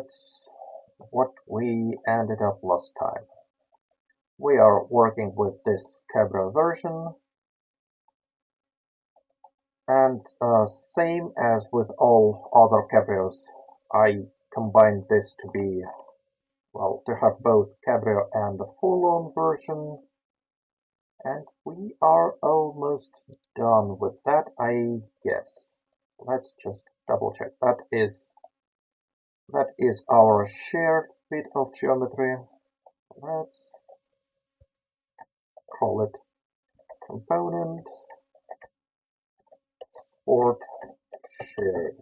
that's what we ended up last time. We are working with this Cabrio version, and same as with all other Cabrios, I combined this to be, well, to have both Cabrio and the full-on version, and we are almost done with that, I guess. Let's just double check. That is our shared bit of geometry. Let's call it component sport shared,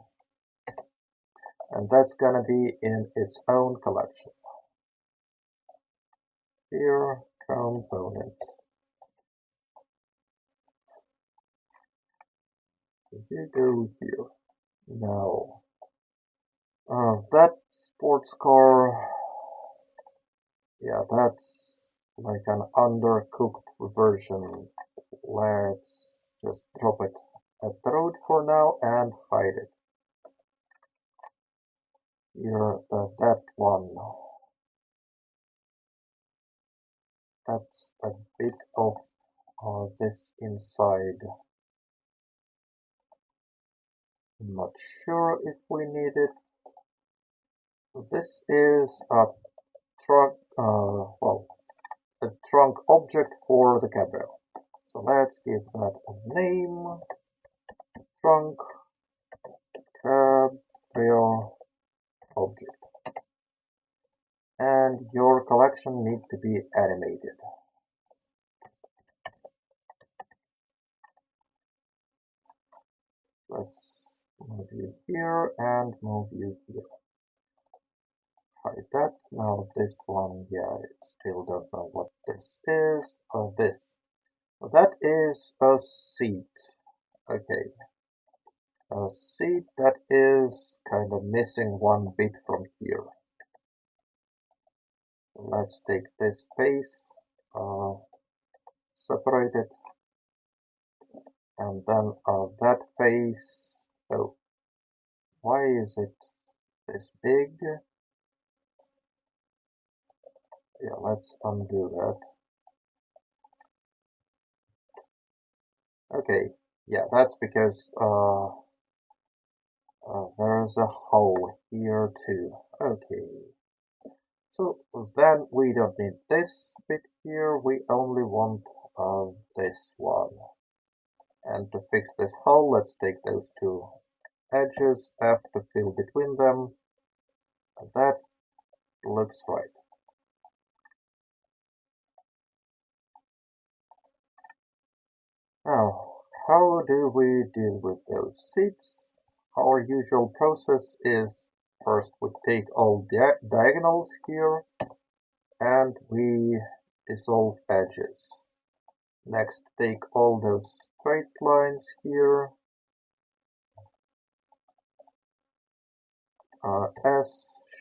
and that's gonna be in its own collection. Here, components. So here goes here. Now, that sports car, yeah, that's like an undercooked version. Let's just drop it at the road for now and hide it. Here, that one. That's a bit of this inside. I'm not sure if we need it. This is a trunk, a trunk object for the Cabrio. So let's give that a name. Trunk Cabrio object. And your collection needs to be animated. Let's move you here and move you here. Hide that. Now this one, yeah, it still don't know what this is. This. That is a seat. Okay. A seat that is kind of missing one bit from here. Let's take this face, separate it, and then that face. Oh, why is it this big? Yeah, let's undo that. Okay, yeah, that's because there's a hole here too. Okay, so then we don't need this bit here, we only want this one. And to fix this hole, let's take those two edges, F to fill between them, and that looks right. Now, how do we deal with those seats? Our usual process is first we take all diagonals here and we dissolve edges. Next, take all those straight lines here, S,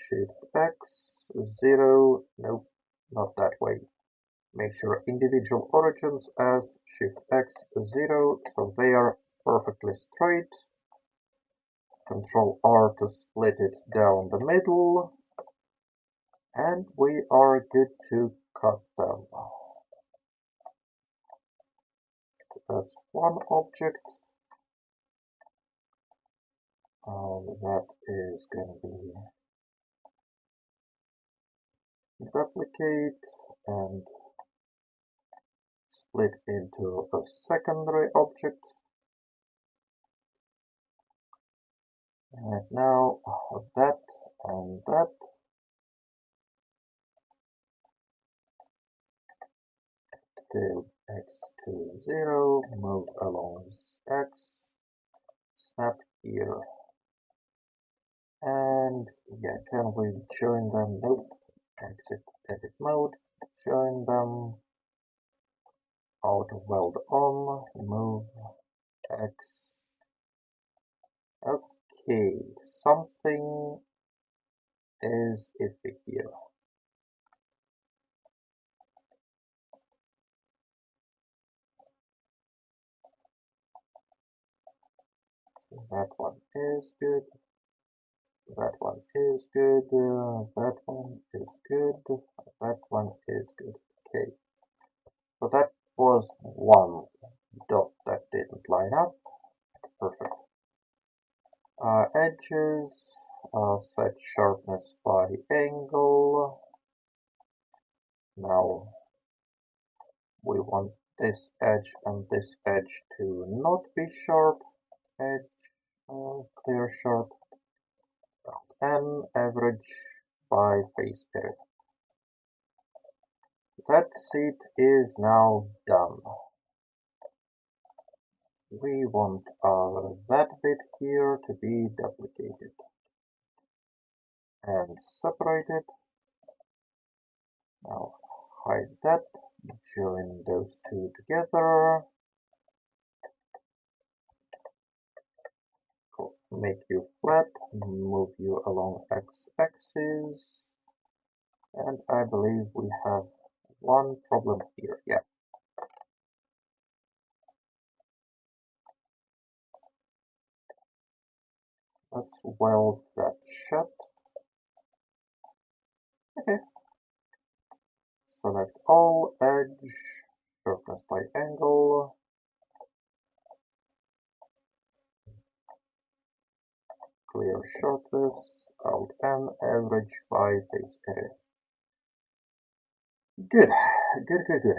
Shift X, 0, nope, not that way. Make sure individual origins as Shift X 0, so they are perfectly straight. Control R to split it down the middle. And we are good to cut them. That's one object. That is going to be duplicate and split into a secondary object. And now that and that. Scale X to 0, move along X, snap here. And yeah, can we join them? Nope. Exit edit mode, join them. Auto weld on, move X. Okay, something is iffy here. That one is good. That one is good. That one is good. That one is good. Okay. So that was one dot that didn't line up. Perfect. Edges. Set sharpness by angle. Now we want this edge and this edge to not be sharp. Edge, clear sharp. And average by face area. That seat is now done. We want that bit here to be duplicated and separated. Now hide that, join those two together, make you flat, move you along x-axis, and I believe we have one problem here. Yeah. Let's weld that shut. Okay. Select all, edge, sharpness by angle, clear sharpness, Alt N, average by face area. Good, good.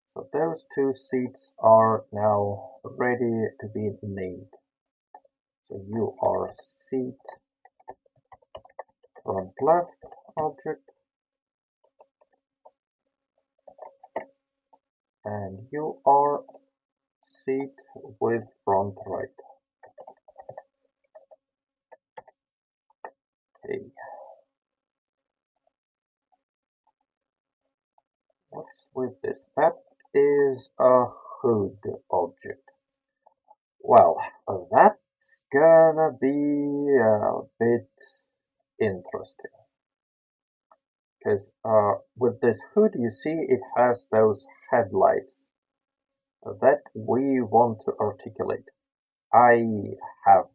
So those two seats are now ready to be made. So you are seat front left object, and you are seat with front right. Okay. What's with this? That is a hood object. Well, that's gonna be a bit interesting. Because with this hood, you see it has those headlights that we want to articulate. I have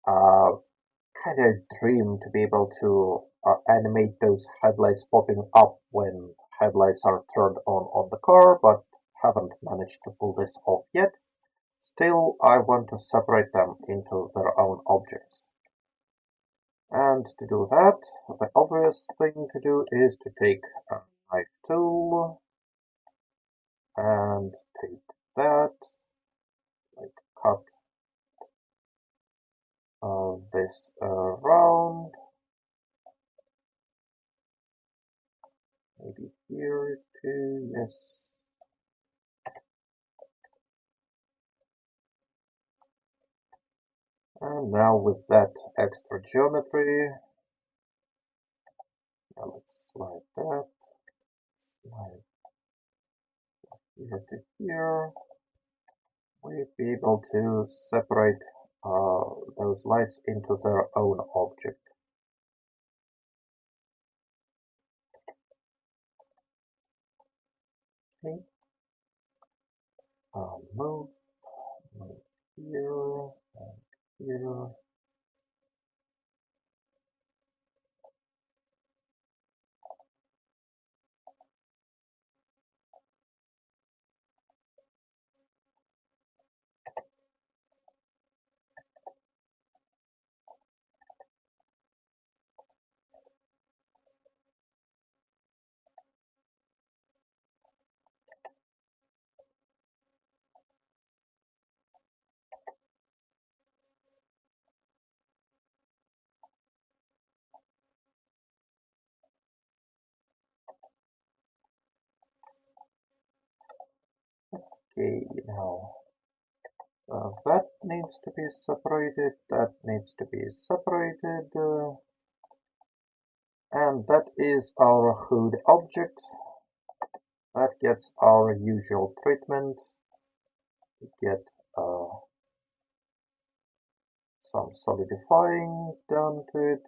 a kind of dream to be able to animate those headlights popping up when headlights are turned on the car, but haven't managed to pull this off yet. Still, I want to separate them into their own objects. And to do that, the obvious thing to do is to take a knife tool and take that, like cut this around, maybe here too, yes. And now with that extra geometry, now let's slide that, slide here to here. We'll be able to separate those lights into their own object. Okay. Move here and here. Okay, now that needs to be separated, that needs to be separated, and that is our hood object. That gets our usual treatment. We get some solidifying done to it.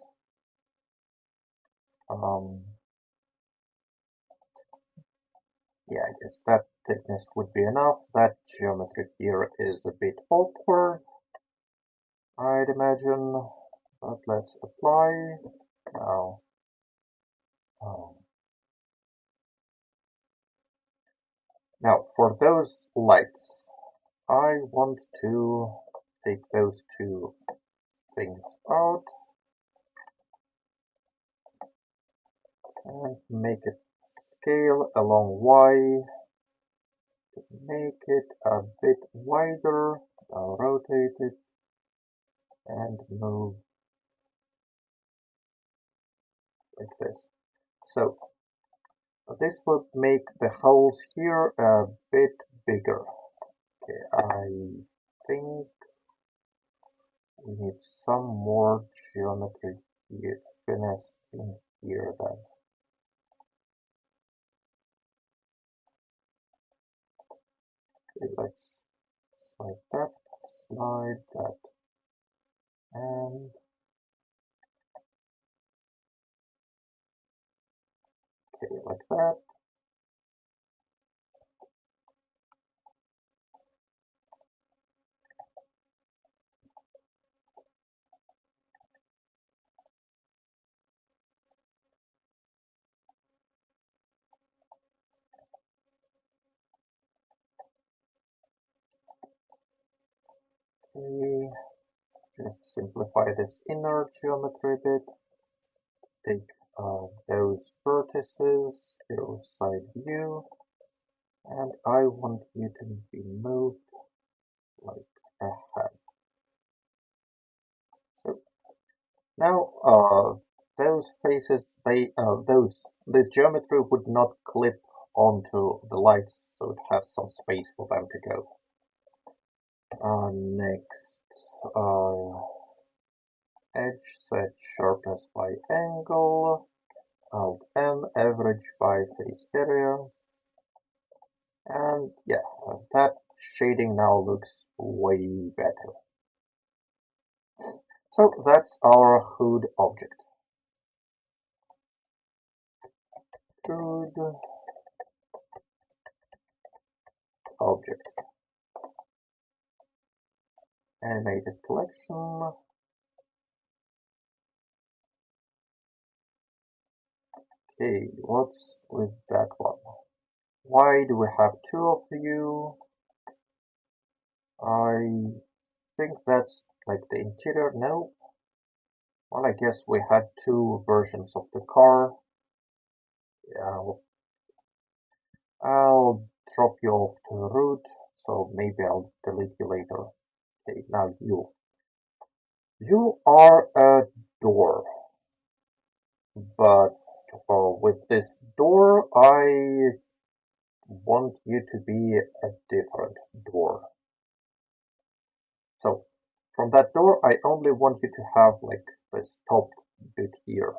Yeah, I guess that thickness would be enough. That geometry here is a bit awkward, I'd imagine, but let's apply. Now, now for those lights, I want to take those two things out and make it scale along Y. Make it a bit wider. I'll rotate it and move like this. So this would make the holes here a bit bigger. Okay, I think we need some more geometry here, finesse in here then. Okay, let's slide that, and okay, like that. Okay, just simplify this inner geometry a bit. Take those vertices, go side view, and I want you to be moved like ahead. So now those faces, this geometry would not clip onto the lights, so it has some space for them to go. Next, edge set sharpness by angle, Alt M, average by face area, and yeah, that shading now looks way better. So that's our hood object. Hood object. Animated collection. Okay, what's with that one? Why do we have two of you? I think that's like the interior. No. Well, I guess we had two versions of the car. Yeah, I'll drop you off to the root, so maybe I'll delete you later. Okay, now you. You are a door, but with this door, I want you to be a different door. So from that door, I only want you to have like this top bit here.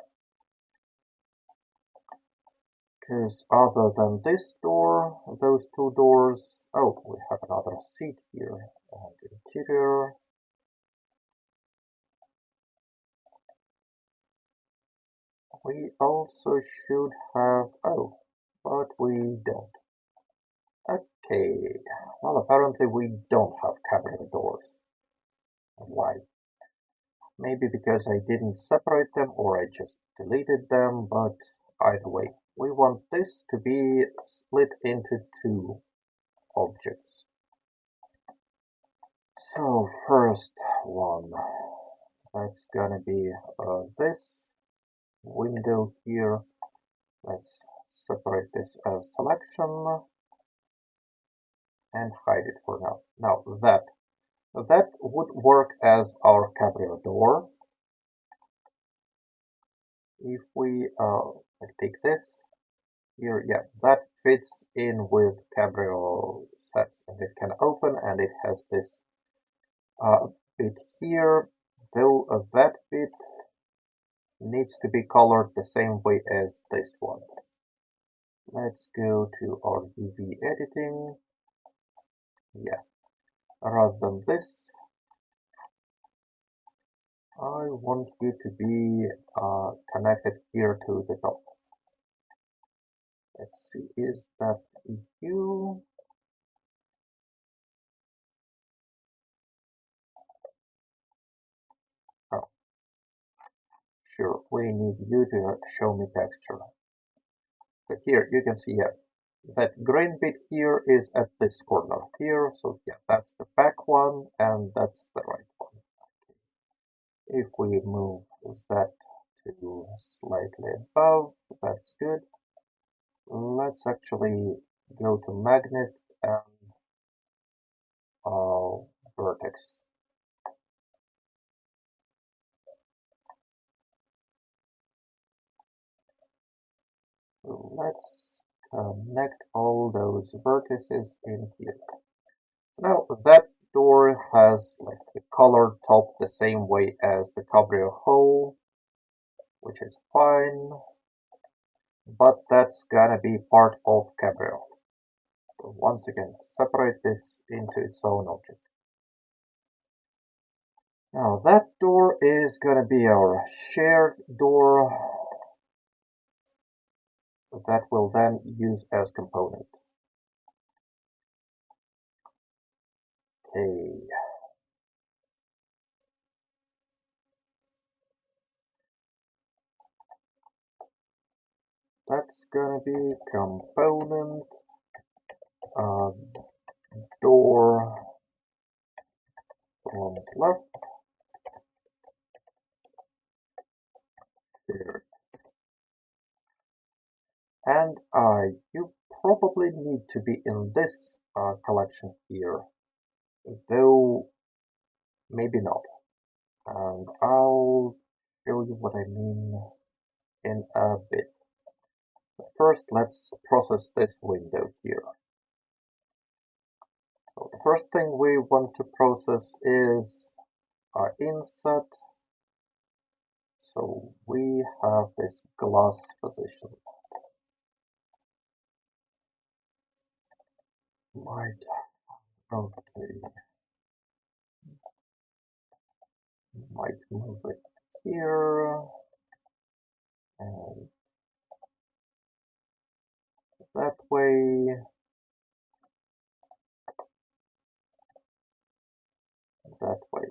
Because other than this door, those two doors, oh, we have another seat here, and interior. We also should have, oh, but we don't. Okay, well apparently we don't have cabrio doors. Why? Maybe because I didn't separate them or I just deleted them, but either way, we want this to be split into two objects. So first one, that's gonna be this window here. Let's separate this as selection and hide it for now. Now that would work as our cabrio door. If we take this here, yeah, that fits in with cabrio sets, and it can open, and it has this bit here, though that bit needs to be colored the same way as this one. Let's go to our UV editing. Yeah, rather than this, I want you to be connected here to the top. Let's see, is that you? texture, we need you to show me texture. So here you can see that green bit here is at this corner here. So yeah, that's the back one and that's the right one. If we move that to slightly above, that's good. Let's actually go to magnet and vertex. So let's connect all those vertices in here. So now that door has like the colored top the same way as the Cabrio hole, which is fine, but that's gonna be part of Cabrio. So once again, separate this into its own object. Now that door is gonna be our shared door that we'll then use as component. Okay. That's gonna be component door front left shared. And you probably need to be in this collection here, though maybe not. And I'll show you what I mean in a bit. First, let's process this window here. So the first thing we want to process is our inset. So we have this glass position. Right. Okay. Might move it here and that way. That way.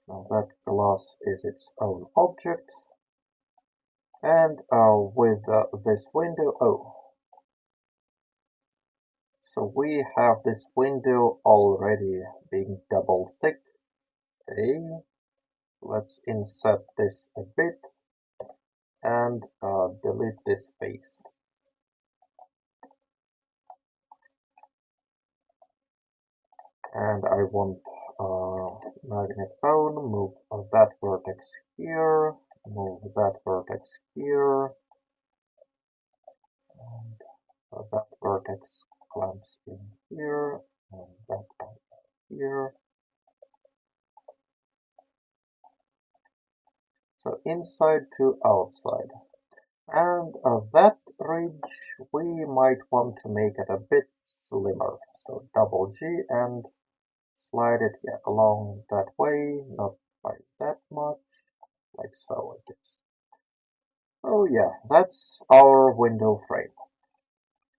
Now that glass is its own object. And with this window, so we have this window already being double thick. Okay, let's inset this a bit and delete this space. And I want magnet bone, move that vertex here, move that vertex here, and that vertex clamps in here, and that one here. So inside to outside. And that ridge, we might want to make it a bit slimmer. So double G and slide it along that way, not by that much, like so, I guess. Oh yeah, that's our window frame.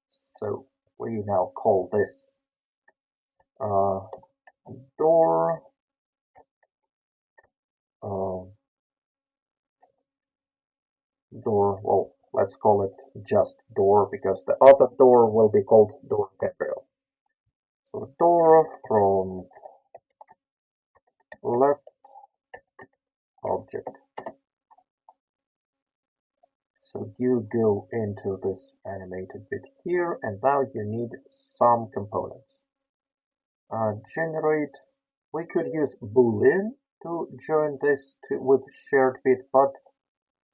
So we now call this door door, well, let's call it just door because the other door will be called door Cabrio. So door from left object. So you go into this animated bit here and now you need some components. Generate, we could use boolean to join this with shared bit, but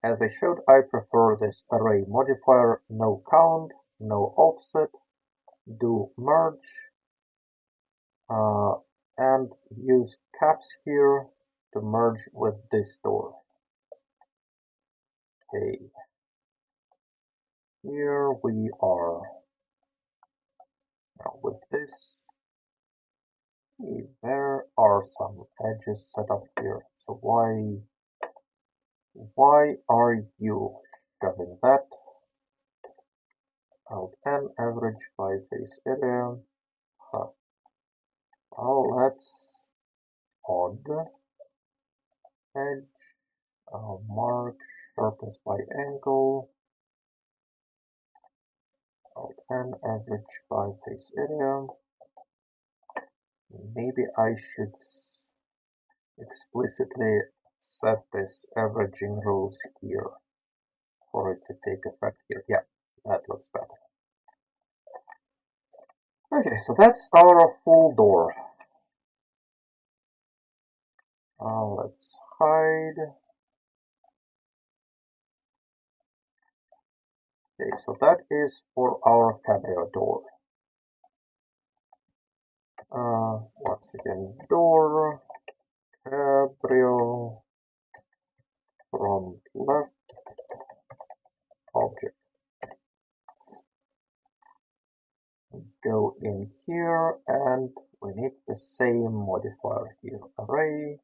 as I showed, I prefer this array modifier, no count, no offset, do merge, and use caps here to merge with this door. Okay, here we are. Now with this, there are some edges set up here. So why are you shoving that? Alt N average by face area. Huh. Oh, that's odd. edge, mark, sharpness by angle, Alt-N, average by face area. Maybe I should explicitly set this averaging rules here for it to take effect here. Yeah, that looks better. Okay, so that's our full door. Let's hide. Okay, so that is for our Cabrio door. Once again, door, Cabrio, front left, object. Go in here and we need the same modifier here. Array,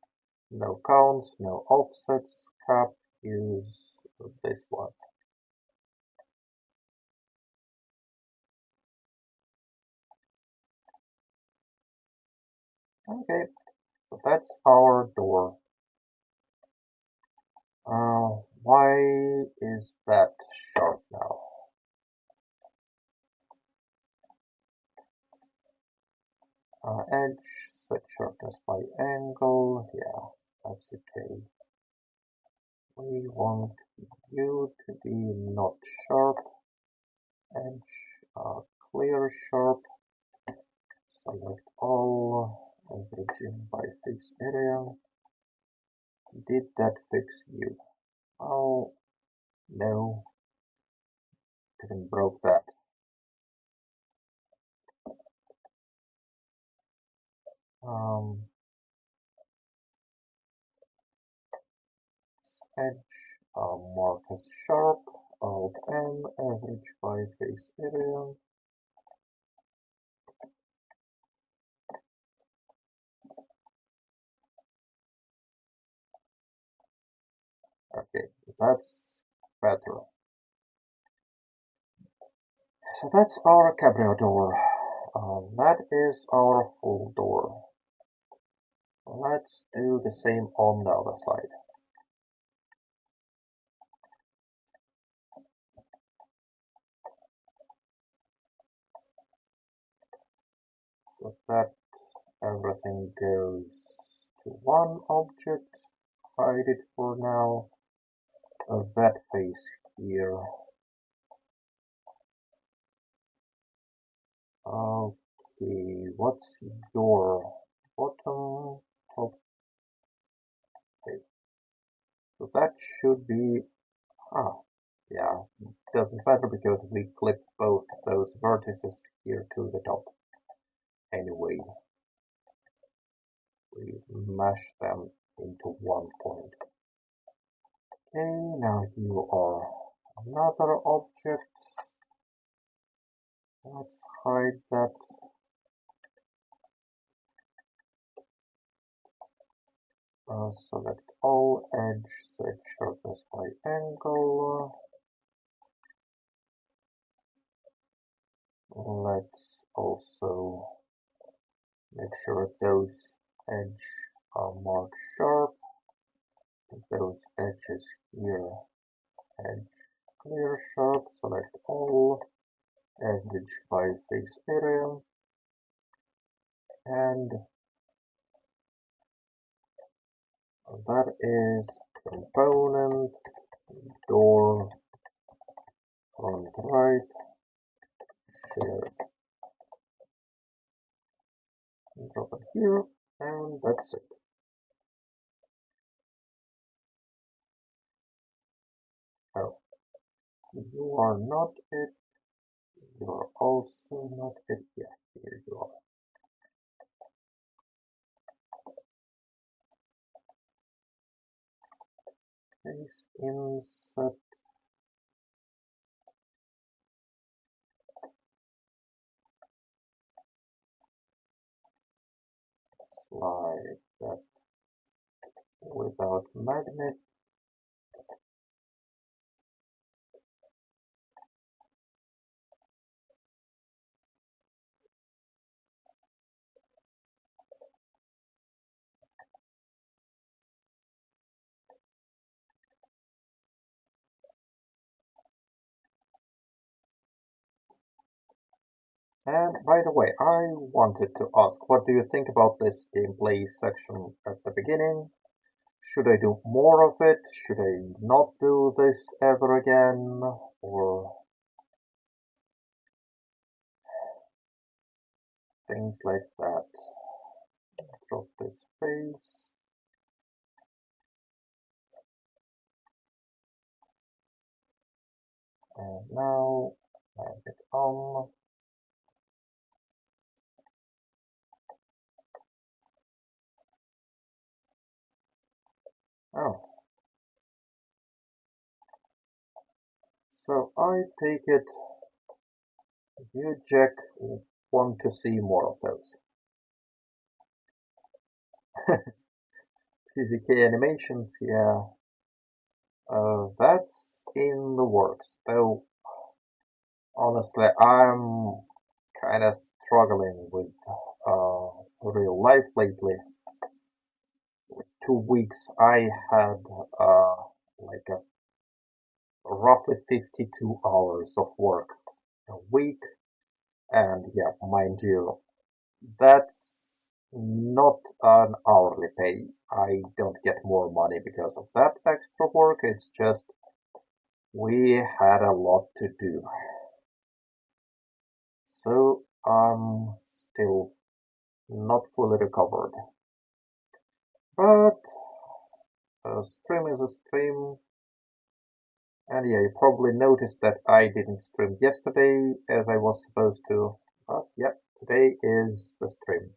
no counts, no offsets, cap, use this one. Okay, so that's our door. Why is that sharp now? Edge, set sharpness by angle, yeah, that's okay. We want you to be not sharp, edge, clear sharp, select all, averaging by face area. Did that fix you? Oh, no, didn't broke that. Edge, mark as sharp, Alt M, average by face area. Okay, that's better. So that's our Cabrio door. That is our full door. Let's do the same on the other side. So that everything goes to one object. Hide it for now. That face here. Okay, what's your bottom, top? Okay, so that should be, yeah, doesn't matter because we clip both those vertices here to the top. Anyway, we mash them into one point. Okay, now you are another object. Let's hide that. Select all, edge, set sharpness by angle. Let's also make sure those edges are marked sharp. Those edges here, edge clear sharp. Select all, average by face area, and that is component door front right share. Drop it here, and that's it. Oh, you are not it. You are also not it. Yeah, here you are. Paste insert. Slide that without magnet. And by the way, I wanted to ask, what do you think about this gameplay section at the beginning? Should I do more of it? Should I not do this ever again? Or things like that. Drop this face. And now, add it on. Oh, so I take it you, Jack, want to see more of those. PZK animations, yeah, that's in the works. Though, honestly, I'm kind of struggling with real life lately. 2 weeks I had like a roughly 52 hours of work a week, and yeah, mind you, that's not an hourly pay. I don't get more money because of that extra work. It's just we had a lot to do. So I'm still not fully recovered. But a stream is a stream. And yeah, you probably noticed that I didn't stream yesterday as I was supposed to. But yeah, today is the stream.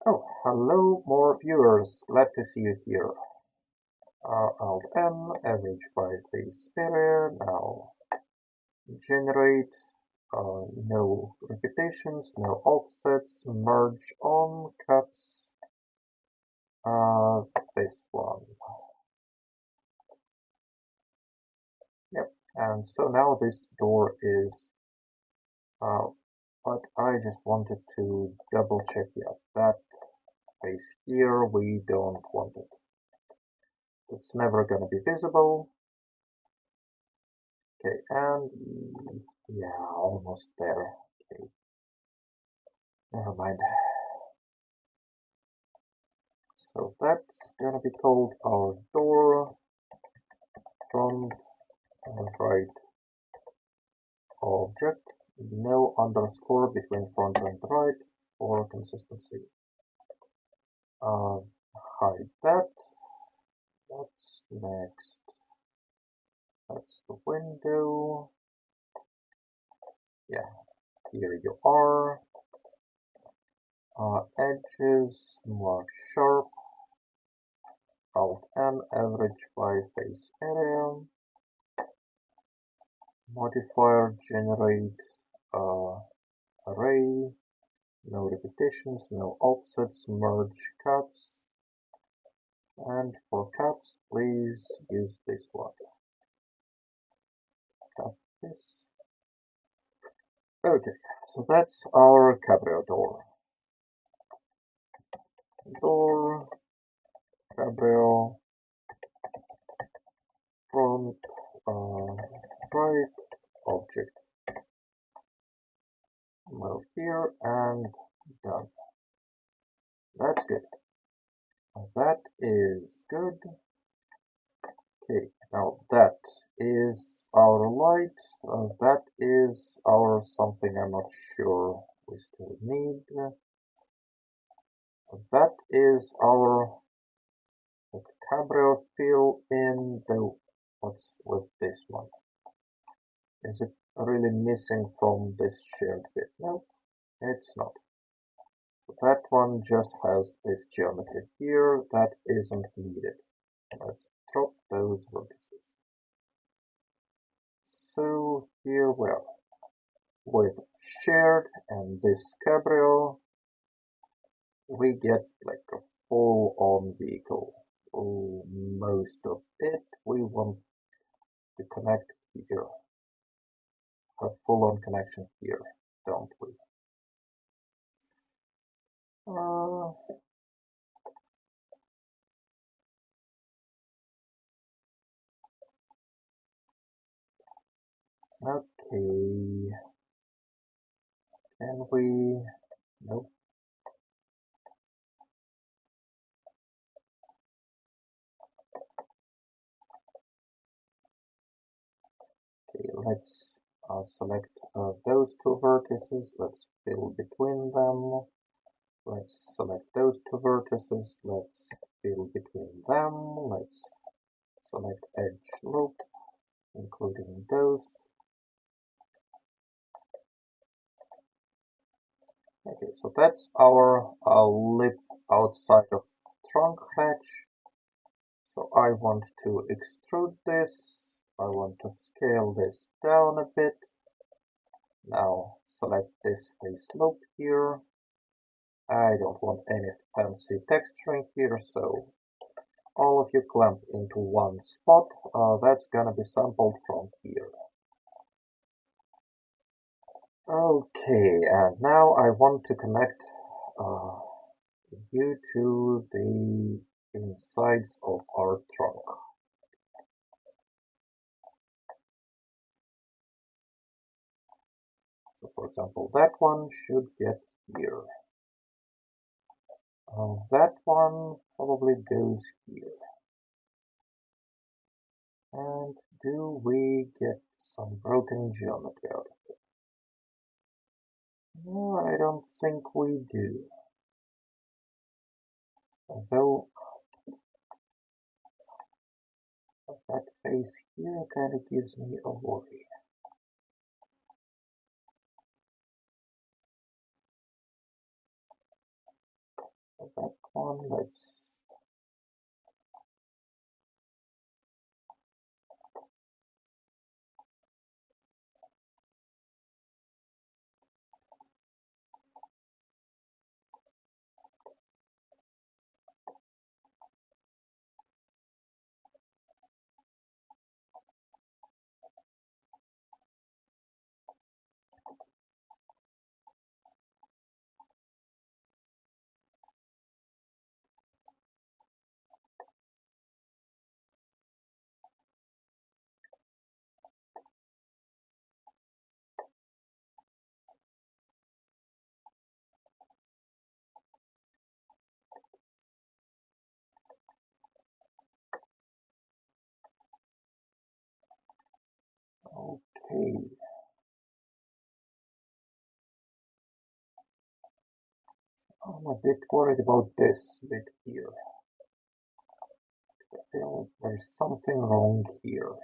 Oh, hello, more viewers. Glad to see you here. Alt M, average by face area. Now generate. No repetitions, no offsets. Merge on cuts. This one. Yep. And so now this door is but I just wanted to double check, yeah, that face here, we don't want it. It's never gonna be visible. Okay, and yeah, almost there. Okay, never mind. So that's gonna be called our door front right object. No underscore between front and right for consistency. Hide that. What's next? That's the window. Yeah, here you are. Edges mark sharp. Alt N average by face area. Modifier generate array. No repetitions, no offsets, merge cuts. And for cuts, please use this one. Cut this. Okay, so that's our Cabrio door. Door, Cabrio, front, right, object. Move here and done. That's good. That is good. Okay, now that is our light. That is our something I'm not sure we still need. That is our Cabrio fill in. Though, what's with this one? Is it really missing from this shared bit? No, it's not. That one just has this geometry here that isn't needed. Let's drop those vertices. So here we are with shared and this Cabrio, we get like a full-on vehicle. Most of it we want to connect here. A full-on connection here, don't we? Uh, okay. Can we... Nope. Okay, let's select those two vertices. Let's fill between them. Let's select those two vertices. Let's fill between them. Let's select edge loop, including those. Okay, so that's our lip outside of trunk hatch. So I want to extrude this. I want to scale this down a bit. Now select this face loop here. I don't want any fancy texturing here, so all of you clamp into one spot. That's gonna be sampled from here. Okay, and now I want to connect you to the insides of our trunk. So for example, that one should get here. That one probably goes here. And do we get some broken geometry out of it? No, I don't think we do. Although that face here kind of gives me a worry. That one, let's... Okay. I'm a bit worried about this bit here. I feel there's something wrong here.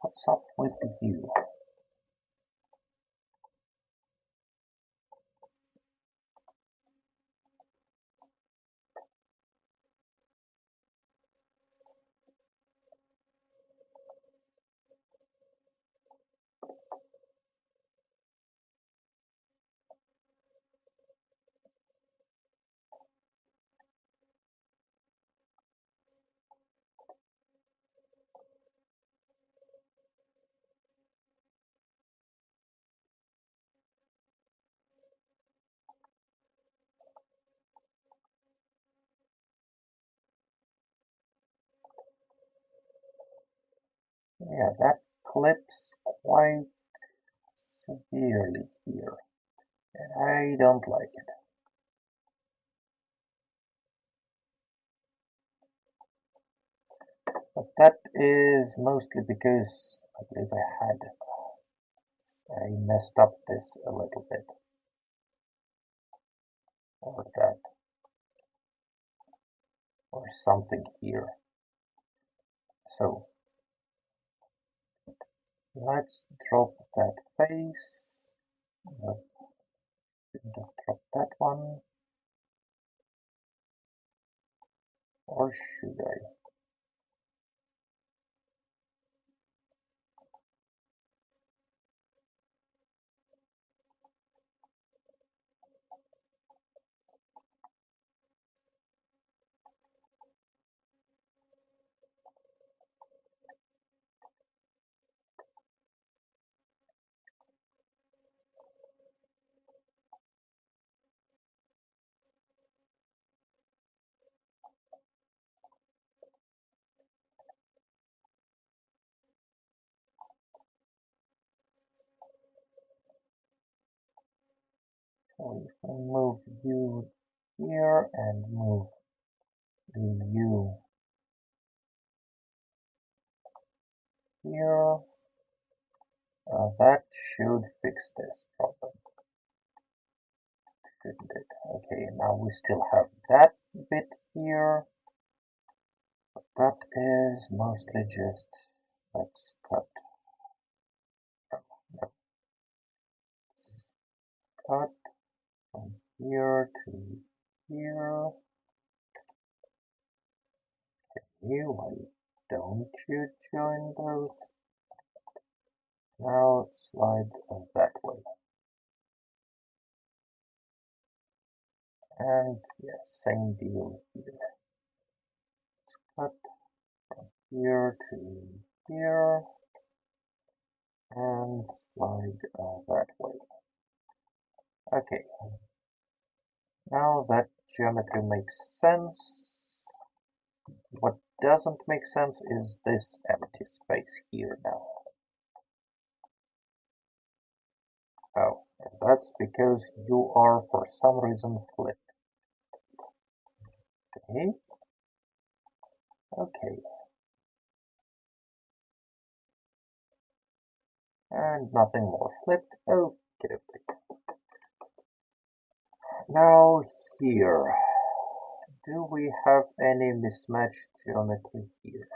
What's up with you? Yeah, that clips quite severely here, and I don't like it. But that is mostly because I believe I messed up this a little bit. Or that. Or something here. So, let's drop that face. No, shouldn't have dropped that one. Or should I? We can move you here and move you here. That should fix this problem, shouldn't it? Okay, now we still have that bit here. That is mostly just, let's cut, cut from here to here. You, why don't you join those? Now slide that way. And yeah, same deal here. Cut from here to here and slide that way. Okay, now that geometry makes sense. What doesn't make sense is this empty space here now. Oh, that's because you are for some reason flipped. Okay. Okay. And nothing more flipped. Okay. Now here. Do we have any mismatched geometry here?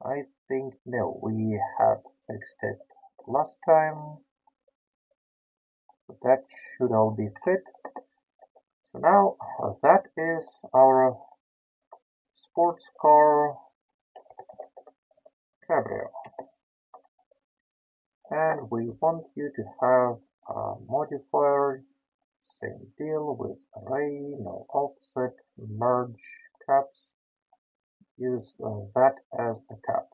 I think no, we have fixed it last time. That should all be fit. So now that is our sports car Cabrio. And we want you to have a modifier, same deal with array, no offset, merge caps. Use that as a cap.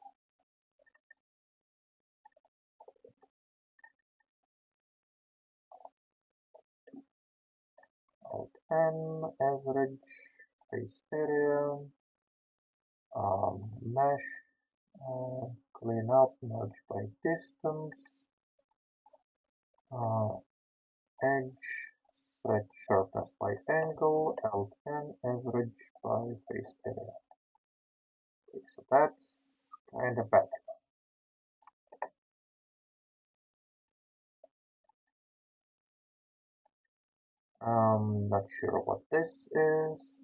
Alt N, average, face area, mesh, clean up, merge by distance, edge, set sharpness by angle, Alt N, average by face area. Okay, so that's kind of bad. Not sure what this is.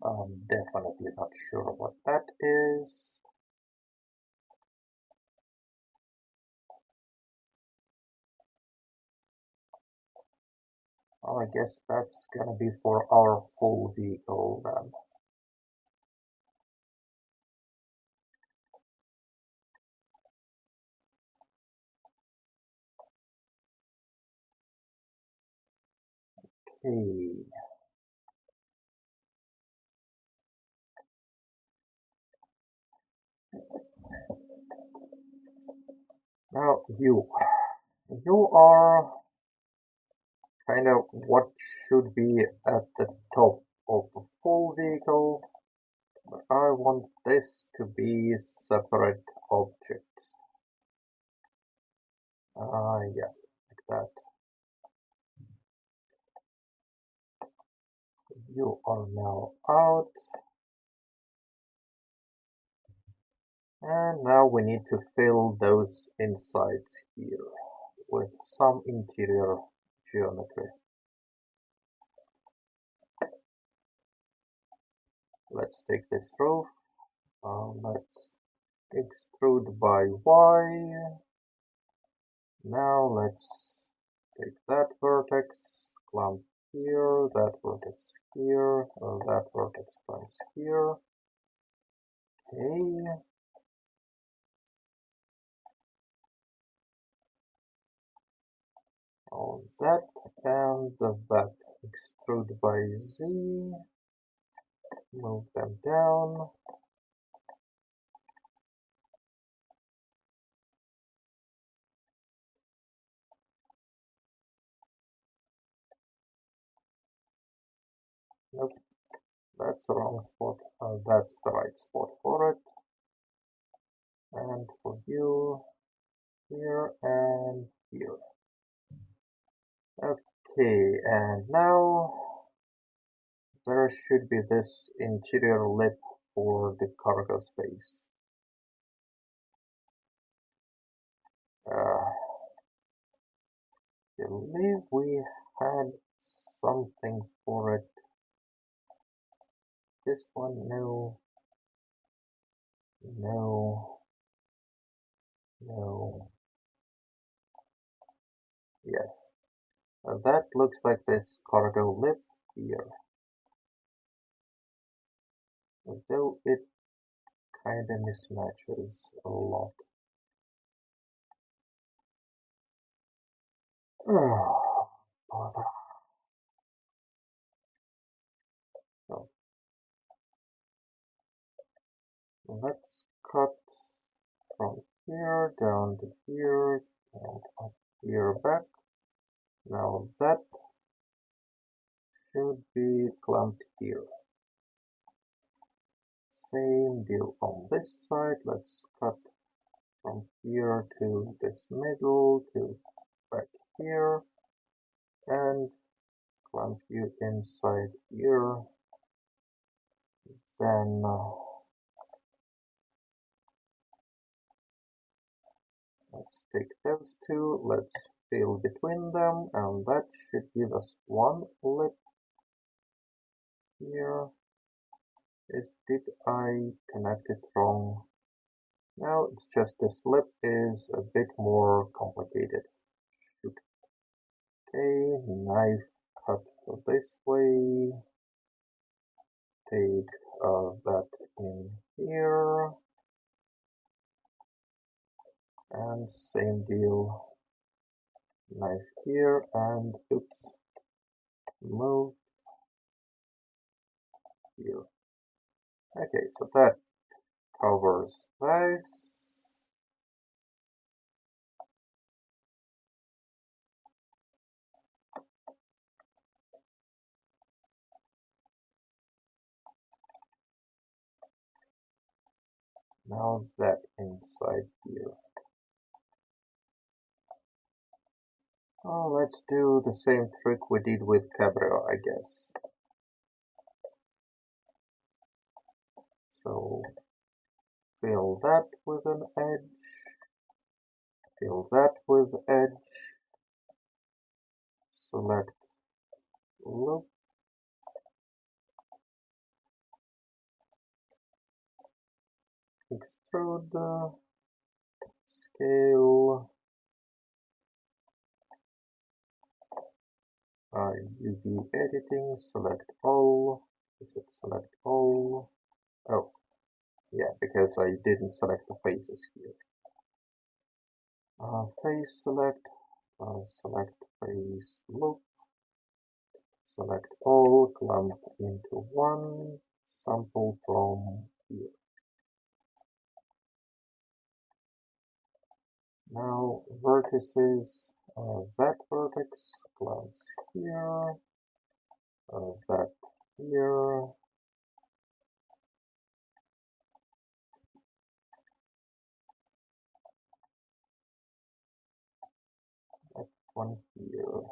Definitely not sure what that is. Well, I guess that's gonna be for our full vehicle then. Okay. Now you are kind of what should be at the top of the full vehicle, but I want this to be a separate object. Yeah, like that. You are now out. And now we need to fill those insides here with some interior geometry. Let's take this roof. Let's extrude by Y. Now let's take that vertex, clamp here, that vertex here, that vertex clamps here. Okay. All that and that extrude by Z. Move them down. Nope, that's the wrong spot. That's the right spot for it. And for you, here and here. Okay. Okay, and now there should be this interior lip for the cargo space. I believe we had something for it. This one, no, no, no, yes. That looks like this cargo lip here, though it kinda mismatches a lot. Oh, bother. So let's cut from here down to here and up here back. Now that should be clamped here. Same deal on this side. Let's cut from here to this middle to back here and clamp you inside here. Then let's take those two, let's fill between them, and that should give us one lip here. Did I connect it wrong? No, it's just this lip is a bit more complicated. Shoot. Okay, knife cut this way. Take that in here. And same deal. Knife here and oops. Move here. Okay, so that covers this. Now that inside here. Oh, let's do the same trick we did with Cabrio, I guess. So fill that with an edge, fill that with edge, select loop, extrude, scale, UV editing, select all, is it select all? Oh, yeah, because I didn't select the faces here. Face select, select face loop, select all, clump into one, sample from here. Now vertices, that vertex, glance here, that here, that one here.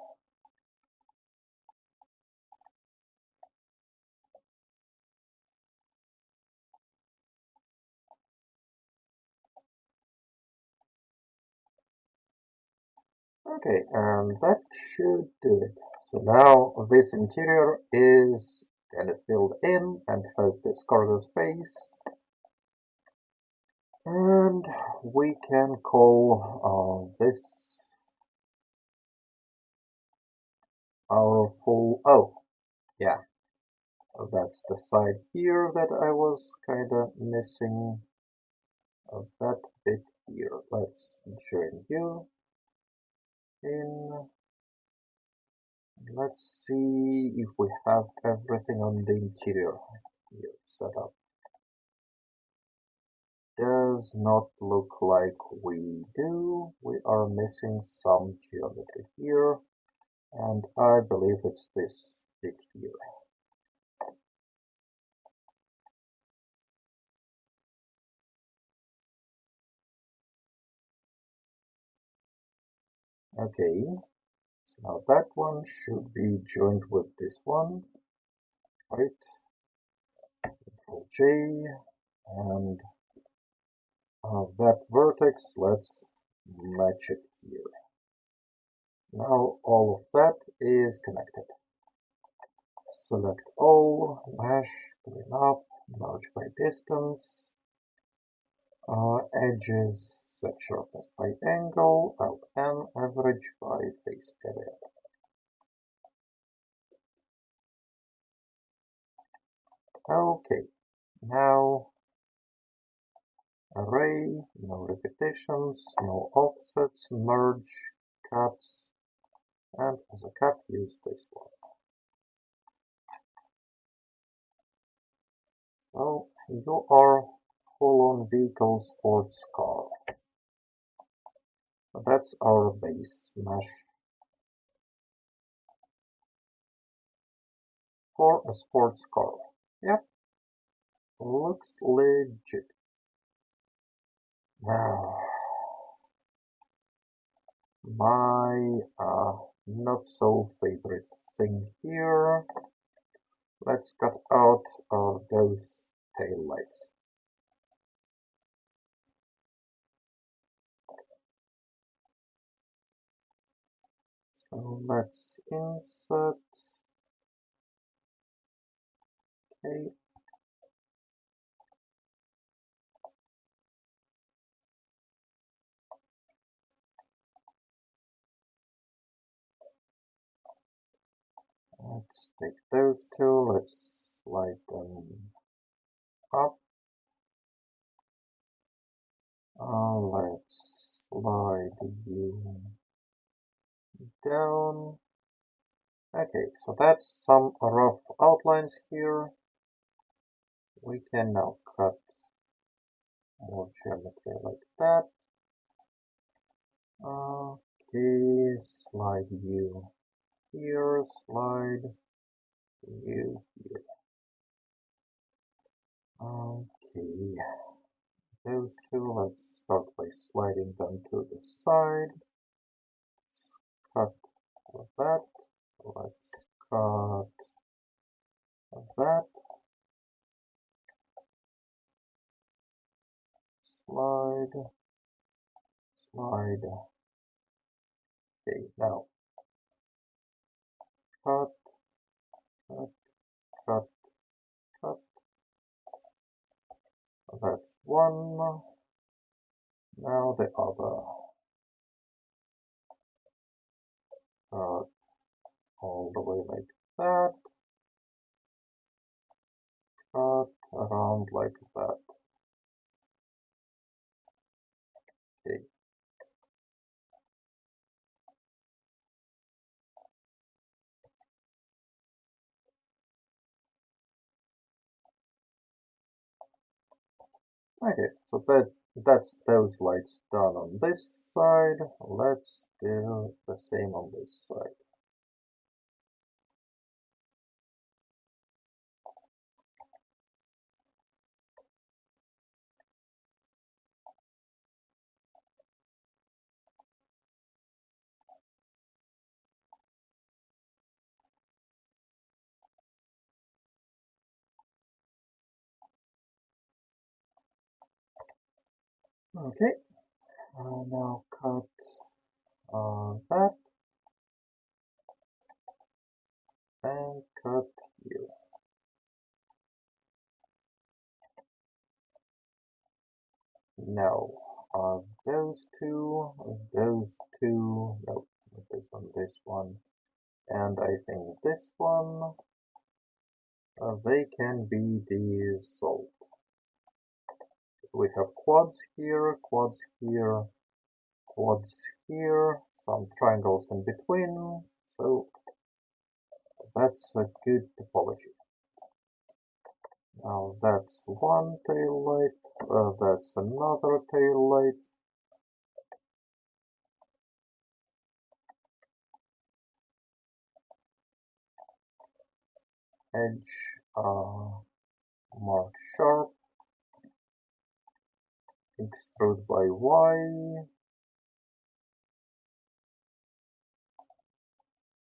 Okay, and that should do it. So now this interior is kind of filled in and has this cargo space. And we can call this our full, oh, yeah, so that's the side here that I was kind of missing, that bit here. Let's join you in. Let's see if we have everything on the interior here set up. Does not look like we do. We are missing some geometry here, and I believe it's this bit here. Okay, so Now that one should be joined with this one, right? Control J, and that vertex, let's match it here. Now all of that is connected. Select all, mesh, clean up, merge by distance, edges, set sharpness by angle, alt N, average by face area. Okay, now array, no repetitions, no offsets, merge, caps, and as a cap use this one. So you are full-on vehicle sports car. That's our base mesh for a sports car. Yep, looks legit. Now, my not so favorite thing here. Let's cut out those tail lights. So let's insert. Okay. Let's take those two. Let's slide them up. Let's slide you down. Okay, so that's some rough outlines here. We can now cut more geometry like that. Okay, slide you here, slide you here. Okay, those two, let's start by sliding them to the side. Let's cut that. Let's cut that. Slide, slide. Okay, now cut, cut, cut, cut. That's one. Now the other. Cut all the way like that. Cut around like that. Okay. Okay, so that's those lights done on this side. Let's do the same on this side. Okay, now cut that and cut here. Now those two, no, this one, and I think this one, they can be dissolved. We have quads here, quads here, quads here, some triangles in between, so that's a good topology. Now that's one tail light, that's another tail light. Edge, mark sharp, extrude by Y,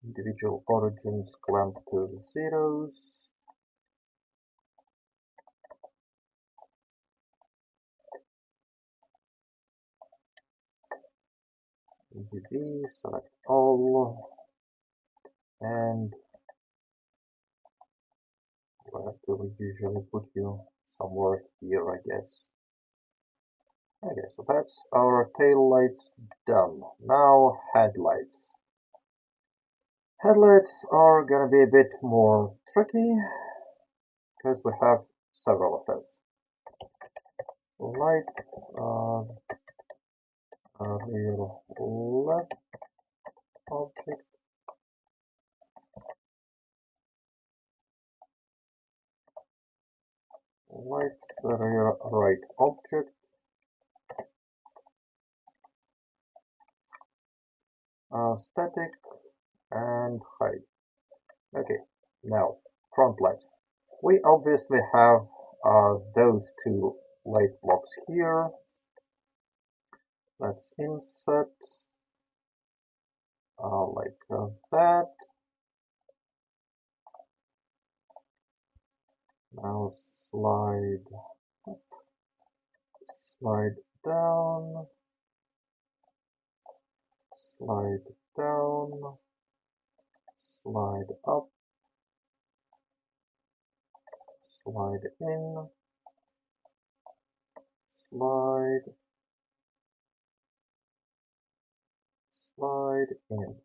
individual origins clamped to the zeros. DV, select all, and where do we usually put you? Somewhere here, I guess. Okay, so that's our tail lights done. Now headlights. Headlights are gonna be a bit more tricky because we have several of those. Light, rear left object, lights, rear right object, static, and height. Okay, now front lights. We obviously have those two light blocks here. Let's insert like that. Now slide down, slide down, slide up, slide in, slide in.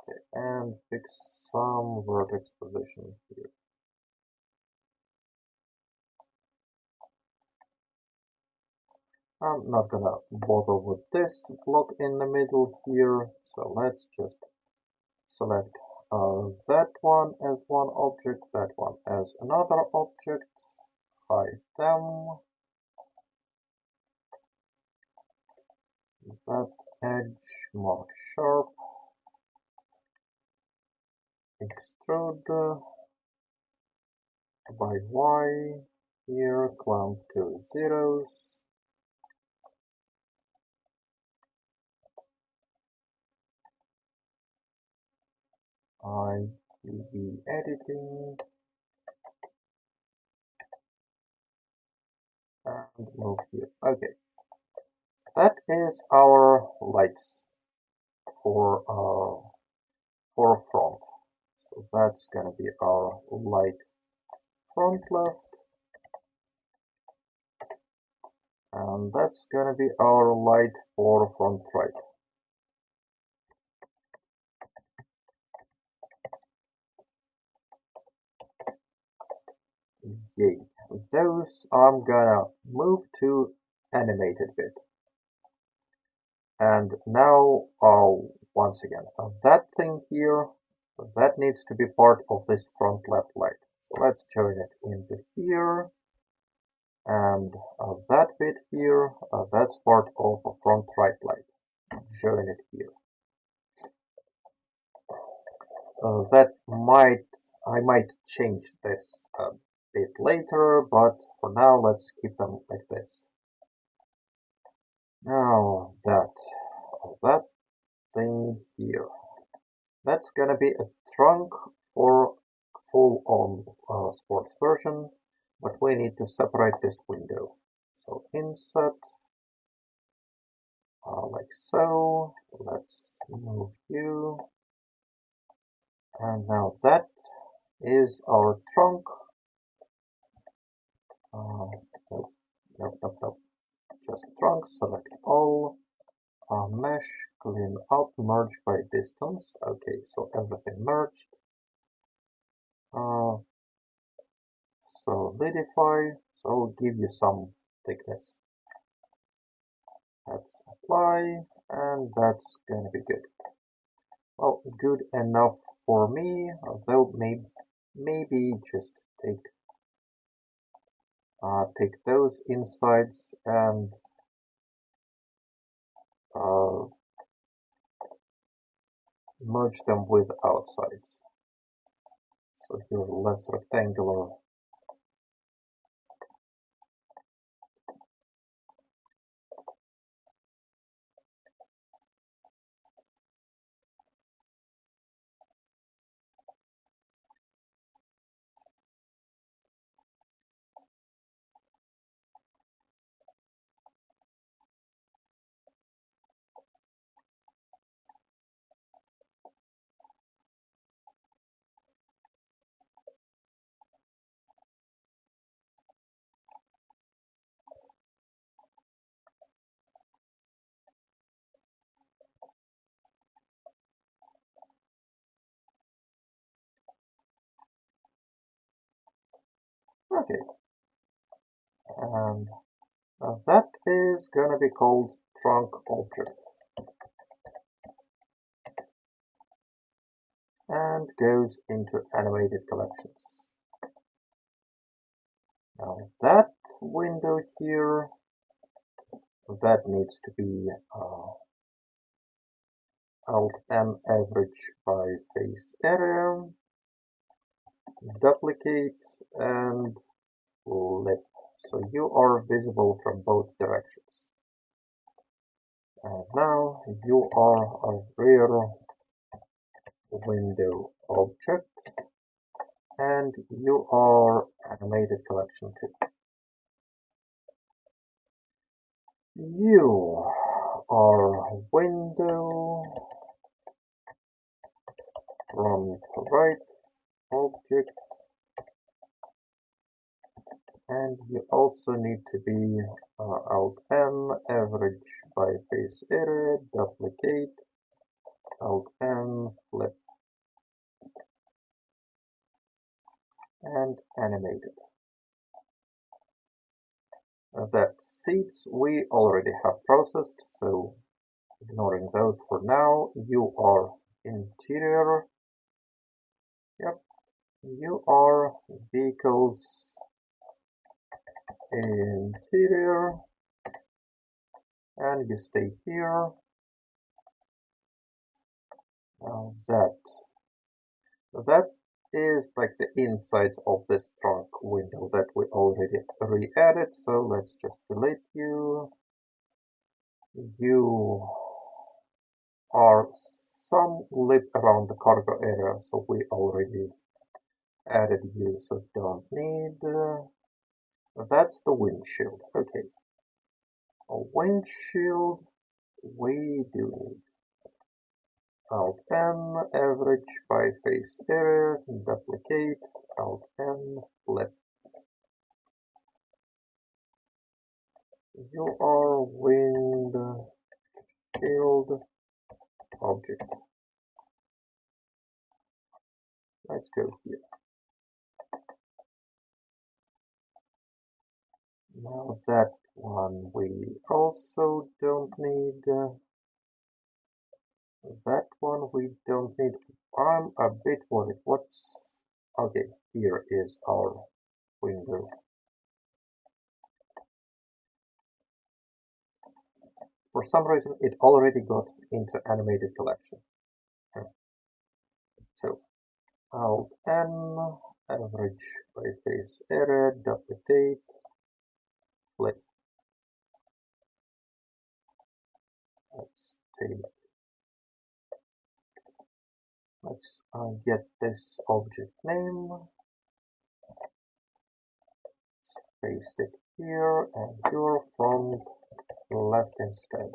Okay, and fix some vertex position here. I'm not gonna bother with this block in the middle here, so let's just select that one as one object, that one as another object, hide them, that edge mark sharp, extrude by Y, here clamp to zeros, IDB editing, and move here. Okay, that is our lights for front. So that's gonna be our light front left, and that's gonna be our light for front right. Yay. Those I'm gonna move to animated bit. And now, once again, that thing here, that needs to be part of this front left light. So let's join it into here. And that bit here, that's part of a front right light. Join it here. I might change this a bit later, but for now let's keep them like this. Now that thing here, that's gonna be a trunk for full-on sports version, but we need to separate this window. So insert like so. Let's move you, and now that is our trunk. Nope, nope, nope, nope. Just trunk. Select all. Mesh, clean up, merge by distance. Okay, so everything merged. Solidify, so give you some thickness. Let's apply, and that's gonna be good. Well, good enough for me, although maybe just take those insides and merge them with outsides. So here less rectangular. Okay, and that is gonna be called trunk object and goes into animated collections. Now that window here, that needs to be Alt M average by face area, duplicate and flip, so you are visible from both directions. And now you are a rear window object and you are animated collection too. You are window from right object, and you also need to be Alt M average by face area, duplicate, Alt M flip, and animated. That seats we already have processed, so ignoring those for now. You are interior. Yep, you are vehicles interior, and you stay here. Now that is like the insides of this trunk window that we already re-added, so let's just delete you. You are some lit around the cargo area, so we already added you, so don't need. That's the windshield. Okay, a windshield we do need. Alt M average by face area, duplicate, Alt M flip. You are windshield object. Let's go here. Now that one we also don't need. That one we don't need. I'm a bit worried. What's... Okay, here is our window. For some reason, it already got into animated collection. So, Alt N, average by face area, duplicate, flip. Let's take. Let's get this object name. Paste it here, and you're from left instead.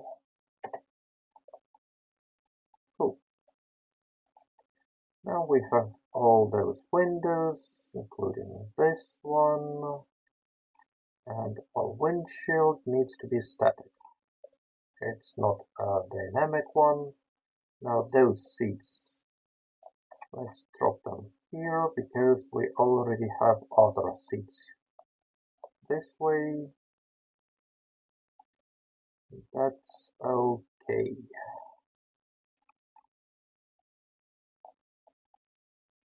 Cool. Now we have all those windows, including this one, and our windshield needs to be static. It's not a dynamic one. Now those seats, let's drop them here because we already have other seats. This way, that's okay.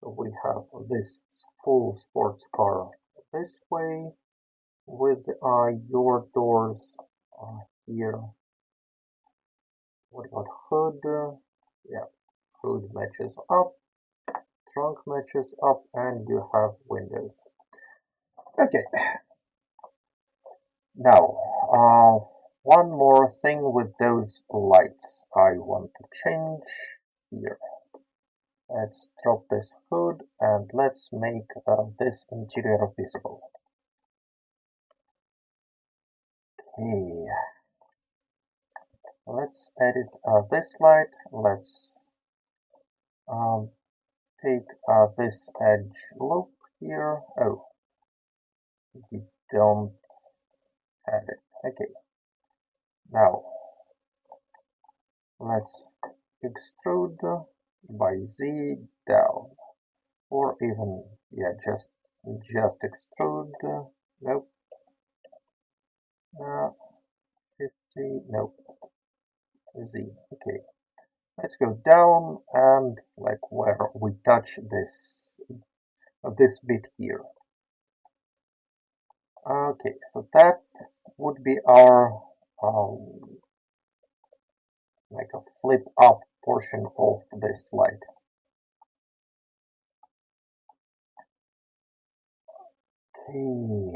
So we have this full sports car this way with your doors here. What about hood? Yeah, hood matches up, trunk matches up, and you have windows. Okay. Now, one more thing with those lights I want to change here. Let's drop this hood and let's make this interior visible. Okay, let's edit this light. Let's take this edge loop here. Oh, we don't have it. Okay, now let's extrude by Z down, or even, yeah, just just extrude, nope, 50, nope, Z, okay. Let's go down and like where we touch this bit here. Okay, so that would be our like a flip up portion of this slide. Okay,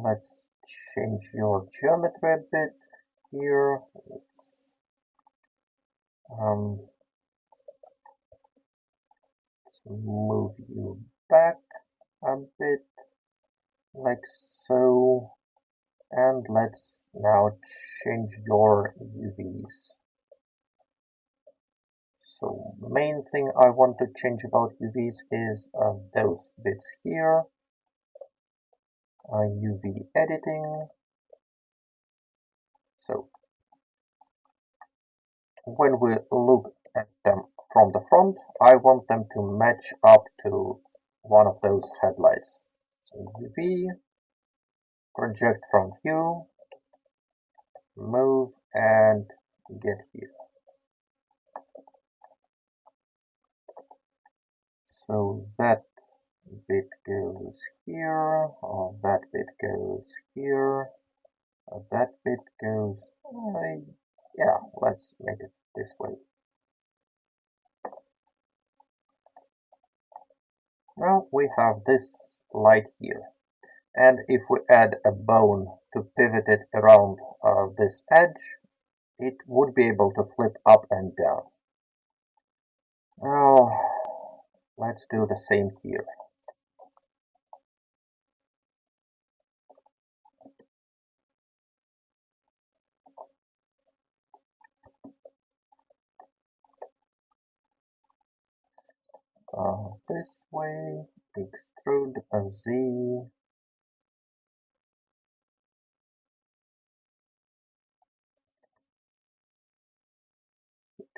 let's change your geometry a bit here. Let's move you back a bit like so, and let's now change your UVs. So the main thing I want to change about UVs is those bits here, UV editing. So when we look at them from the front, I want them to match up to one of those headlights. So UV, project from view, move and get here. So that bit goes here, that bit goes here, that bit goes, yeah, let's make it this way. Now we have this light here, and if we add a bone to pivot it around this edge, it would be able to flip up and down. Now let's do the same here. This way, extrude a Z,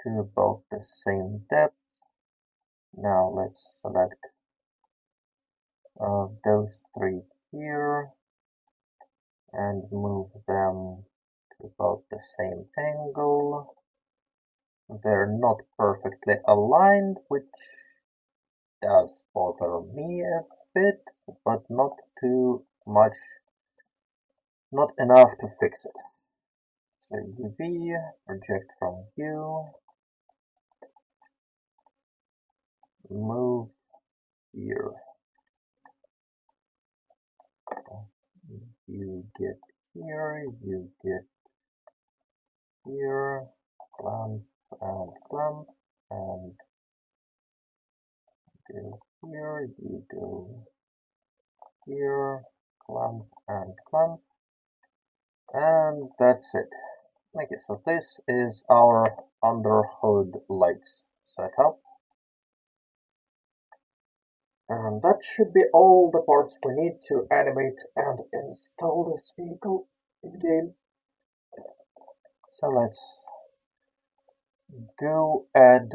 to about the same depth. Now let's select those three here and move them to about the same angle. They're not perfectly aligned, which does bother me a bit, but not too much, not enough to fix it. So UV, project from view, move here. You get here, you get here, clamp and clamp, and go here, you go here, clamp and clamp, and that's it. Okay, so this is our under hood lights setup. And that should be all the parts we need to animate and install this vehicle in-game. So let's go add...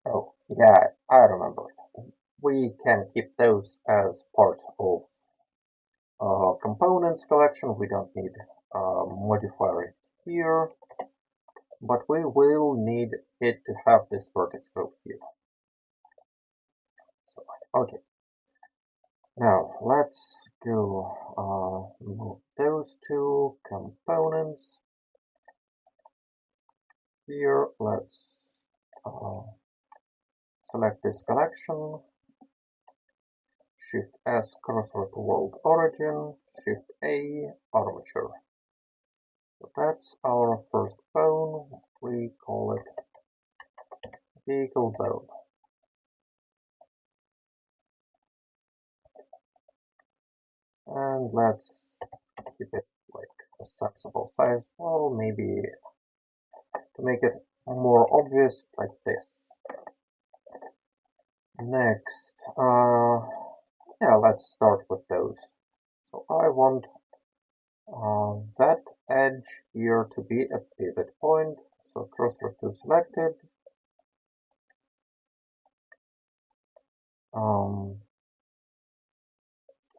oh, yeah, I remember. We can keep those as part of components collection. We don't need a modifier here, but we will need it to have this vertex group here. So, okay. Now let's go move those two components here. Let's select this collection, Shift S cursor to world origin, Shift A armature. So that's our first bone. We call it vehicle bone. And let's keep it like a sensible size. Well, maybe to make it more obvious, like this. Next, yeah, let's start with those. So I want that edge here to be a pivot point. So cursor to selected.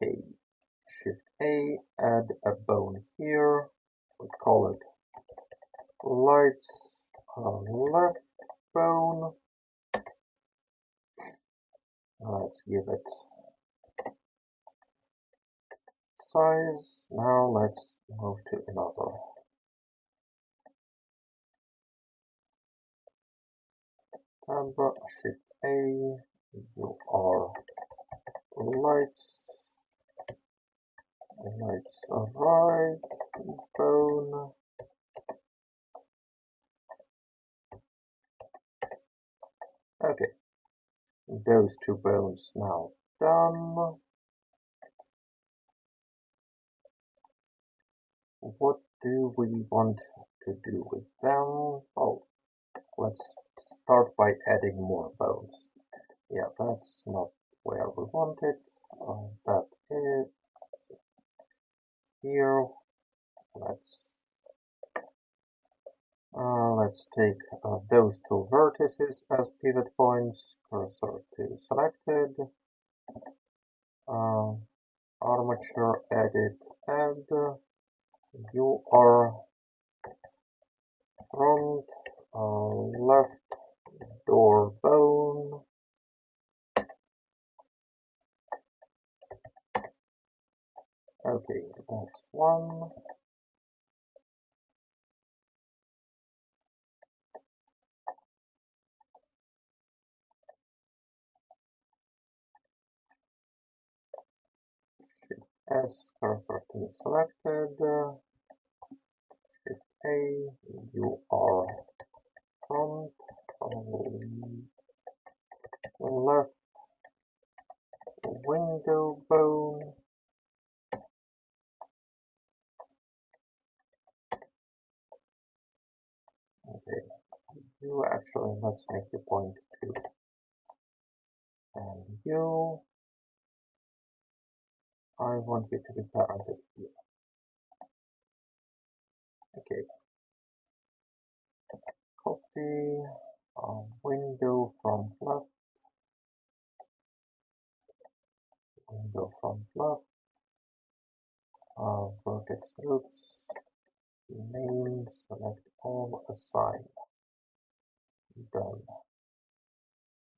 Okay, Shift A, add a bone here. We call it lights left bone. Let's give it size. Now let's move to another. Tab, Shift A, you are lights right bone. Okay, those two bones now done. What do we want to do with them? Oh, let's start by adding more bones. Yeah, that's not where we want it. That is here. Let's take those two vertices as pivot points. Cursor to selected. Armature edit, add. You are front left door bone. Okay, that's one. S, cursor to selected. Shift A, you are front left window bone. Okay, you actually, let's make you point 2. And you, I want you to be parented here. Okay, copy window from left, vertex groups, name, select all, assign. Done.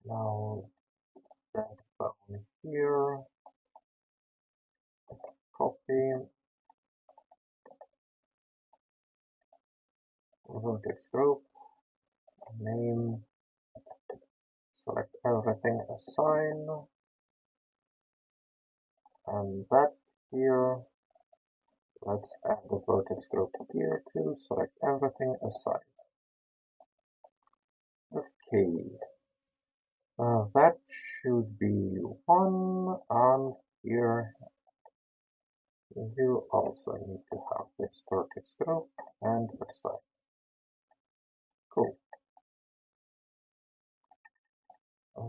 Now that button here, copy, vertex group, name, select everything, assign, and that here, let's add the vertex group here too, select everything, assign. Okay, that should be one, and here you also need to have this vertex group and assign. Cool.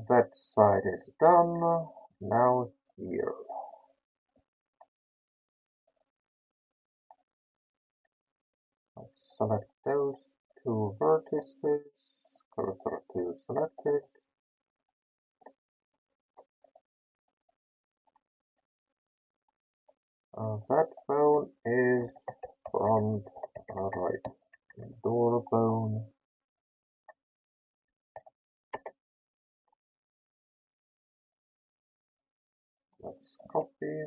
That side is done. Now here. Let's select those two vertices, cursor to selected. That bone is front right door bone. Let's copy.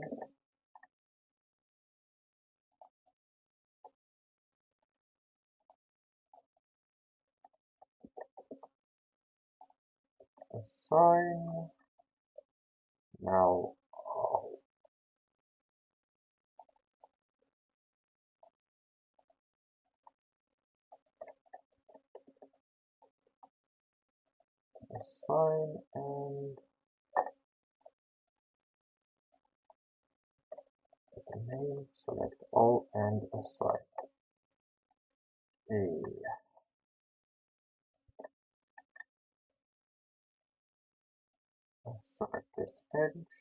Assign. Now assign and name, select all and assign. Okay. Let's select this edge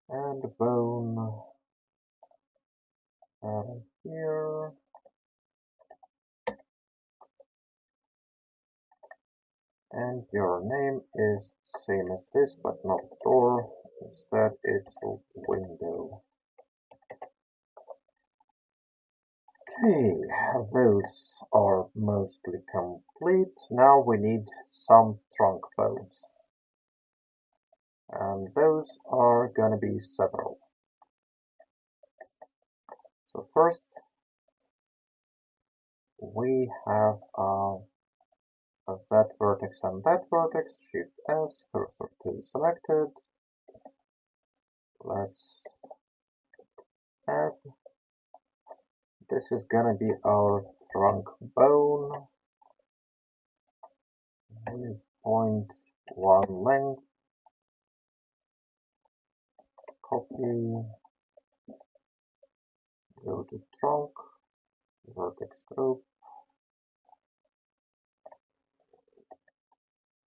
and bone. And your name is same as this, but not door. Instead, it's window. Okay, those are mostly complete. Now we need some trunk bones. And those are gonna be several. So first, we have that vertex and that vertex. Shift S, cursor to selected. Let's add. This is gonna be our trunk bone with 0.1 length. Copy, go to trunk, vertex group,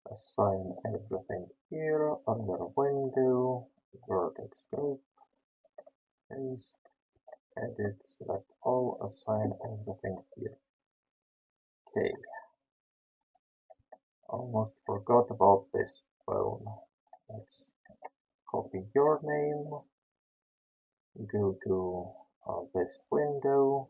assign everything here under window, vertex group, paste, edit, select all, assign everything here. Okay, almost forgot about this bone. Let's copy your name, go to this window,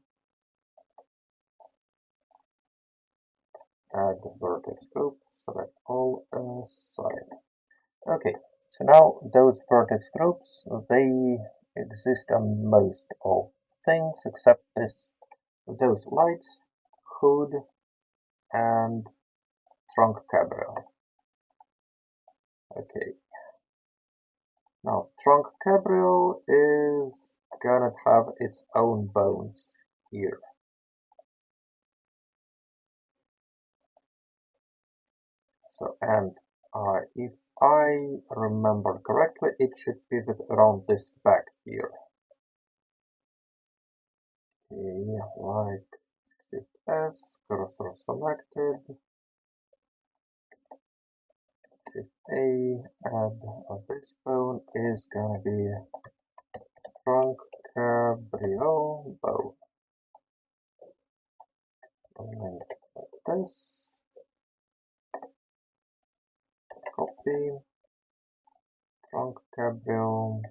add the vertex group, select all, assign. Okay, so now those vertex groups, they exist on most of things except those lights, hood, and trunk cabrio. Okay, now trunk cabrio is gonna have its own bones here. So, and if I remember correctly, it should pivot around this back here. Okay, right, Shift S, cursor selected, Shift A, and this bone is gonna be trunk cabrio bone. Link this, copy, trunk cabrio,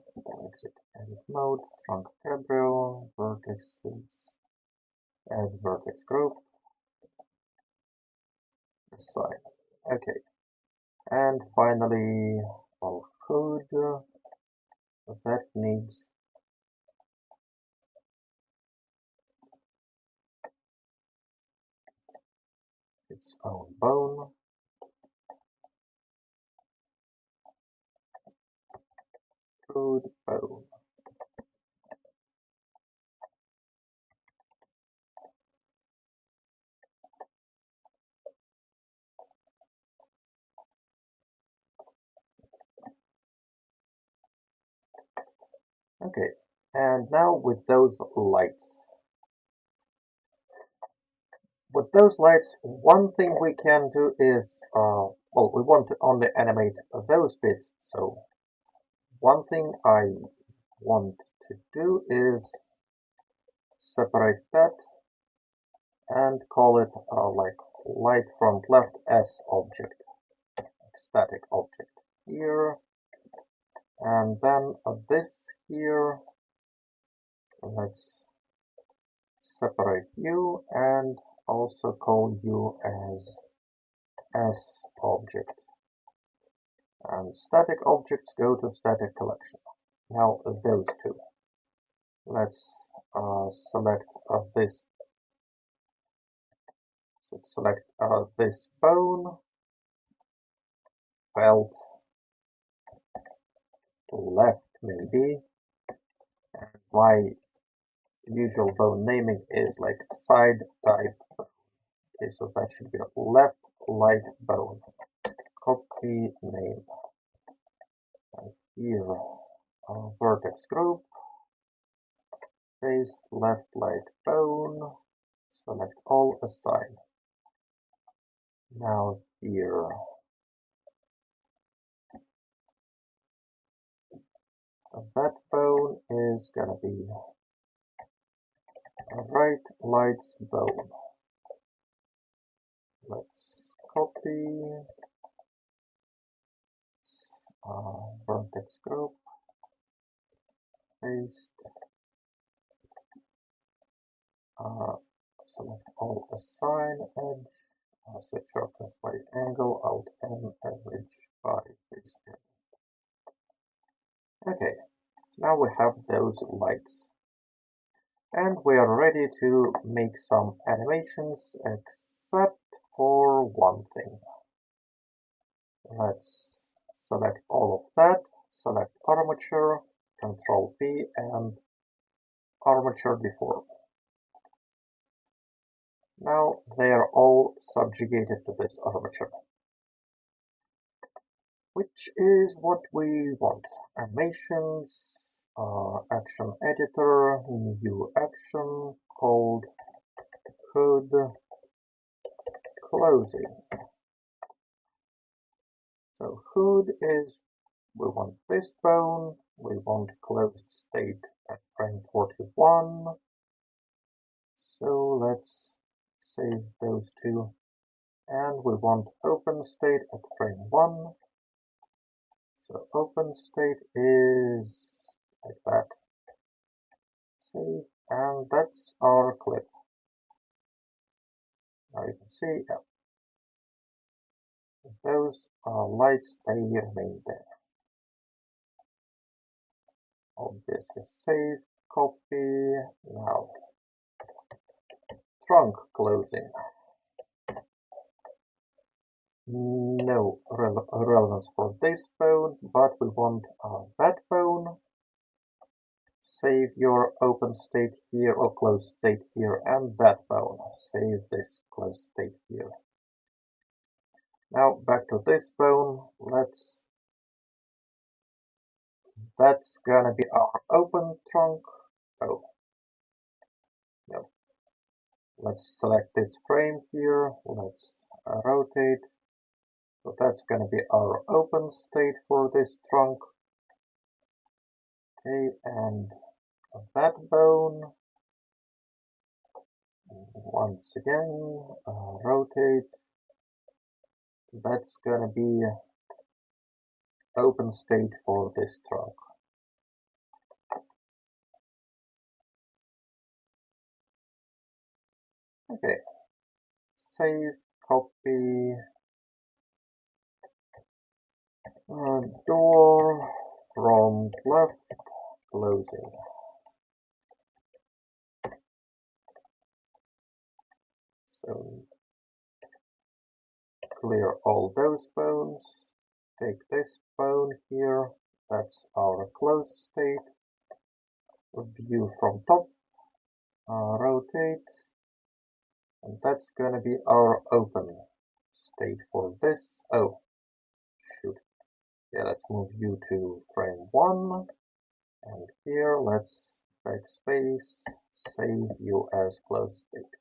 exit edit mode, trunk cabrio, vertices, add vertex group, assign. Okay, and finally, our hood that needs its own bone. Hood bone. Okay, and now with those lights. With those lights, one thing we can do is, well, we want to only animate those bits, so one thing I want to do is separate that and call it like light front left S object, static object here, and then this here, let's separate you and also call you as S object. And static objects go to static collection. Now those two. Let's select this. So select this bone, felt left maybe, and my usual bone naming is like side type. Okay, so that should be a left light bone. Copy name. And here, vertex group, paste left light bone, select all, assign. Now here, that bone is gonna be a right lights bone. Let's copy, vertex group, paste, select all, assign edge, set sharpness by angle, alt n, average by base period. Okay, so now we have those lights. And we are ready to make some animations, except for one thing. Let's select all of that, select armature, Control P, and armature deform. Now they are all subjugated to this armature, which is what we want. Animations, action editor, new action called hood closing. So hood is, we want this bone, we want closed state at frame 41. So let's save those two. And we want open state at frame 1. So open state is like that. Save, and that's our clip. Now you can see, yeah, those lights, they remain there. Obviously save, copy, now trunk closing. No relevance for this bone, but we want that bone. Save your open state here or closed state here, and that bone. Save this closed state here. Now back to this bone. That's gonna be our open trunk. Oh, no. Let's select this frame here. Let's rotate. So that's gonna be our open state for this trunk. Okay, and that bone. Once again, rotate. That's gonna be open state for this trunk. Okay, save, copy, door from left, closing. So clear all those bones, take this bone here, that's our closed state, view from top, rotate, and that's gonna be our open state for this. Oh, shoot. Yeah, let's move you to frame 1, and here let's backspace, save you as closed state.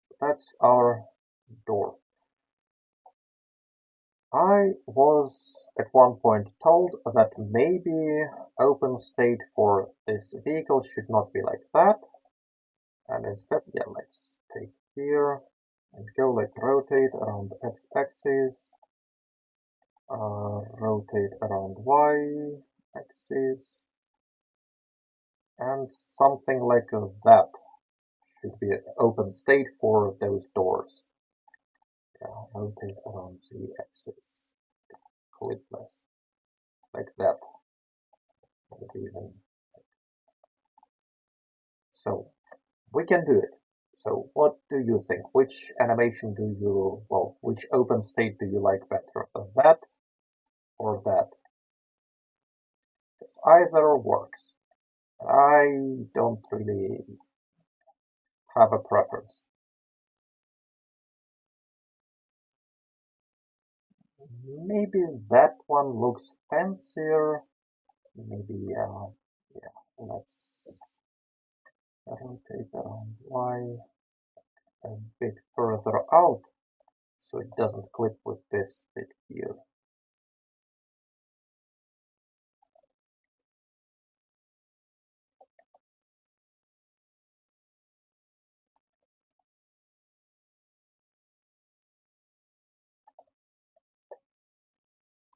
So that's our door. I was at one point told that maybe open state for this vehicle should not be like that, and instead, yeah, let's take here and go like rotate around the x-axis, rotate around y-axis, and something like that should be an open state for those doors. Yeah, rotate around z-axis, clipless, like that. Even. So we can do it. So what do you think? Which animation do you, well, which open state do you like better? That or that? Because either works. I don't really have a preference. Maybe that one looks fancier. Maybe, yeah, let's rotate around Y a bit further out so it doesn't clip with this bit here.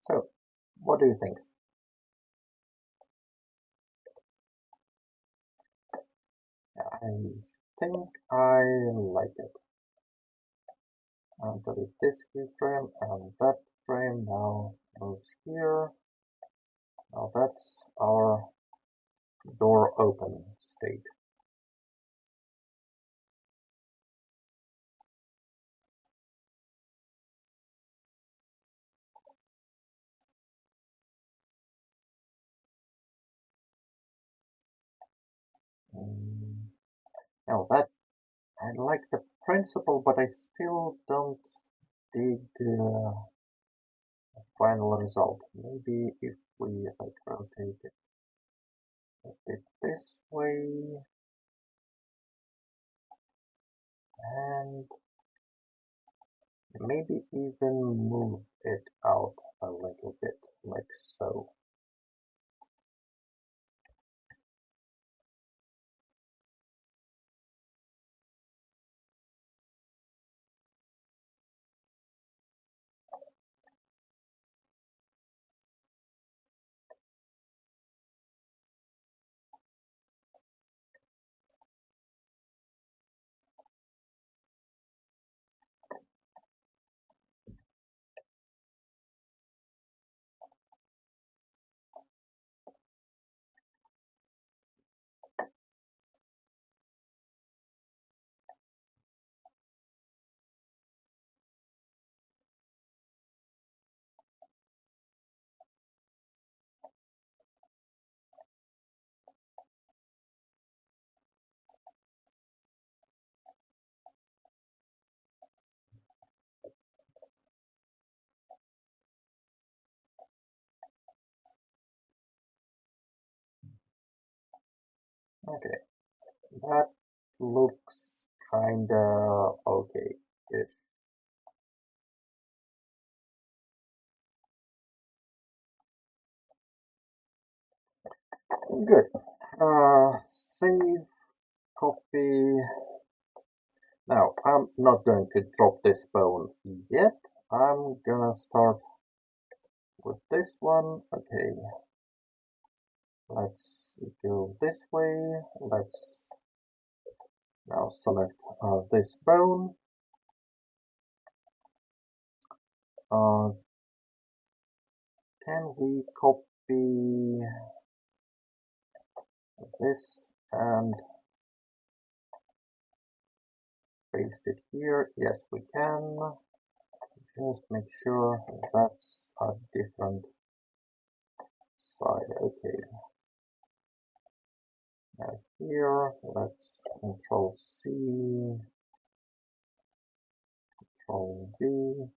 So What do you think? I think I like it. And delete this keyframe and that frame now moves here. Now that's our door open state. Now that I like the principle, but I still don't dig the final result. Maybe if we like rotate it a bit this way and maybe even move it out a little bit like so. Okay, that looks kinda okay-ish. Good. Save, copy. Now, I'm not going to drop this bone yet. I'm gonna start with this one. Okay, let's go this way. Let's now select this bone. Uh, can we copy this and paste it here? Yes, we can. Just make sure that's a different side. Okay. Now here, let's Control C, Control V.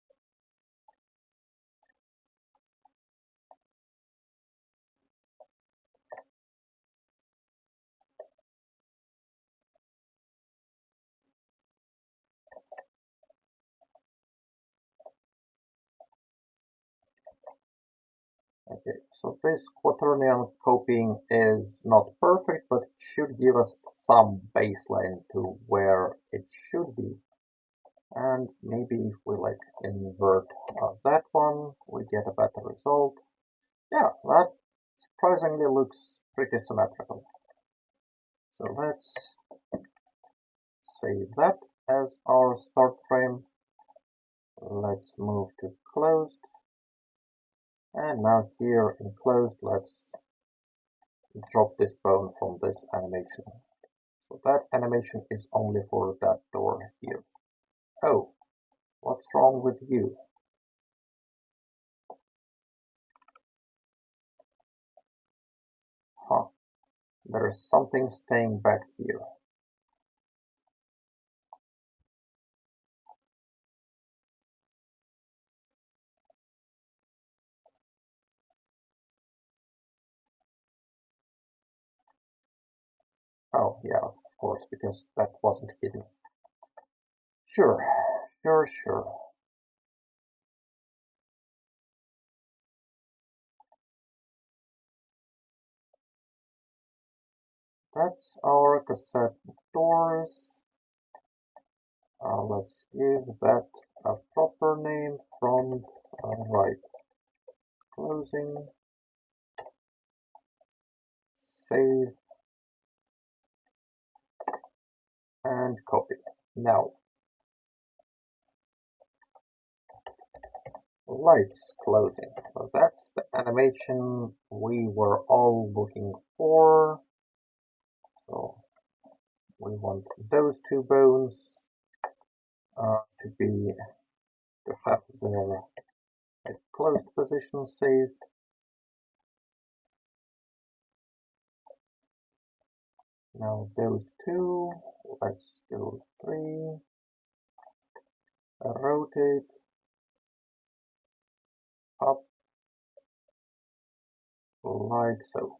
Okay, so this quaternion copying is not perfect, but it should give us some baseline to where it should be. And maybe if we like invert that one, we get a better result. Yeah, that surprisingly looks pretty symmetrical. So let's save that as our start frame. Let's move to closed. And now here in closed, let's drop this bone from this animation. So that animation is only for that door here. Oh, what's wrong with you? Huh, there's something staying back here. Oh, yeah, of course, because that wasn't hidden. Sure, sure. That's our cassette doors. Let's give that a proper name, front right. closing, save, and copy. Now, lights closing. So that's the animation we were all looking for. So we want those two bones to have their closed position saved. Now those two, let's go 3, rotate, up, like so.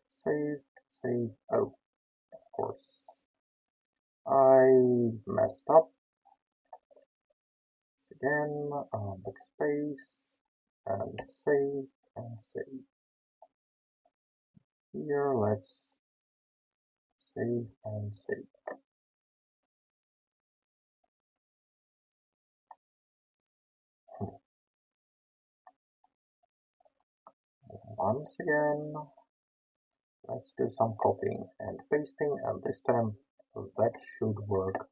Save, save, oh, of course. I messed up. Again, backspace, and save, and save. Here, let's save and save. Once again, let's do some copying and pasting, and this time that should work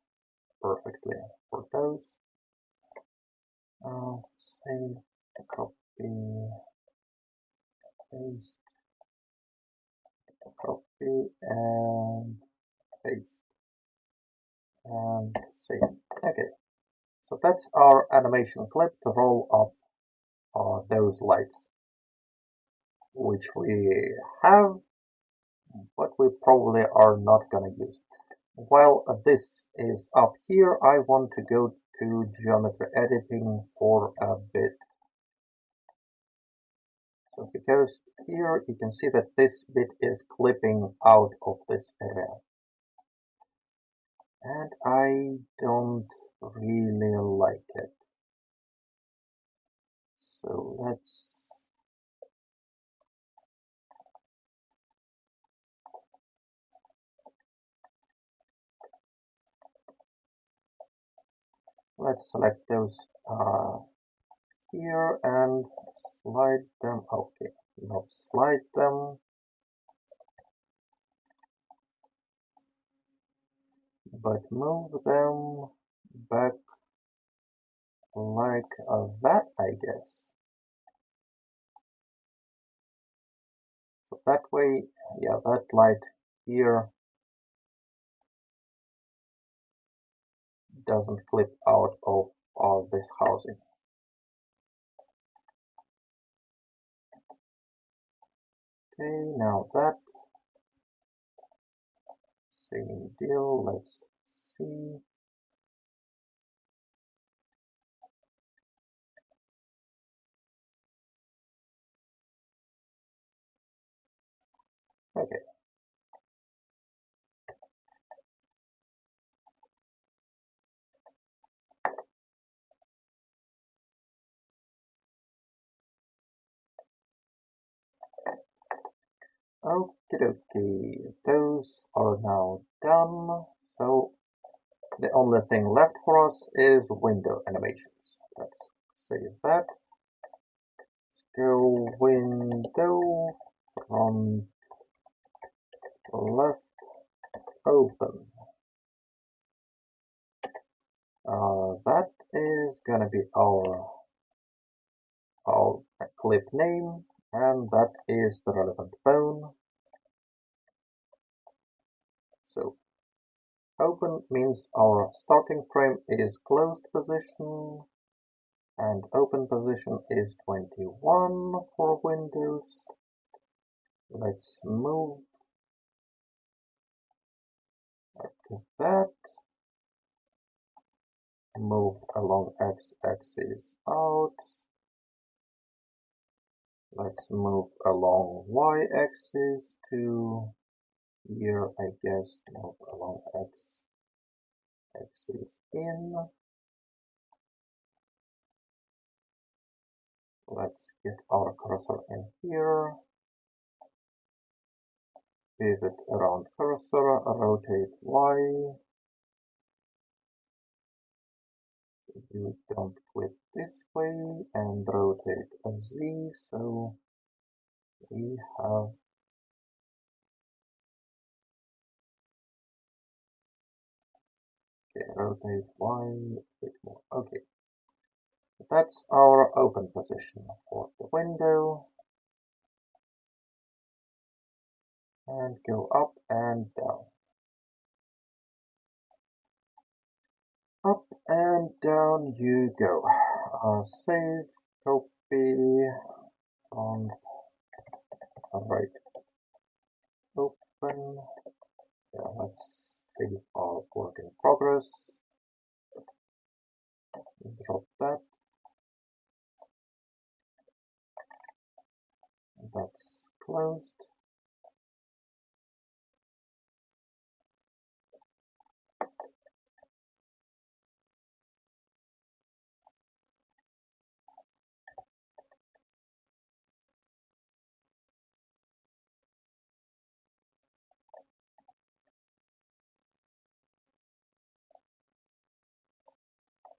perfectly for those. Save, copy, paste, copy, and paste, and save. Okay, so that's our animation clip to roll up those lights, which we have, but we probably are not gonna use. While this is up here, I want to go to geometry editing for a bit. So because here you can see that this bit is clipping out of this area. And I don't really like it. So let's select those here and slide them. Okay, not slide them, but move them back like that, I guess. So that way, yeah, that light here doesn't clip out of this housing. Okay, now that same deal, let's see. Okay. Okie dokie, those are now done. So the only thing left for us is window animations. Let's save that. Let's go window, front, left, open. That is gonna be our clip name, and that is the relevant bone. So open means our starting frame is closed position, and open position is 21 for Windows. Let's move to that. Move along x-axis out. Let's move along y-axis to here, I guess. Move along x-axis in. Let's get our cursor in here. Pivot around cursor, rotate Y. You don't flip this way and rotate a Z, so we have rotate Y a bit more. Okay, that's our open position for the window. And go up and down. Up and down you go. Save, copy, on right, open. Yeah, let's save our work in progress. Drop that. That's closed.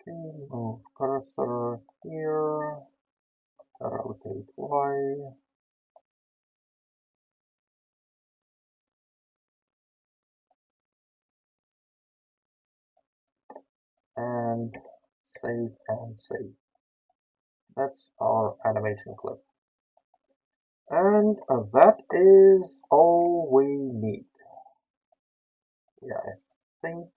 Okay, move cursor here, rotate Y, and save. That's our animation clip. And that is all we need. Yeah, I think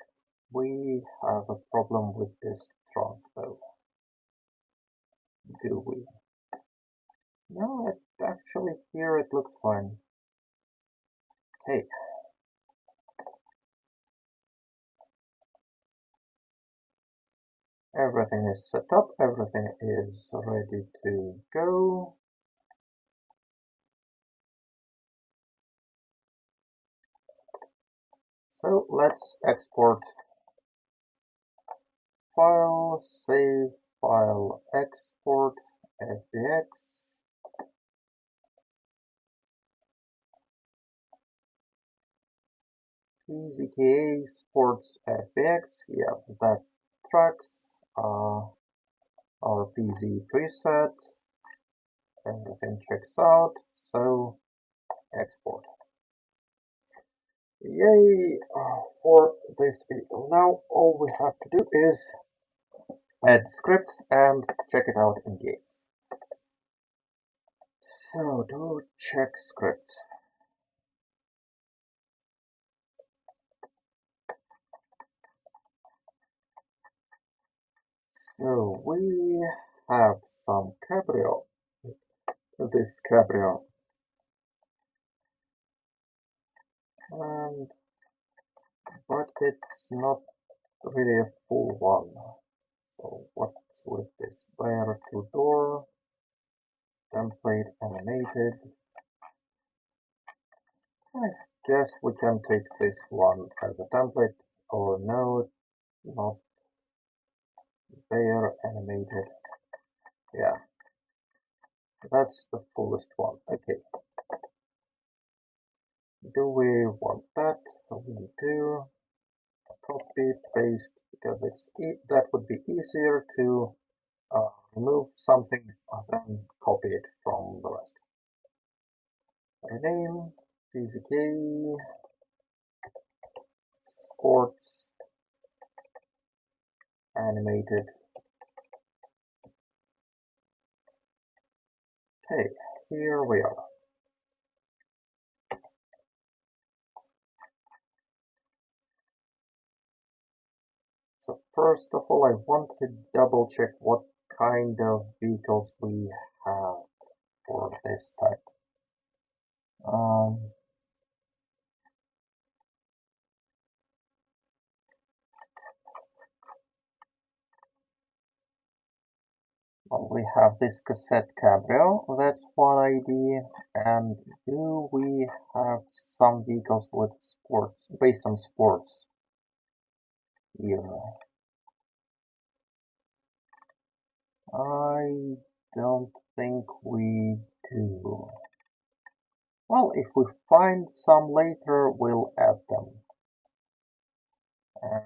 we have a problem with this trunk though. Do we? No, actually here it looks fine. Okay. Everything is set up, everything is ready to go. So let's export file, save file, export, FBX. PZK Sports FBX, yeah, that tracks our PZ preset. Everything checks out, so export. Yay for this vehicle. Now all we have to do is add scripts and check it out in game. So do check script. So we have some Cabrio. This Cabrio. And but it's not really a full one. So what's with this? Where to door, template animated. I guess we can take this one as a template, or no, not there, animated. Yeah, that's the fullest one. Okay. Do we want that? We do. Copy, paste, because that would be easier to remove something than copy it from the rest. Rename, PZK, Sports, Animated. Okay, here we are. So first of all, I want to double check what kind of vehicles we have for this type. Well, we have this Cosette Cabrio, that's one ID, and do we have some vehicles with sports, based on sports here? I don't think we do. Well, if we find some later, we'll add them. And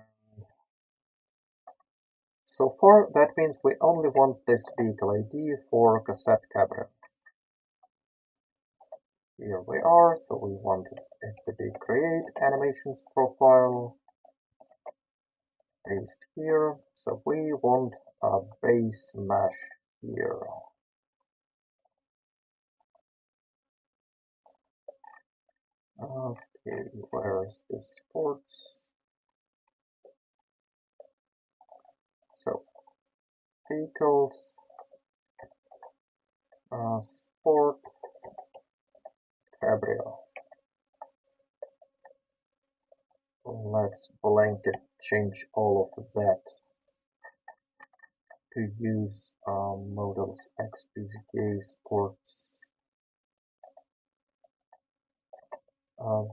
So far, that means we only want this vehicle ID for Cosette Cabrio. Here we are, so we want it to be create animations profile, paste here, so we want a base mesh here. Okay, where's the sports? So, vehicles, sport, Cabrio. Let's blanket change all of that to use models XPZK sports.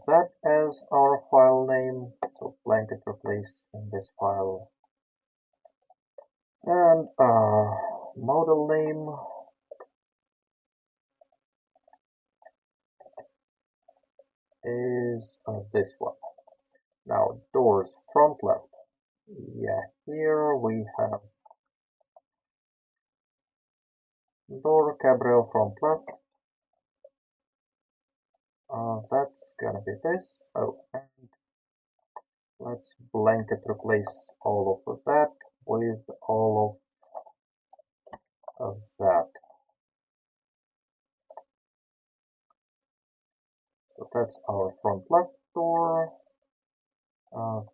That as our file name, so blanket replace in this file. And model name is this one. Now doors front left. Yeah, here we have door Cabrio front left. That's gonna be this. Oh, and let's blanket replace all of that with all of that. So that's our front left door.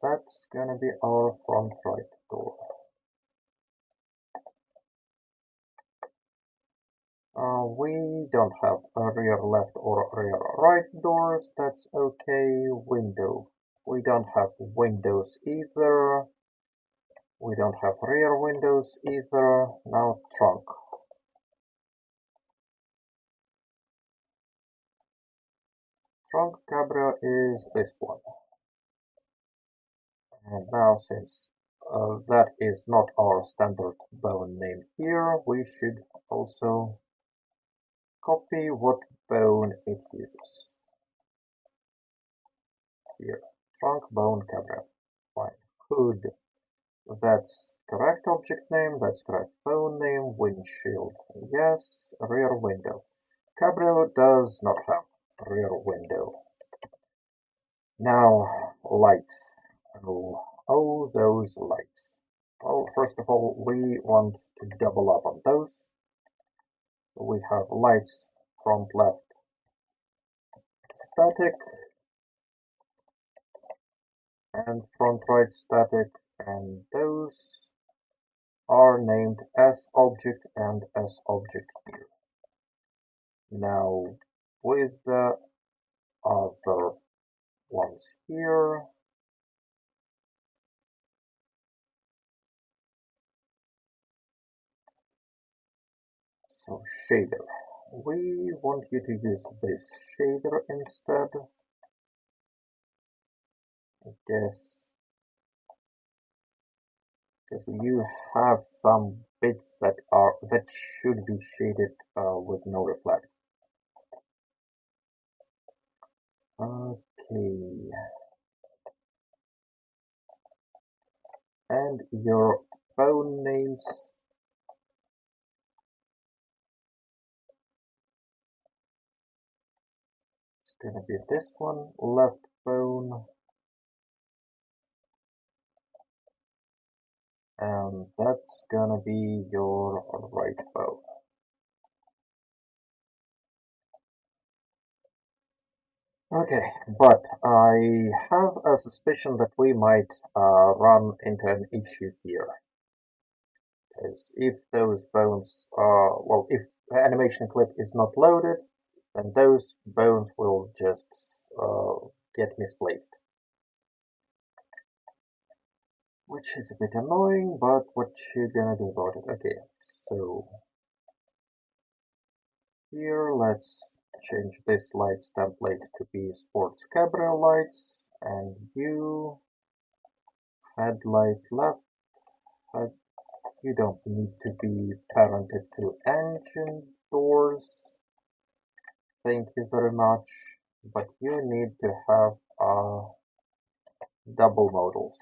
That's gonna be our front right door. We don't have a rear left or rear right doors. That's okay. Window. We don't have windows either. We don't have rear windows either. Now trunk. Trunk Cabrio is this one. And now since that is not our standard bone name here, we should also copy what bone it uses. Here, trunk bone Cabrio. Fine. Hood. That's correct object name, that's correct bone name, windshield. Yes, rear window. Cabrio does not have rear window. Now, lights. Oh, those lights. Well, first of all, we want to double up on those. We have lights front left static and front right static, and those are named as object and as object here. Now, with the other ones here, so shader. We want you to use this shader instead. I guess because you have some bits that should be shaded with no reflect. Okay. And your phone names. It's gonna be this one, left phone. And that's gonna be your right phone. Okay, but I have a suspicion that we might run into an issue here. Because if those bones, well, if the animation clip is not loaded, then those bones will just get misplaced. Which is a bit annoying, but what you gonna do about it? Okay, so here let's change this lights template to be sports cabrio lights, and you headlight left. You don't need to be parented to engine doors. Thank you very much. But you need to have double modals.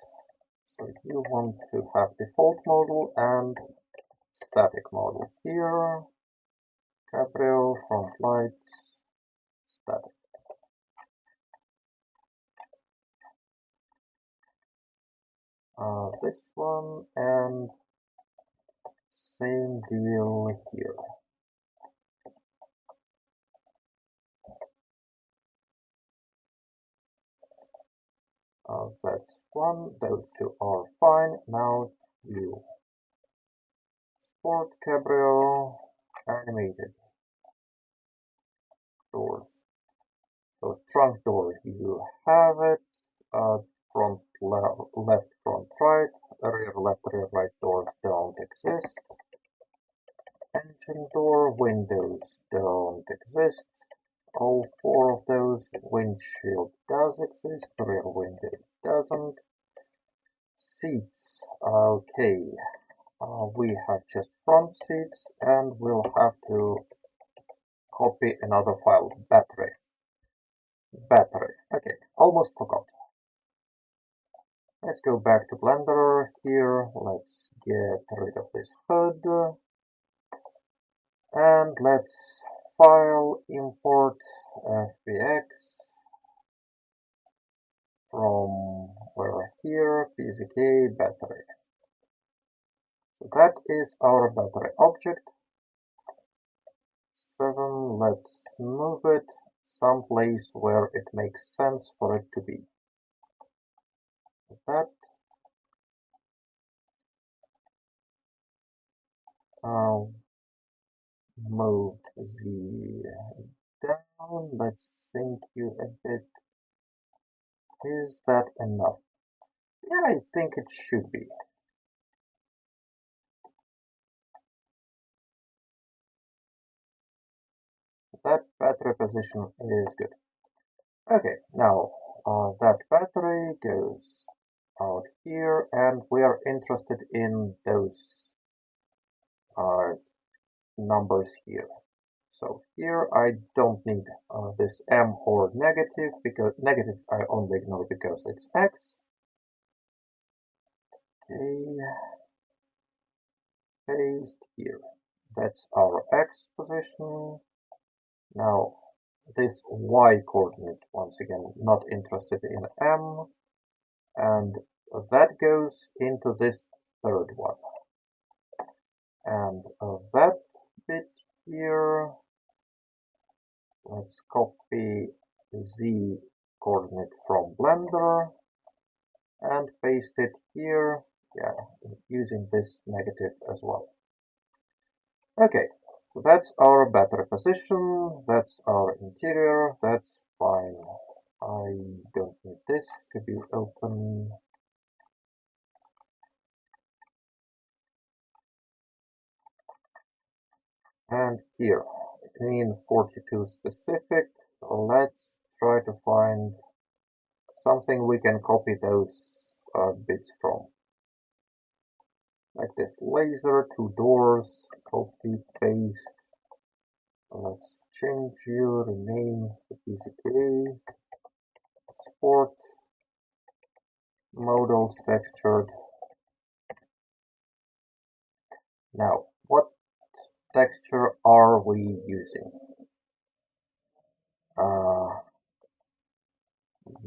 So you want to have default model and static model here. Cabrio, front lights, static. This one and same deal here. That's one, those two are fine. Now you Sport Cabrio Animated doors. So trunk door, you have it. Front left, front right, rear left, rear right doors don't exist. Engine door, windows don't exist. All four of those. Windshield does exist, rear window doesn't. Seats, okay. We have just front seats and we'll have to copy another file, battery. Battery, okay, almost forgot. Let's go back to Blender here, let's get rid of this hood. And let's file import FBX from where here, PZK battery. So that is our battery object. 7, let's move it someplace where it makes sense for it to be. That move Z down, let's sync you a bit. Is that enough? Yeah, I think it should be. That battery position is good. Okay, now that battery goes out here and we are interested in those numbers here. So here I don't need this M or negative, because negative I only ignore because it's X. Okay, paste here. That's our X position. Now this Y coordinate, once again, not interested in M, and that goes into this third one. And that bit here, let's copy Z coordinate from Blender and paste it here, yeah, using this negative as well. Okay, so that's our battery position, that's our interior, that's fine. I don't need this to be open. And here, in 42 specific, let's try to find something we can copy those bits from. Like this laser, 2 doors, copy, paste. Let's change you, rename the PZK, sport, models, textured. Now, what texture are we using?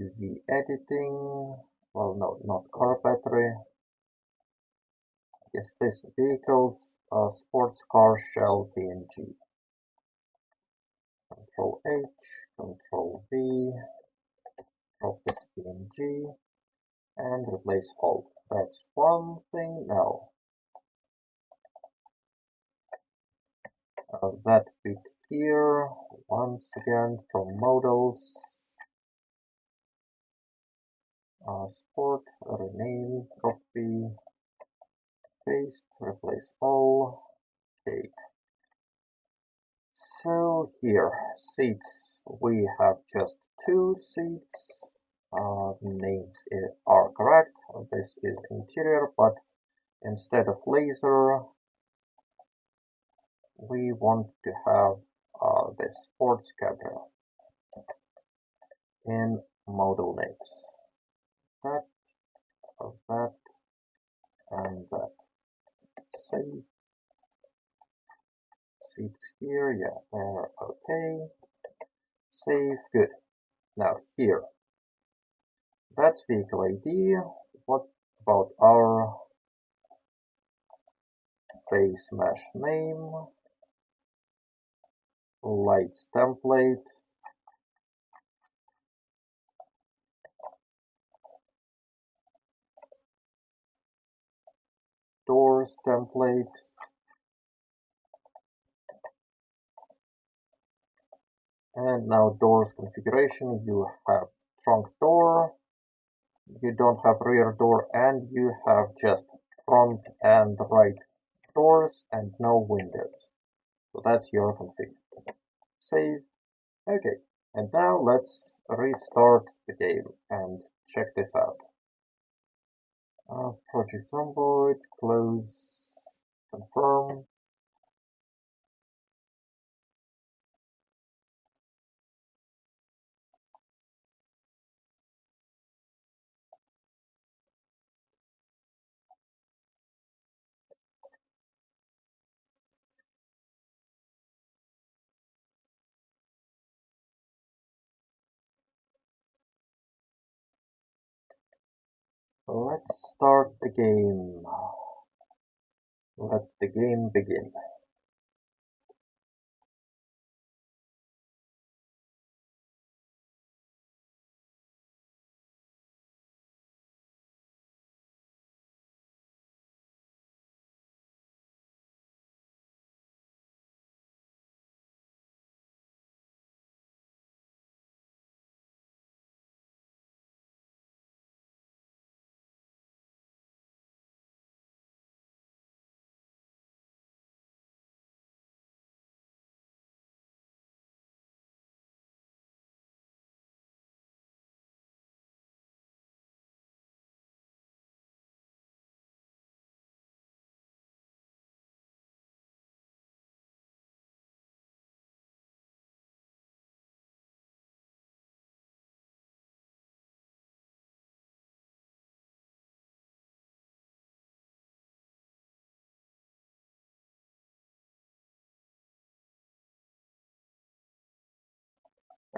UV editing, well, no, not car battery. Yes, this vehicles, sports car shell PNG. Control H, Control V, drop this PNG, and replace all. That's one thing. Now, that bit here, once again from models, sport, rename, copy, paste, replace all. Okay. So here, seats, we have just 2 seats. Names are correct. This is interior, but instead of laser, we want to have the sports cabrio in model names. That, that, save. Seats here, yeah, there, okay. Save, good. Now here. That's vehicle ID. What about our base mesh name? Lights template. Doors template. And now doors configuration. You have trunk door. You don't have rear door, and you have just front and right doors and no windows. So that's your config. Save. Okay. And now let's restart the game and check this out. Project Zomboid, close, confirm. Let's start the game. Let the game begin.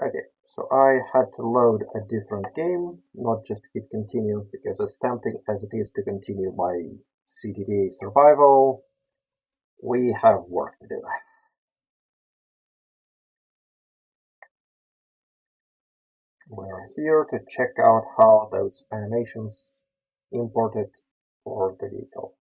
Okay, so I had to load a different game, not just hit continue, because as tempting as it is to continue my CTDA survival, we have work to do. We're here to check out how those animations imported for the vehicle.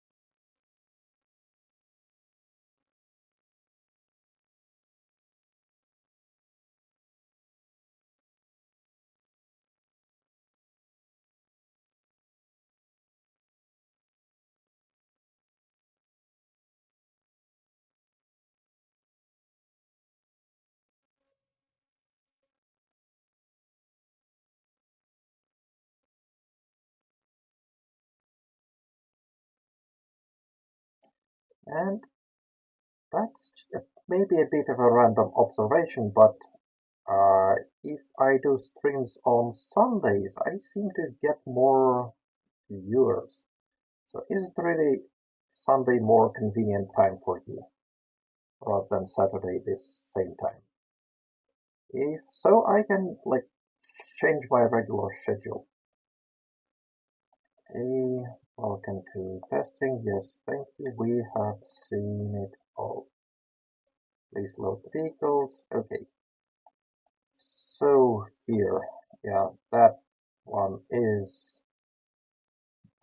And that's maybe a bit of a random observation, but if I do streams on Sundays, I seem to get more viewers. So is it really Sunday more convenient time for you rather than Saturday this same time? If so, I can like change my regular schedule. Hey, welcome to testing. Yes, thank you. We have seen it all. Please load the vehicles. Okay. So here, yeah, that one is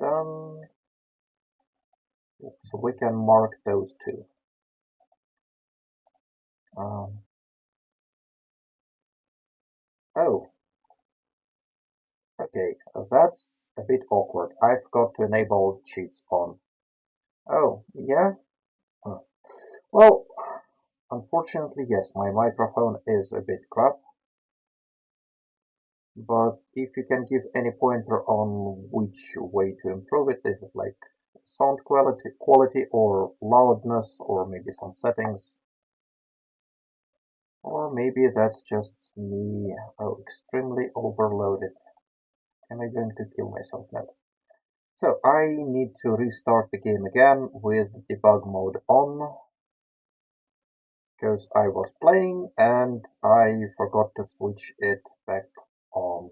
done. So we can mark those two. Um, oh, okay, that's a bit awkward. I forgot to enable cheats on. Oh, yeah? Huh. Well, unfortunately, yes, my microphone is a bit crap. But if you can give any pointer on which way to improve it, is it like sound quality or loudness or maybe some settings? Or maybe that's just me extremely overloaded. Am I going to kill myself now? So I need to restart the game again with debug mode on, because I was playing and I forgot to switch it back on.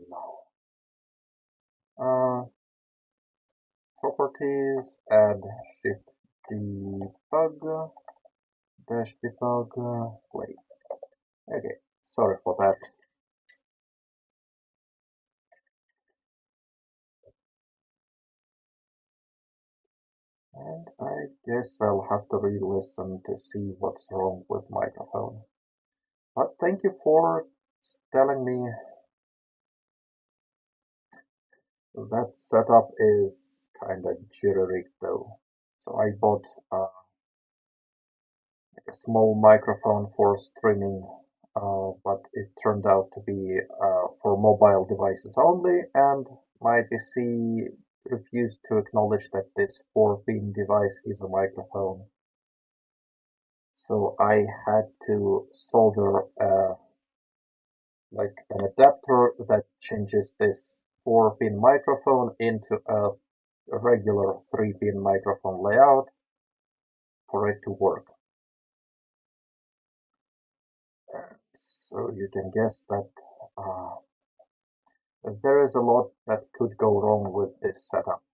Properties, add shift debug, dash debug, play. Okay, sorry for that. And I guess I'll have to re-listen to see what's wrong with microphone. But thank you for telling me that setup is kinda jittery though. So I bought a small microphone for streaming, but it turned out to be for mobile devices only, and my PC refused to acknowledge that this 4-pin device is a microphone. So I had to solder like an adapter that changes this 4-pin microphone into a regular 3-pin microphone layout for it to work. So you can guess that there is a lot that could go wrong with this setup.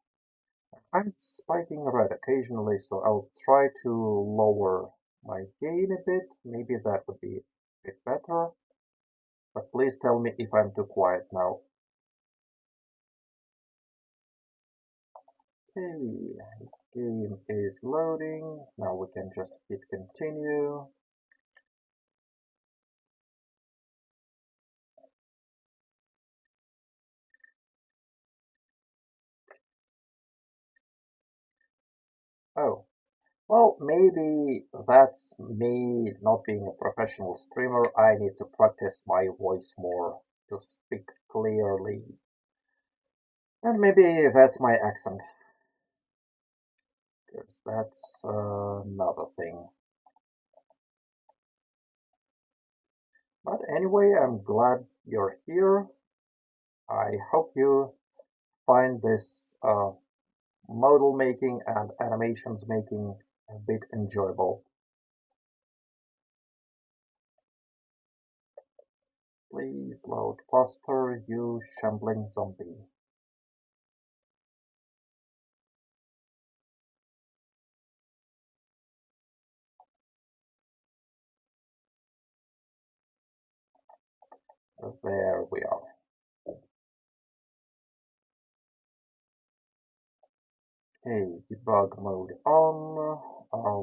I'm spiking red occasionally, so I'll try to lower my gain a bit. Maybe that would be a bit better. But please tell me if I'm too quiet now. Okay, game is loading. Now we can just hit continue. Oh, well, maybe that's me not being a professional streamer. I need to practice my voice more to speak clearly. And maybe that's my accent, because that's another thing. But anyway, I'm glad you're here. I hope you find this model making and animations making a bit enjoyable. Please load faster, you shambling zombie. There we are. Okay, debug mode on.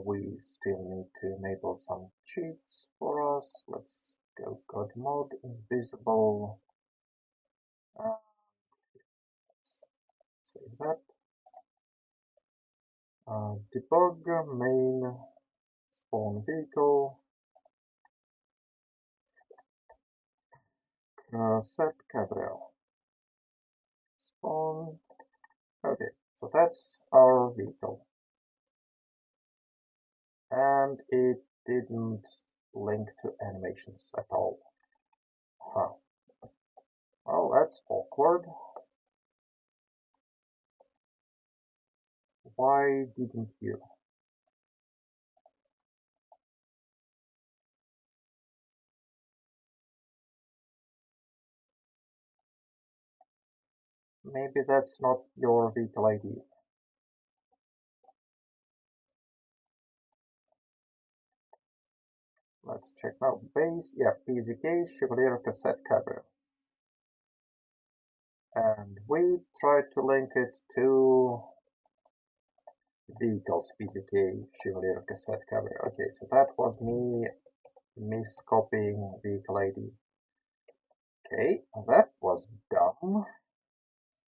We still need to enable some cheats for us. Let's go god mode, invisible. Save that. Debug main spawn vehicle. Cosette Cabrio. Spawn. Okay, so that's our vehicle. And it didn't link to animations at all. Huh. Well, that's awkward. Why didn't you? Maybe that's not your vehicle ID. Let's check now. Base, yeah, PZK Cosette Cabrio. And we tried to link it to vehicles, PZK Cosette Cabrio. Okay, so that was me miscopying vehicle ID. Okay, that was dumb.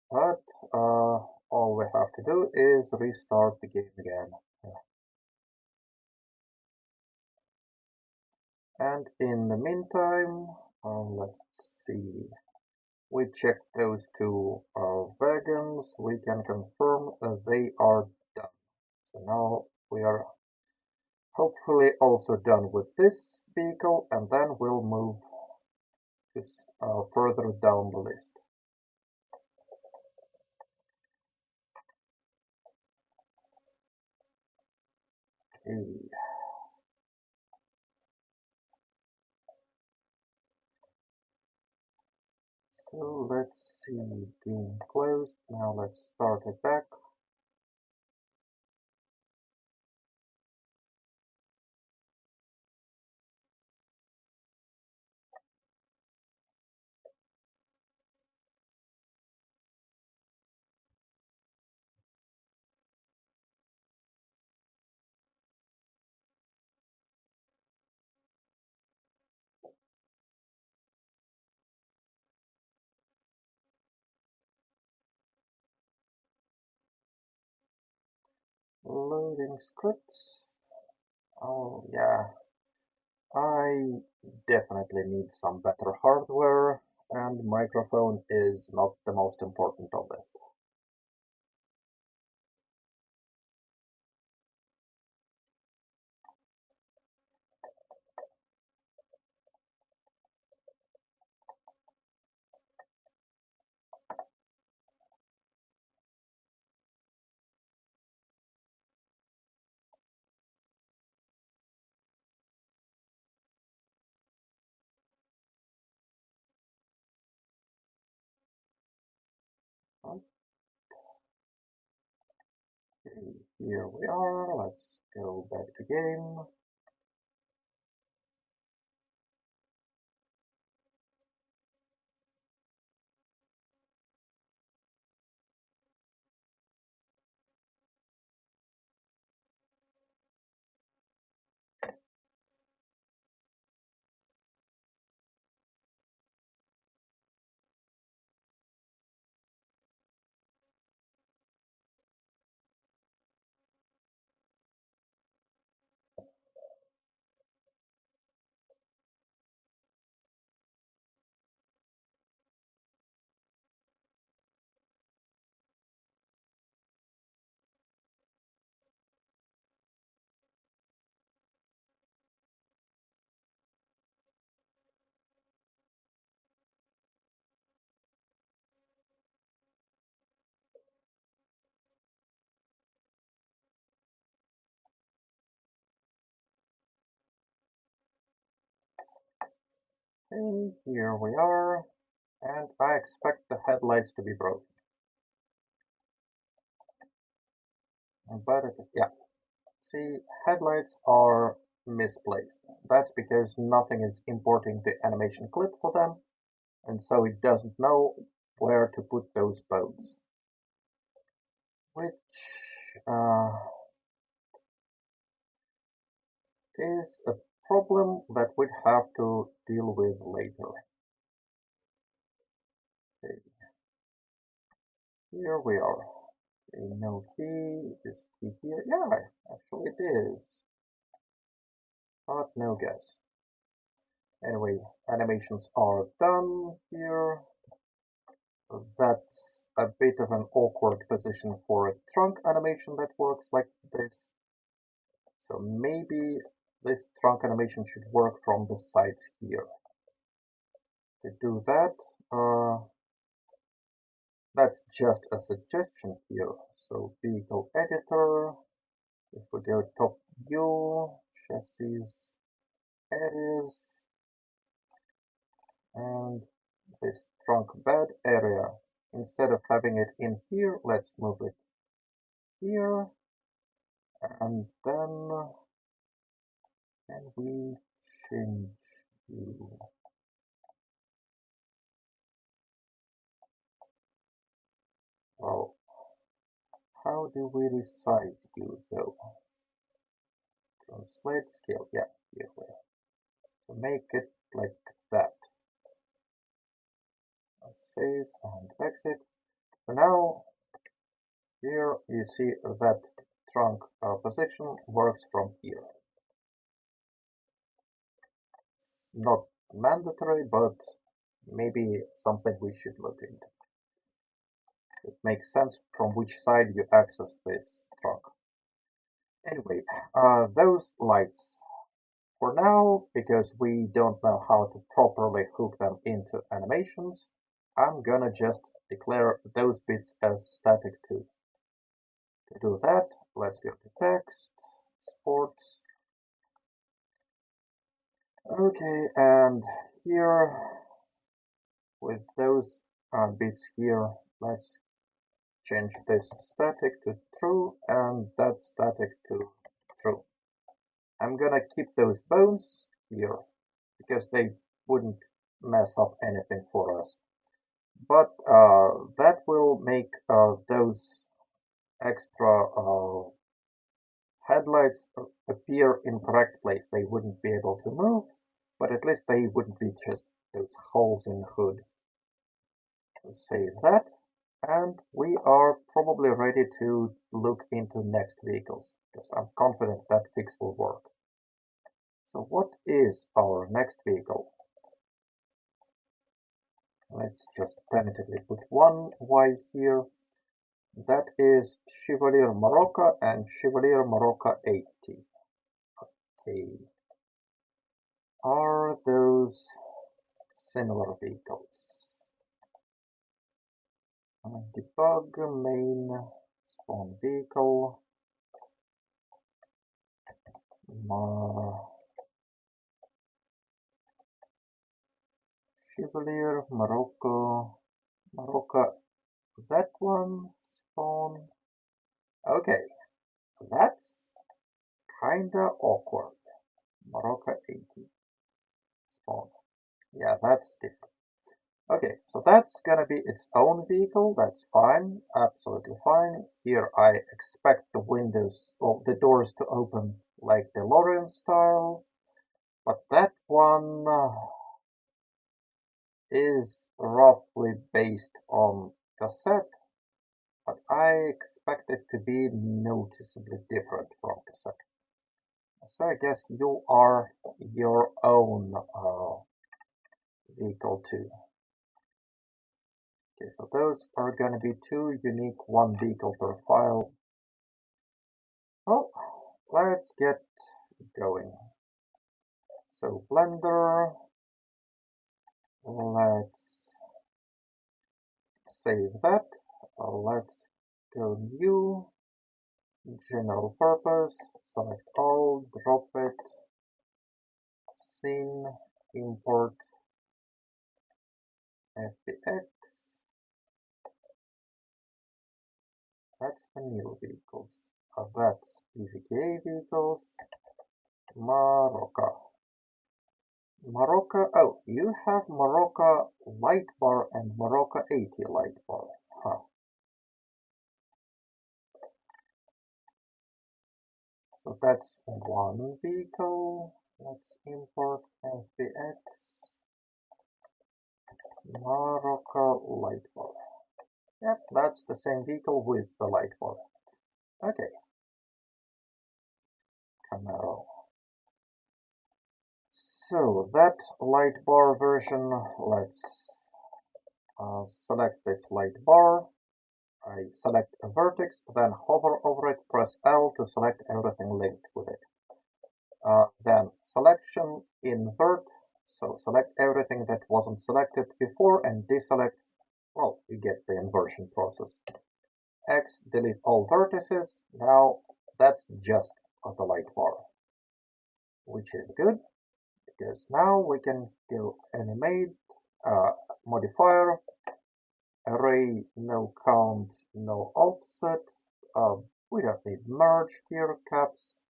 But all we have to do is restart the game again. And in the meantime, let's see. We checked those two wagons. We can confirm they are done. So now we are hopefully also done with this vehicle, and then we'll move to further down the list. Okay. So let's see, game closed. Now let's start it back. Loading scripts. Oh yeah, I definitely need some better hardware, and microphone is not the most important of it. Okay, here we are. Let's go back to game. Okay, here we are, and I expect the headlights to be broken. But yeah, see, headlights are misplaced. That's because nothing is importing the animation clip for them, and so it doesn't know where to put those bones. Which is a problem that we'd have to deal with later. Okay, here we are. Okay, no key, is key here? Yeah, actually it is. But no guess. Anyway, animations are done here. That's a bit of an awkward position for a trunk animation that works like this. So maybe this trunk animation should work from the sides here. To do that, that's just a suggestion here. So vehicle editor, if we go top view, chassis areas, and this trunk bed area. Instead of having it in here, let's move it here, and then can we change you? Well, how do we resize you though? Translate scale, yeah, here we are. So make it like that. Save and exit. So now here you see that trunk position works from here. It's not mandatory, but maybe something we should look into. It makes sense from which side you access this trunk. Anyway, those lights. For now, because we don't know how to properly hook them into animations, I'm gonna just declare those bits as static too. To do that, let's go to text, sports. Okay, and here with those bits here, let's change this static to true and that static to true. I'm gonna keep those bones here because they wouldn't mess up anything for us. But that will make those extra headlights appear in correct place. They wouldn't be able to move, but at least they wouldn't be just those holes in the hood. Let's save that. And we are probably ready to look into next vehicles, because I'm confident that fix will work. So what is our next vehicle? Let's just tentatively put one Y here. That is Chevalier Marocco and Chevalier Marocco 80. Okay. Are those similar vehicles? Debug main spawn vehicle. Chevalier Marocco. That one spawn. Okay, that's kinda awkward. Marocco 80 spawn. Yeah, that's different. Okay, so that's gonna be its own vehicle. That's fine, absolutely fine. Here I expect the windows, or the doors to open like the DeLorean style, but that one is roughly based on Cosette, but I expect it to be noticeably different from Cosette. So I guess you are your own vehicle too. Okay, so those are going to be two unique one vehicle per file. Well, let's get going. So Blender, let's save that. Let's go new, general purpose, select all, drop it, scene, import FBX. That's the new vehicles. That's PZK vehicles. Marocco. Oh, you have Marocco light bar and Marocco 80 light bar. Huh. So that's one vehicle. Let's import FBX. Marocco light bar. Yep, that's the same vehicle with the light bar. Okay. Camaro. So that light bar version, let's select this light bar. I select a vertex, then hover over it, press L to select everything linked with it. Then selection, invert, so select everything that wasn't selected before and deselect, well, you get the inversion process. X, delete all vertices. Now that's just the light bar, which is good, because now we can go animate, modifier, array, no count, no offset. We don't need merge here, caps.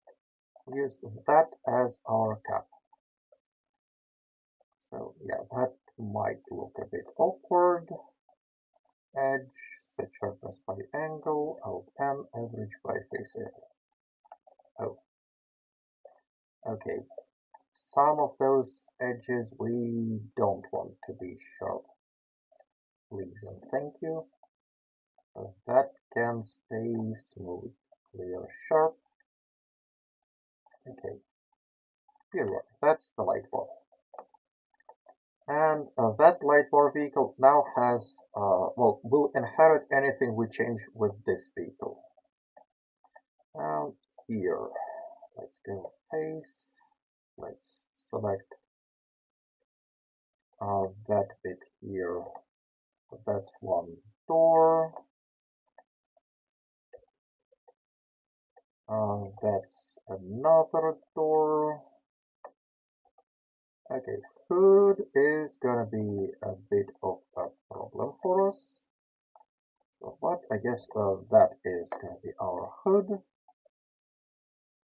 Use that as our cap. So yeah, that might look a bit awkward. Edge, set sharpness by angle, Alt-M, average by face area. Oh, okay. Some of those edges we don't want to be sharp. Please and thank you. That can stay smooth, clear, sharp. Okay, here, that's the light bar. And that light bar vehicle now has, well, will inherit anything we change with this vehicle. Now here, let's go face, let's select that bit here. That's one door. That's another door. Okay, food is gonna be a bit of a problem for us. So, but I guess that is gonna be our hood.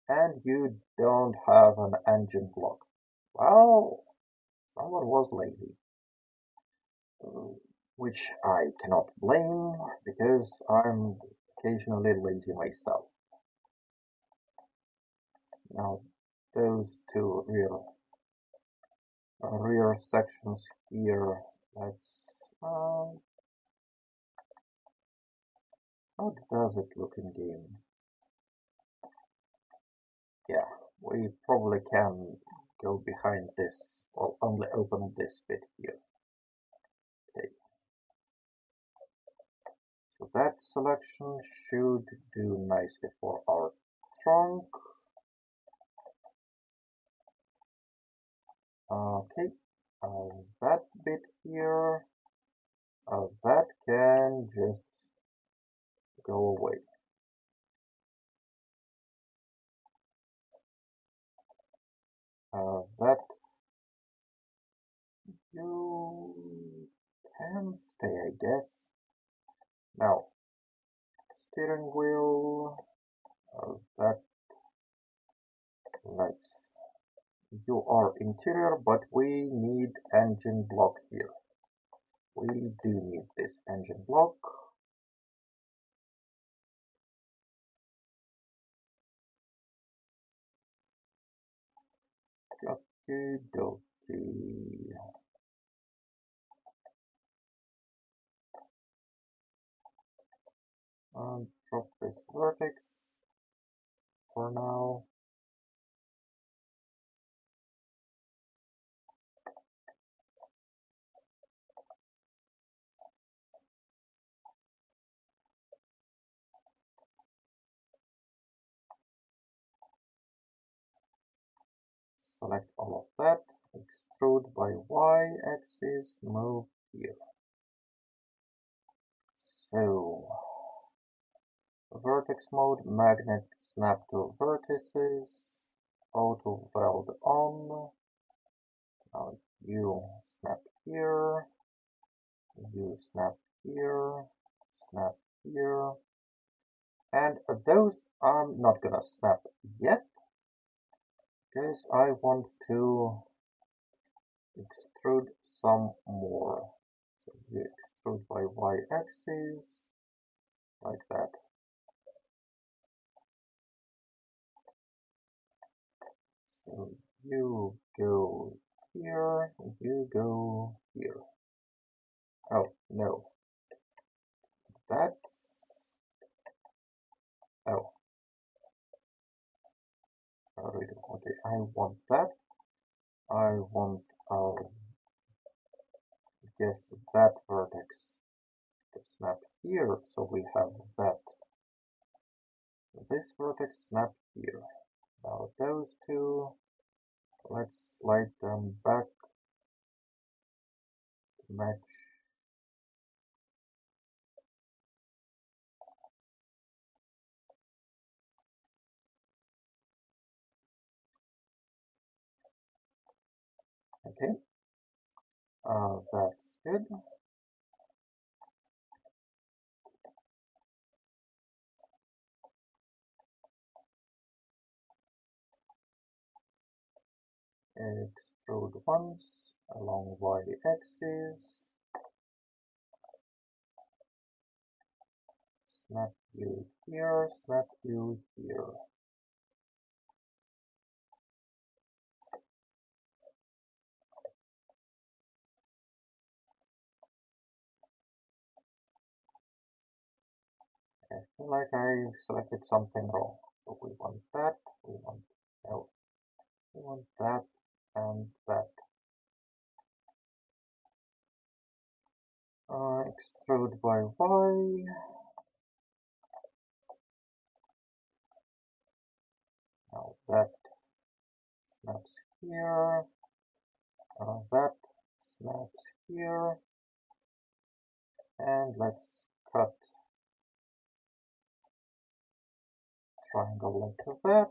And you don't have an engine block. Well, someone was lazy. Which I cannot blame because I'm occasionally lazy myself. Now, those two rear sections here, let's, how does it look in game? Yeah, we probably can go behind this, or only open this bit here. Okay. So that selection should do nicely for our trunk. Okay, that bit here, that can just go away. That you can stay, I guess. Now, steering wheel, that, let's, you are interior, but we need engine block here. We do need this engine block. Okie dokie. Drop this vertex for now. Select all of that, extrude by y-axis, move here. So, vertex mode, magnet snap to vertices, auto weld on. Now you snap here, you snap here, snap here. And those I'm not gonna snap yet, because I want to extrude some more. So you extrude by y-axis, like that. So you go here, you go here. Oh, no. That's... Oh. Okay, I want that. I want, guess that vertex to snap here, so we have that. This vertex snap here. Now those two, let's slide them back to match. Okay, that's good. Extrude once along y-axis. Snap you here, snap you here. I feel like I selected something wrong. So we want that, we want, no, we want that and that. Extrude by Y. Now that snaps here. That snaps here. And let's cut triangle like that.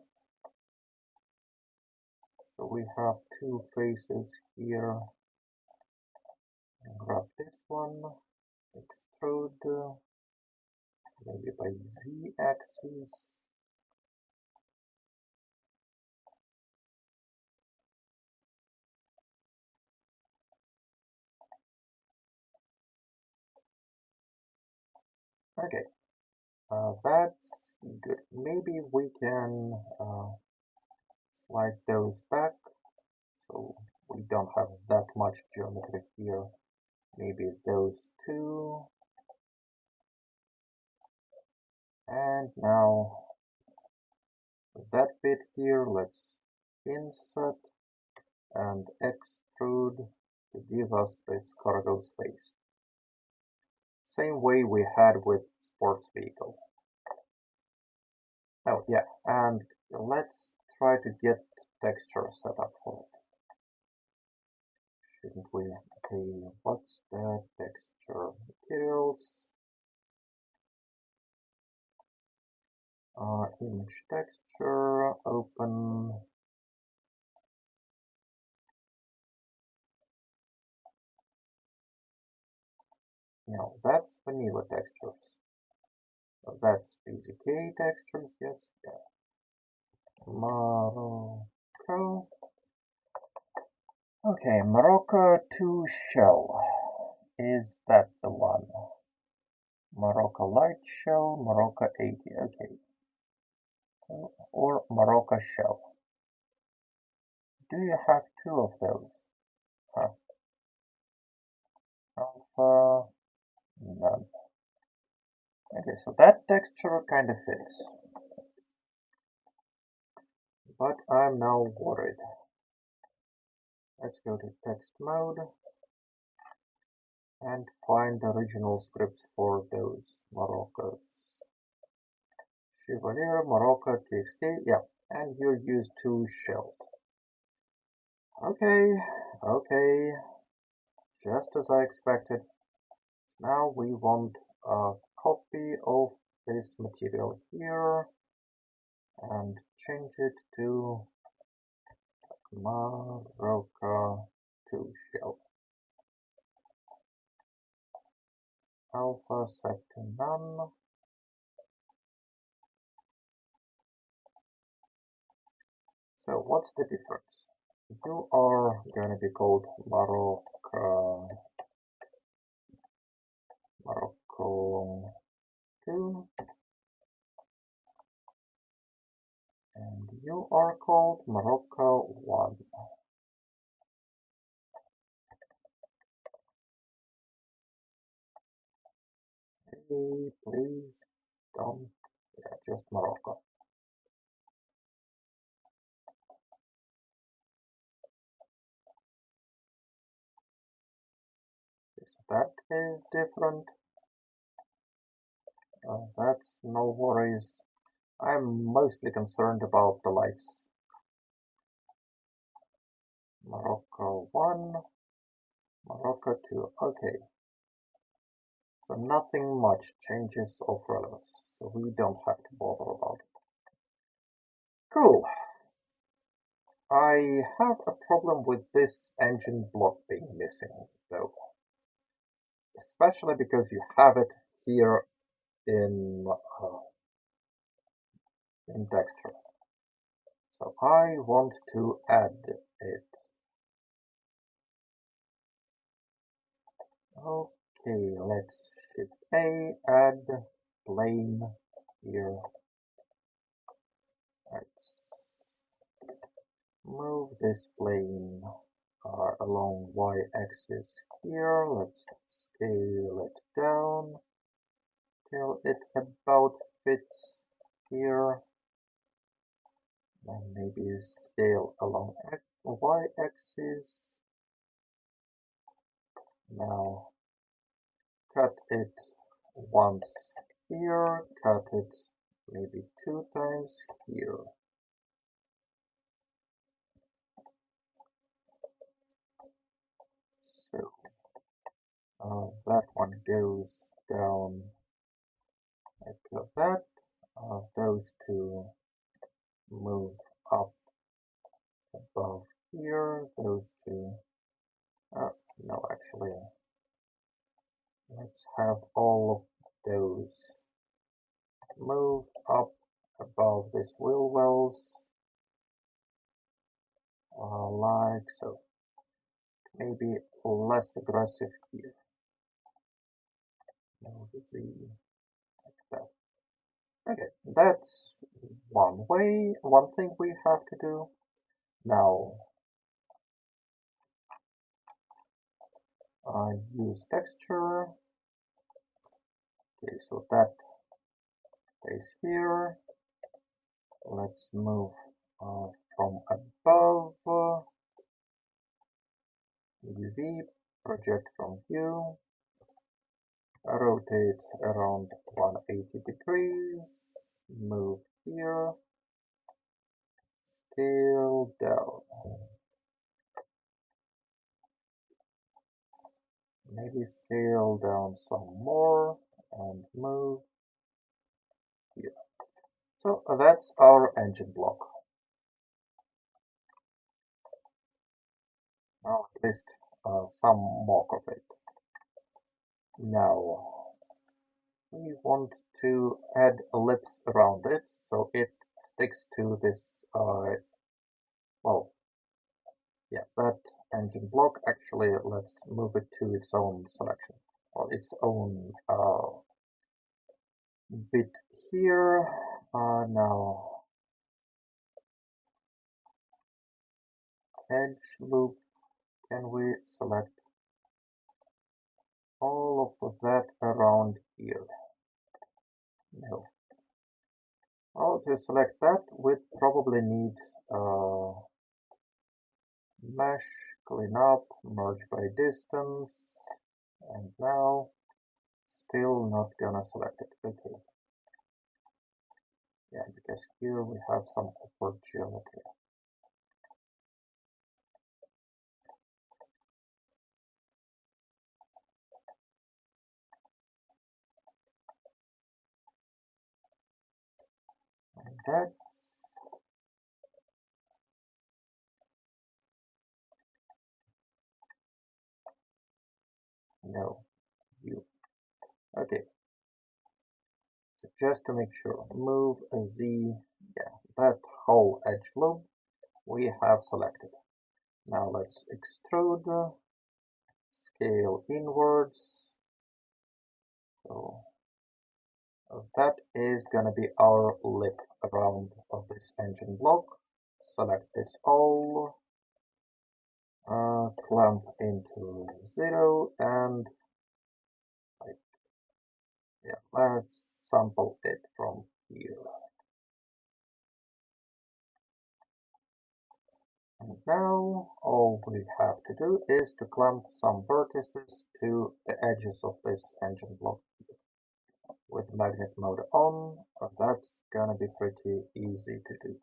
So we have two faces here. Grab this one, extrude, maybe by z-axis. Okay, that's good. Maybe we can slide those back so we don't have that much geometry here. Maybe those two. And now that bit here, let's insert and extrude to give us this cargo space. Same way we had with sports vehicle. Oh yeah, and let's try to get texture set up for it. Shouldn't we? Okay, what's the texture? Materials, image texture, open. No, that's vanilla textures. That's PZK textures, yes, yeah. Morocco. Okay, Morocco 2 shell. Is that the one? Morocco light shell, Morocco 80, okay. Or Morocco shell. Do you have two of those? Huh. Alpha, none. Okay, so that texture kind of fits. But I'm now worried. Let's go to text mode and find the original scripts for those Moroccos. Chevalier, Morocco, TXT, yeah, and you use two shells. Okay, okay, just as I expected. Now we want a copy of this material here and change it to Morocco 2 shell. Alpha set to none. So what's the difference? You are going to be called Morocco 2, and you are called Morocco 1. Hey, please don't, yeah, just Morocco. Yes, that is different. That's no worries. I'm mostly concerned about the lights. Morocco 1, Morocco 2, okay. So nothing much changes of relevance, so we don't have to bother about it. Cool. I have a problem with this engine block being missing, though. Especially because you have it here in texture. So I want to add it. Okay, let's shift A, add plane here. Let's move this plane along y-axis here. Let's scale it down till it about fits here. And maybe scale along y-axis. Now cut it once here, cut it maybe 2 times here. So that one goes down like that. those two move up above here, those two, no, actually, let's have all of those move up above this wheel wells, like so. Maybe less aggressive here. Move Z like that. Okay, that's one way, one thing we have to do. Now, use texture. Okay, so that stays here. Let's move from above, UV, project from view, rotate around 180 degrees, move here, scale down. Maybe scale down some more and move here. So that's our engine block. Now at least some mock of it. Now we want to add ellipse around it so it sticks to this, well, yeah, that engine block. Actually, let's move it to its own selection, or its own bit here. Now, edge loop, can we select all of that around here? No. Well, to select that, we probably need mesh, clean up, merge by distance, and now still not gonna select it. Okay. Yeah, because here we have some upward geometry. And that's no view. Okay. So just to make sure, move a Z, yeah, that whole edge loop we have selected. Now let's extrude, scale inwards. So that is gonna be our lip around of this engine block. Select this all, clamp into 0, and like, yeah, let's sample it from here. And now all we have to do is to clamp some vertices to the edges of this engine block with magnet mode on. That's gonna be pretty easy to do.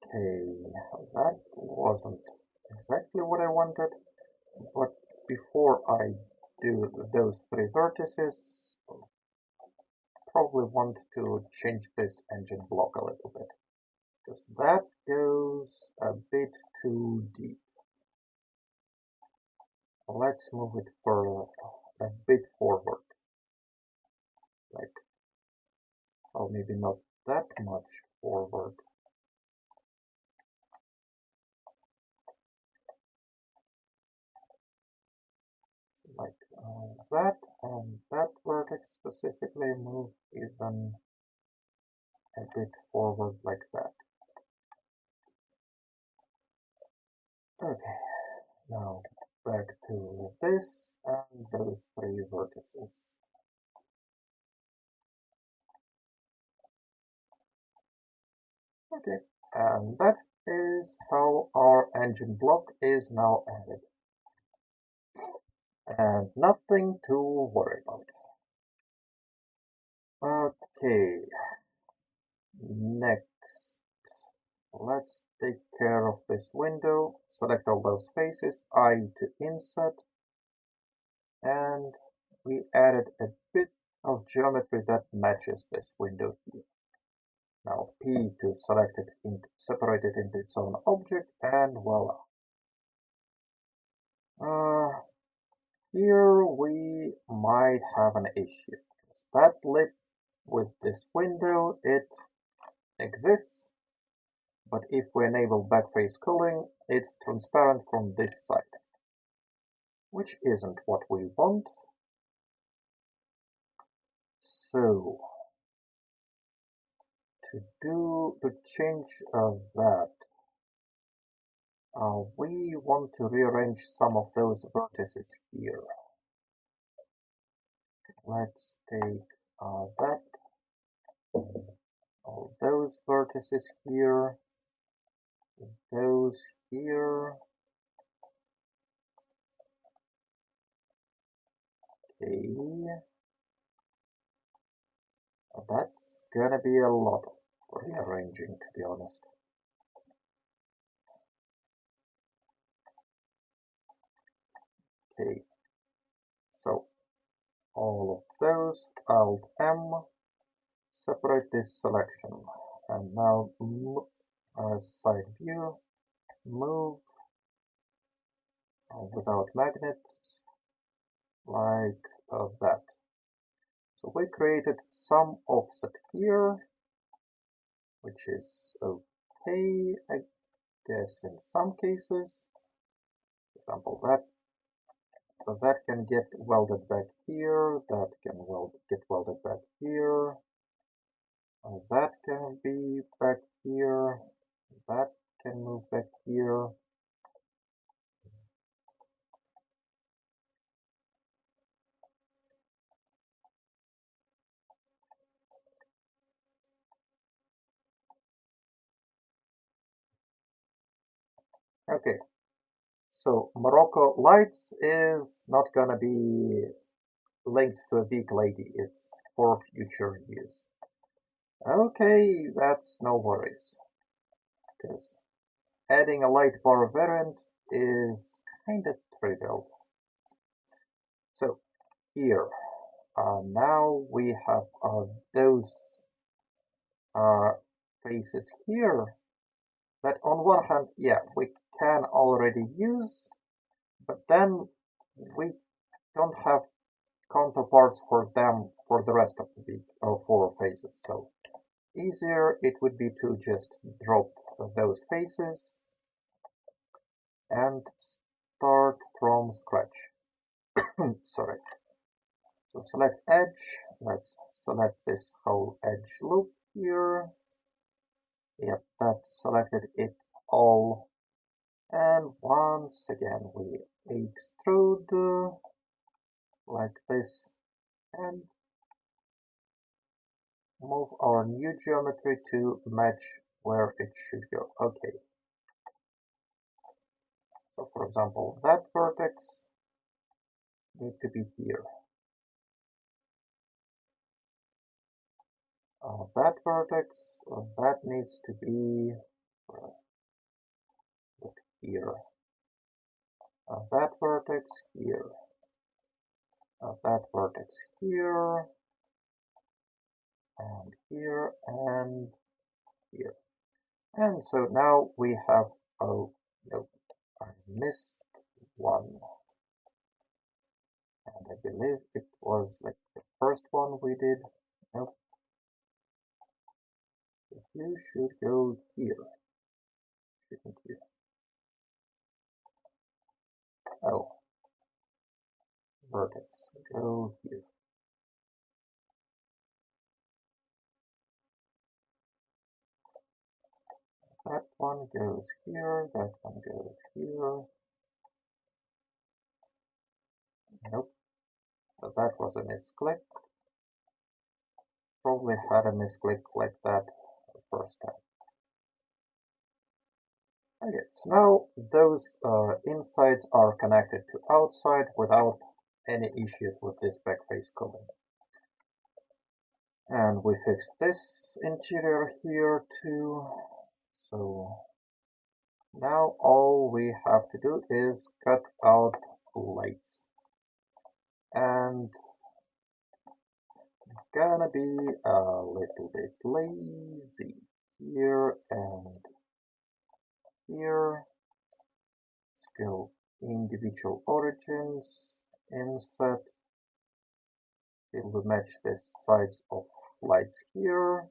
Okay, that wasn't exactly what I wanted, but before I do those three vertices, probably want to change this engine block a little bit, because that goes a bit too deep. Let's move it for a bit forward, like, oh, maybe not that much forward. Like that, and that vertex specifically move even a bit forward like that. Okay, Now back to this and those three vertices. Okay, and that is how our engine block is now added. And nothing to worry about. Okay, next, let's take care of this window. Select all those faces, I to inset, and we added a bit of geometry that matches this window here. Now P to select it and separate it into its own object, and voila. Here we might have an issue. That lip with this window, it exists, but if we enable backface cooling, it's transparent from this side, which isn't what we want. So to change that, we want to rearrange some of those vertices here. Let's take that, all those vertices here, those here. Okay, that's gonna be a lot of rearranging, to be honest. Okay, so all of those, Alt M, separate this selection, and now side view, move without magnets, like that. So we created some offset here, which is okay, I guess in some cases. For example, that can get welded back here, that can get welded back here, that can be back here, that can move back here. Okay, so Morocco lights is not gonna be linked to a big lady, it's for future use. Okay, that's no worries, because adding a light bar variant is kind of trivial. So here, now we have those faces here that on one hand, yeah, we can already use, but then we don't have counterparts for them for the rest of the four faces. So easier it would be to just drop those faces and start from scratch. Sorry. So select edge. Let's select this whole edge loop here. Yep, that selected it all. And once again, we extrude like this and move our new geometry to match where it should go. Okay. So for example, that vertex needs to be here. That vertex, that needs to be here. That vertex here. That vertex here. And here and here. And so now we have, oh, no, I missed one. And I believe it was like the first one we did. Nope. The view should go here, shouldn't you? Oh, vertex, go here. That one goes here, that one goes here. that was a misclick. Probably had a misclick like that the first time. Okay, so now those insides are connected to outside without any issues with this backface cooling. And we fixed this interior here too. So now all we have to do is cut out lights. And gonna be a little bit lazy here and here. Scale individual origins, inset. It will match the sides of lights here.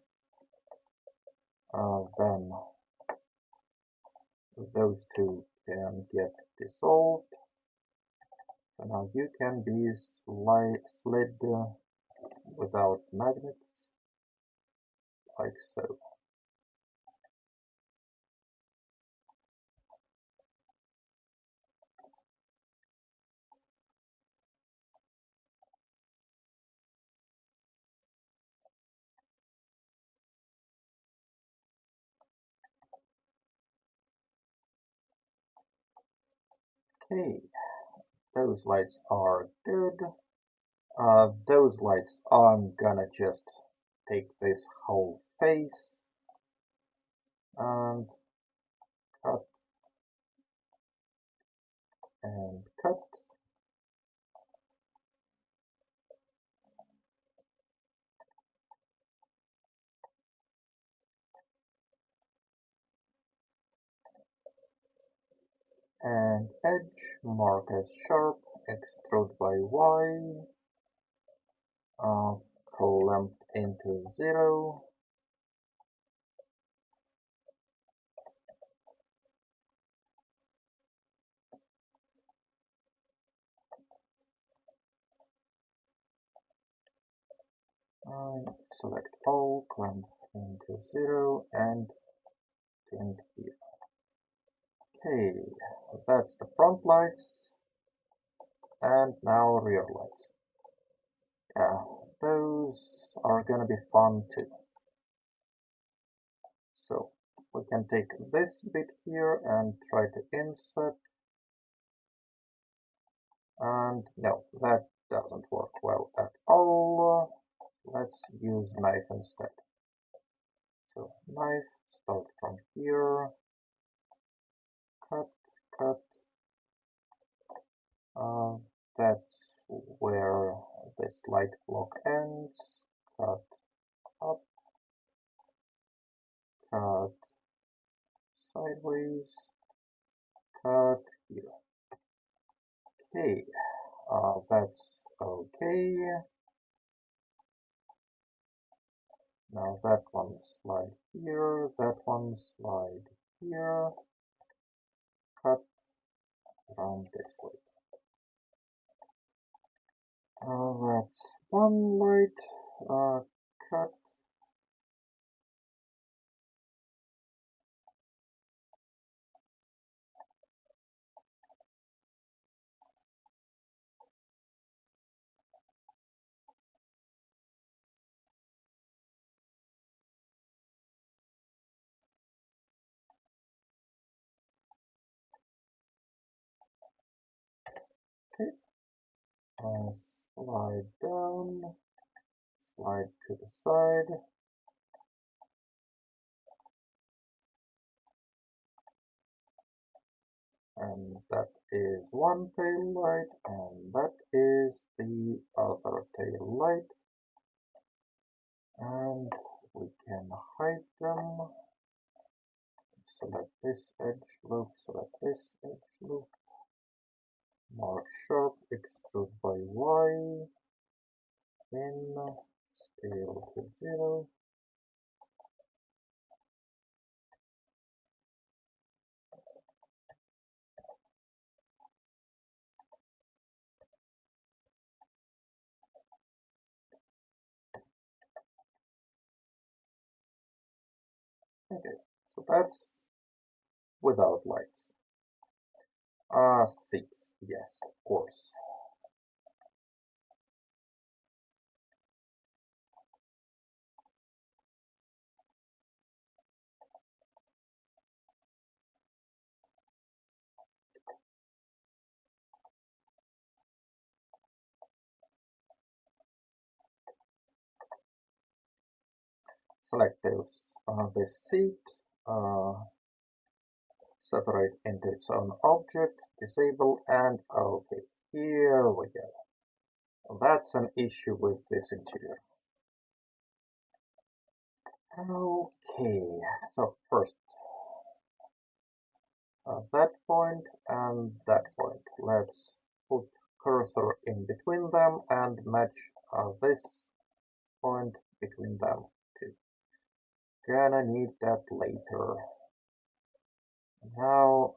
Then those two can get dissolved. So now you can be slid without magnets, like so. Okay, those lights are good. Those lights, I'm gonna just take this whole face and cut and cut. And edge, mark as sharp, extrude by Y, clamp into 0, select all, clamp into 0, and tint here. Okay, that's the front lights, and now rear lights. Yeah, those are gonna be fun too. So we can take this bit here and try to insert, and no, that doesn't work well at all. Let's use knife instead. So knife, start from here, cut, cut. That's where this light block ends. Cut up, cut sideways, cut here. Okay, that's okay. Now that one slide here, that one slide here, cut around this way. That's one light, cut. Okay, slide down, slide to the side. And that is one tail light, and that is the other tail light. And we can hide them. Select this edge loop, select this edge loop. Mark sharp, extrude by Y. In, scale to 0. Okay, so that's without lights. Seats, yes, of course. select this seat, separate into its own object, disable, and okay, here we go. That's an issue with this interior. Okay, so first, that point and that point. Let's put cursor in between them and match this point between them too. Gonna need that later. Now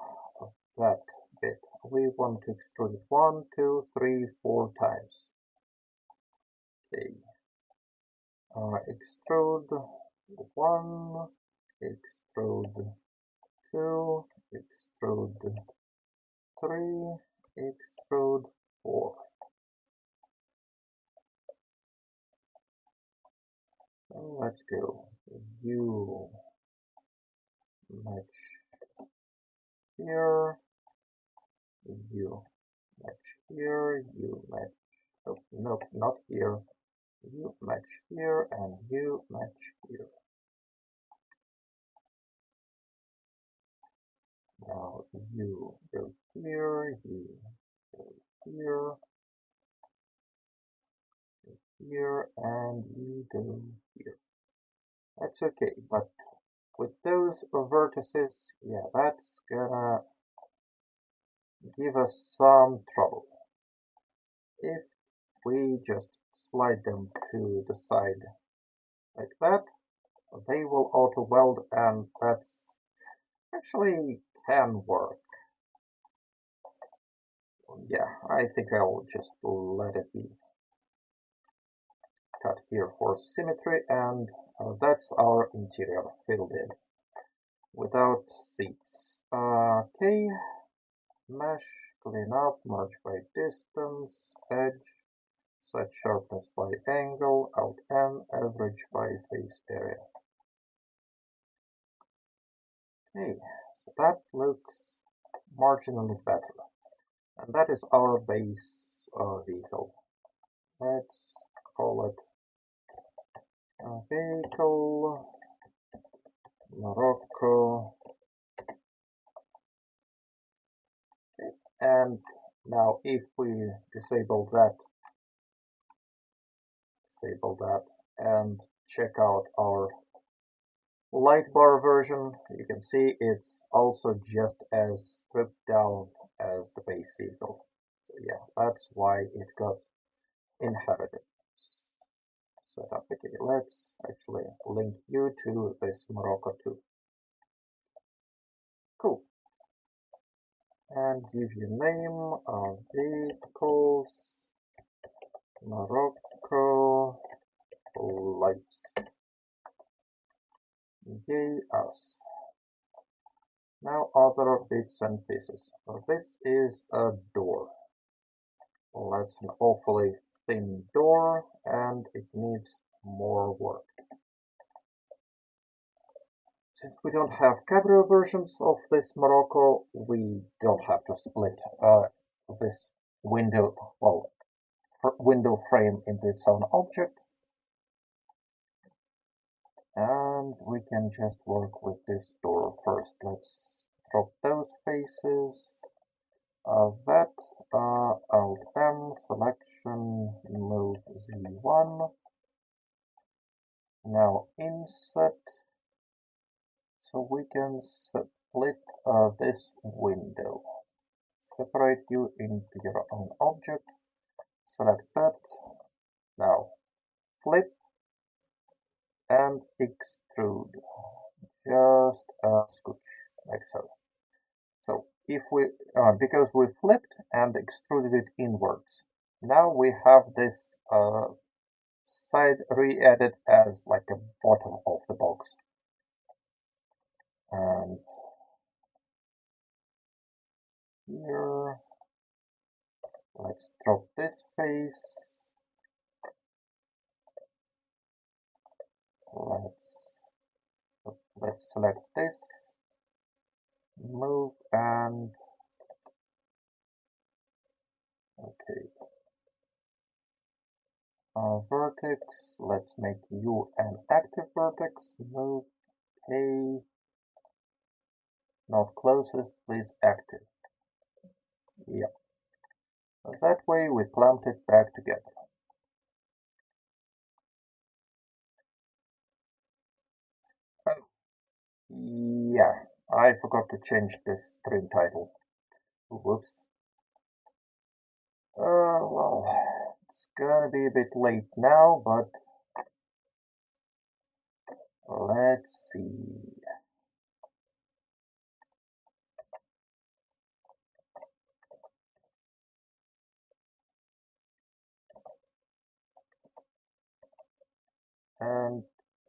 that bit, we want to extrude it 1, 2, 3, 4 times. Okay. Extrude 1, extrude 2, extrude 3, extrude 4. Let's go. You match here, you match here, you match, oh, nope, not here, you match here, and you match here. Now you go here, you go here, here, and you go here. That's okay, but with those vertices, yeah, that's gonna give us some trouble. If we just slide them to the side like that, they will auto weld, and that's actually can work. Yeah, I think I'll just let it be. Cut here for symmetry, and that's our interior filled in without seats. Okay, mesh, clean up, merge by distance, edge, set sharpness by angle, alt N, average by face area. Okay, so that looks marginally better. And that is our base vehicle. Let's call it vehicle Morocco. Okay. And now if we disable that, and check out our light bar version, you can see it's also just as stripped down as the base vehicle. So yeah, that's why it got inherited. Setup. Okay, let's actually link you to this Morocco too. Cool. And give you name of vehicles Morocco lights. Yay us. Now other bits and pieces. So this is a door. Well, that's an awfully thin door, and it needs more work. Since we don't have Cabrio versions of this Morocco, we don't have to split this window, well, window frame into its own object. And we can just work with this door first. Let's drop those faces. That, Alt M, selection, move Z1. Now inset. So we can split this window. Separate you into your own object. Select that. Now flip and extrude. Just a scooch, like so. So if we, because we flipped and extruded it inwards, now we have this side re-added as like a bottom of the box. And here, let's drop this face. Let's select this, move, and okay. vertex. Let's make you an active vertex. Move A, not closest, please active. Yeah. That way we clumped it back together. Oh, yeah, I forgot to change this stream title. Whoops. Well, it's gonna be a bit late now, but let's see. And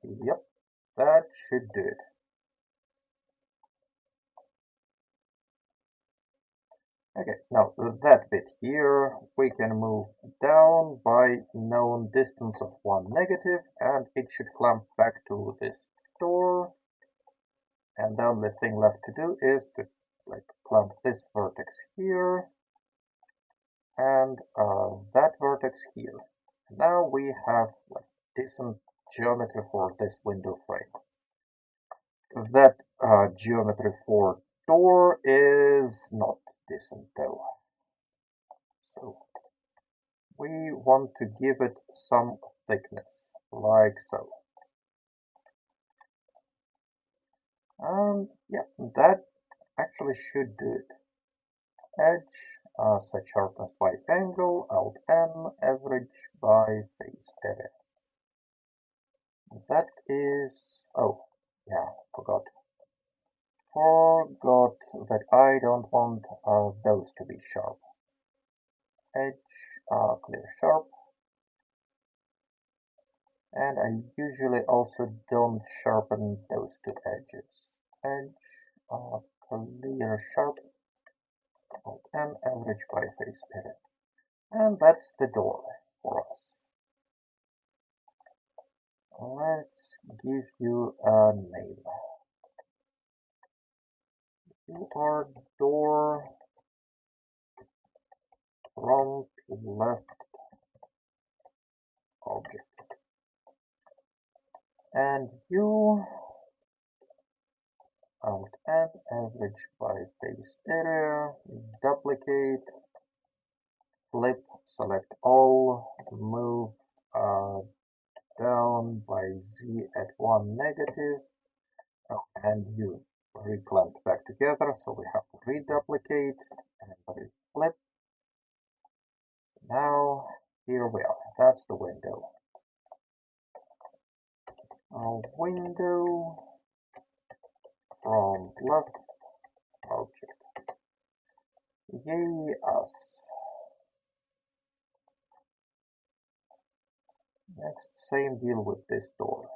yep, that should do it. Okay, now that bit here, we can move down by known distance of 1 negative, and it should clamp back to this door. And the only thing left to do is to clamp this vertex here, and that vertex here. Now we have decent geometry for this window frame. That geometry for door is not decent though. So we want to give it some thickness, like so. And yeah, that actually should do it. Edge, set sharpness by angle, Alt N, average by face area. That is, oh, yeah, forgot that I don't want those to be sharp. Edge, clear sharp. And I usually also don't sharpen those two edges. Edge, clear sharp, and average by face area. And that's the door for us. Let's give you a name. You are door front left object. And you Alt and average by face area, duplicate, flip, select all, move down by Z at 1 negative, and you reclamp back together, so we have to reduplicate and reflip. Now, here we are, that's the window. Window from left object. Yay us. Next, same deal with this door.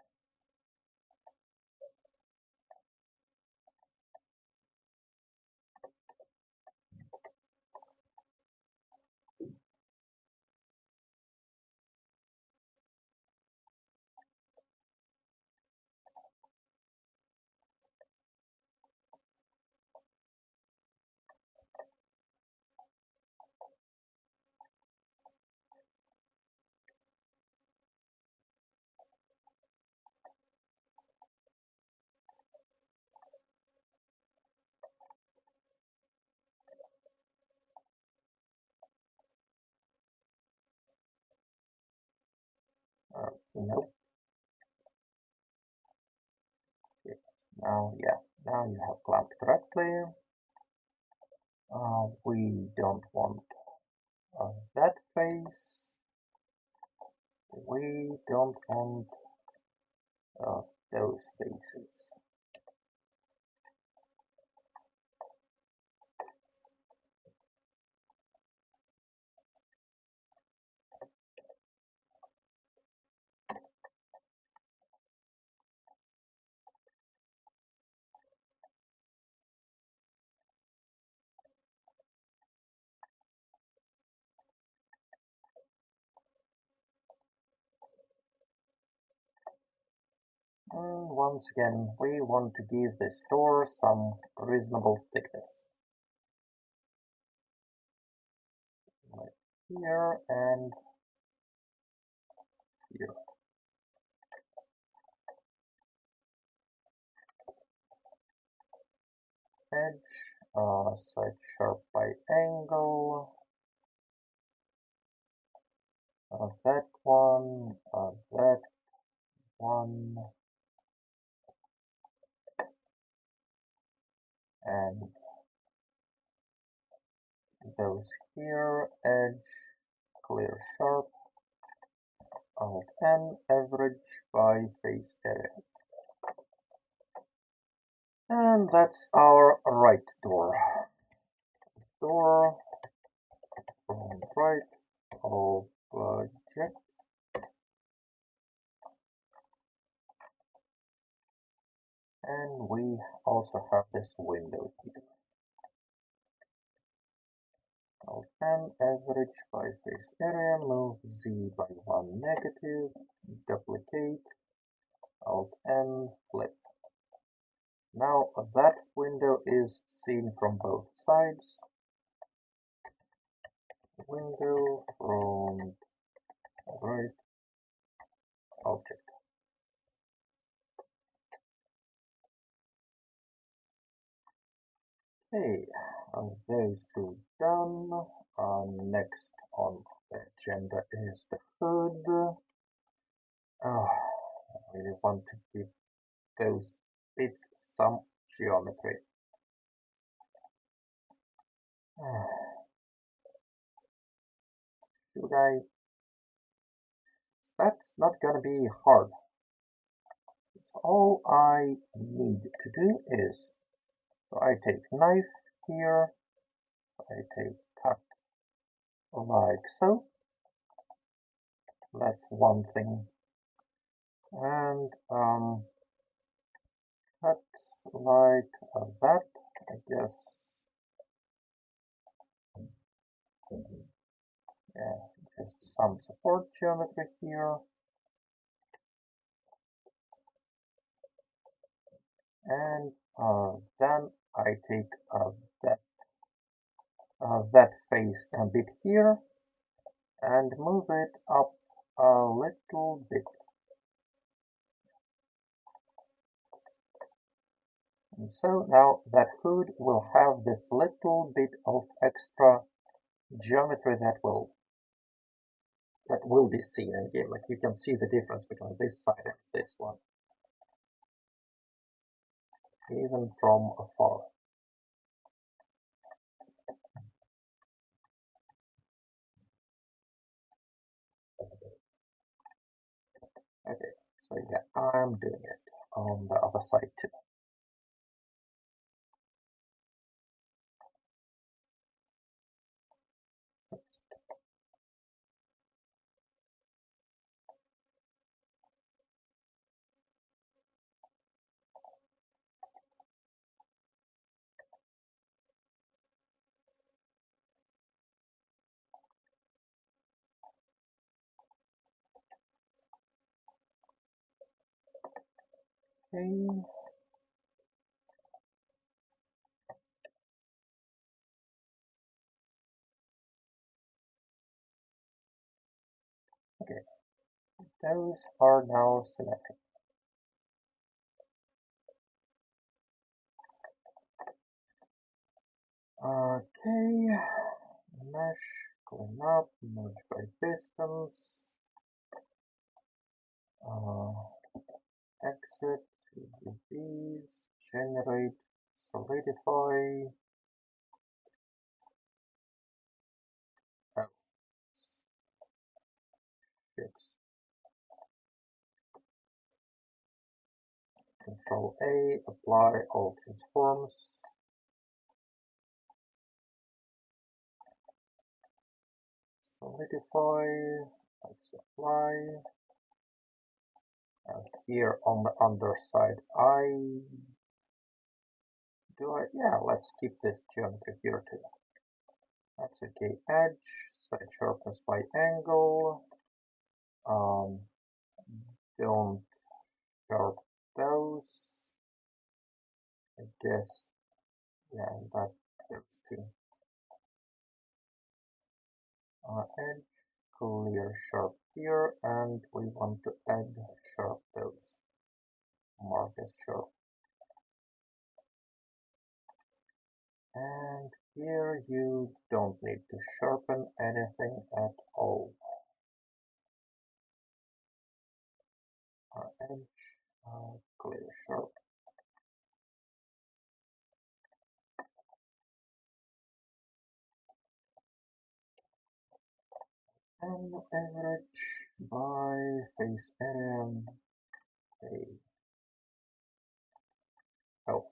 Nope. Okay. Now you have clamped correctly. We don't want that face. We don't want those faces. And once again, we want to give this door some reasonable thickness. Like here, and edge, set sharp by angle, that one, and those here, edge, clear sharp, Alt N, average by face area. And that's our right door. Door, front right, object. And we also have this window here. Alt N, average by face area, move Z by 1 negative, duplicate, Alt N, flip. Now that window is seen from both sides. Window, front right, object. Okay, those two done. Next on the agenda is the hood. I really want to give those bits some geometry. Should I? That's not gonna be hard. So all I need to do is, so I take knife here, I take cut like so. That's one thing. And cut like that, I guess. Yeah, just some support geometry here. And then I take that face a bit here and move it up a little bit. And so now that hood will have this little bit of extra geometry that will be seen in game. Like you can see the difference between this side and this one, even from afar. Okay, so yeah, I'm doing it on the other side too. Okay. Okay, those are now symmetric. Okay, mesh, clean up, merge by distance, exit, UVs, generate, solidify, fix. Control A, apply all transforms. Solidify, let's apply. And here on the underside, yeah, let's keep this geometry here too. That's okay, edge, set sharpness by angle. Don't sharp those. I guess, yeah, that helps too. Edge, clear sharp here, and we want to add sharp those. Mark as sharp. here you don't need to sharpen anything at all. Edge, clear sharp. And average by face area. Okay. Oh,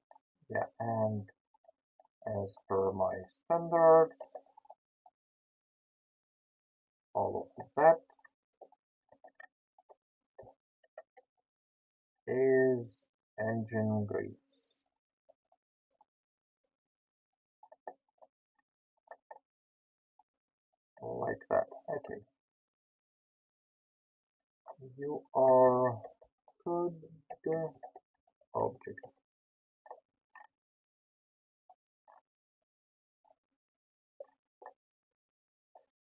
yeah, and as per my standards, all of that is engine grease. Like that. Okay. You are good object.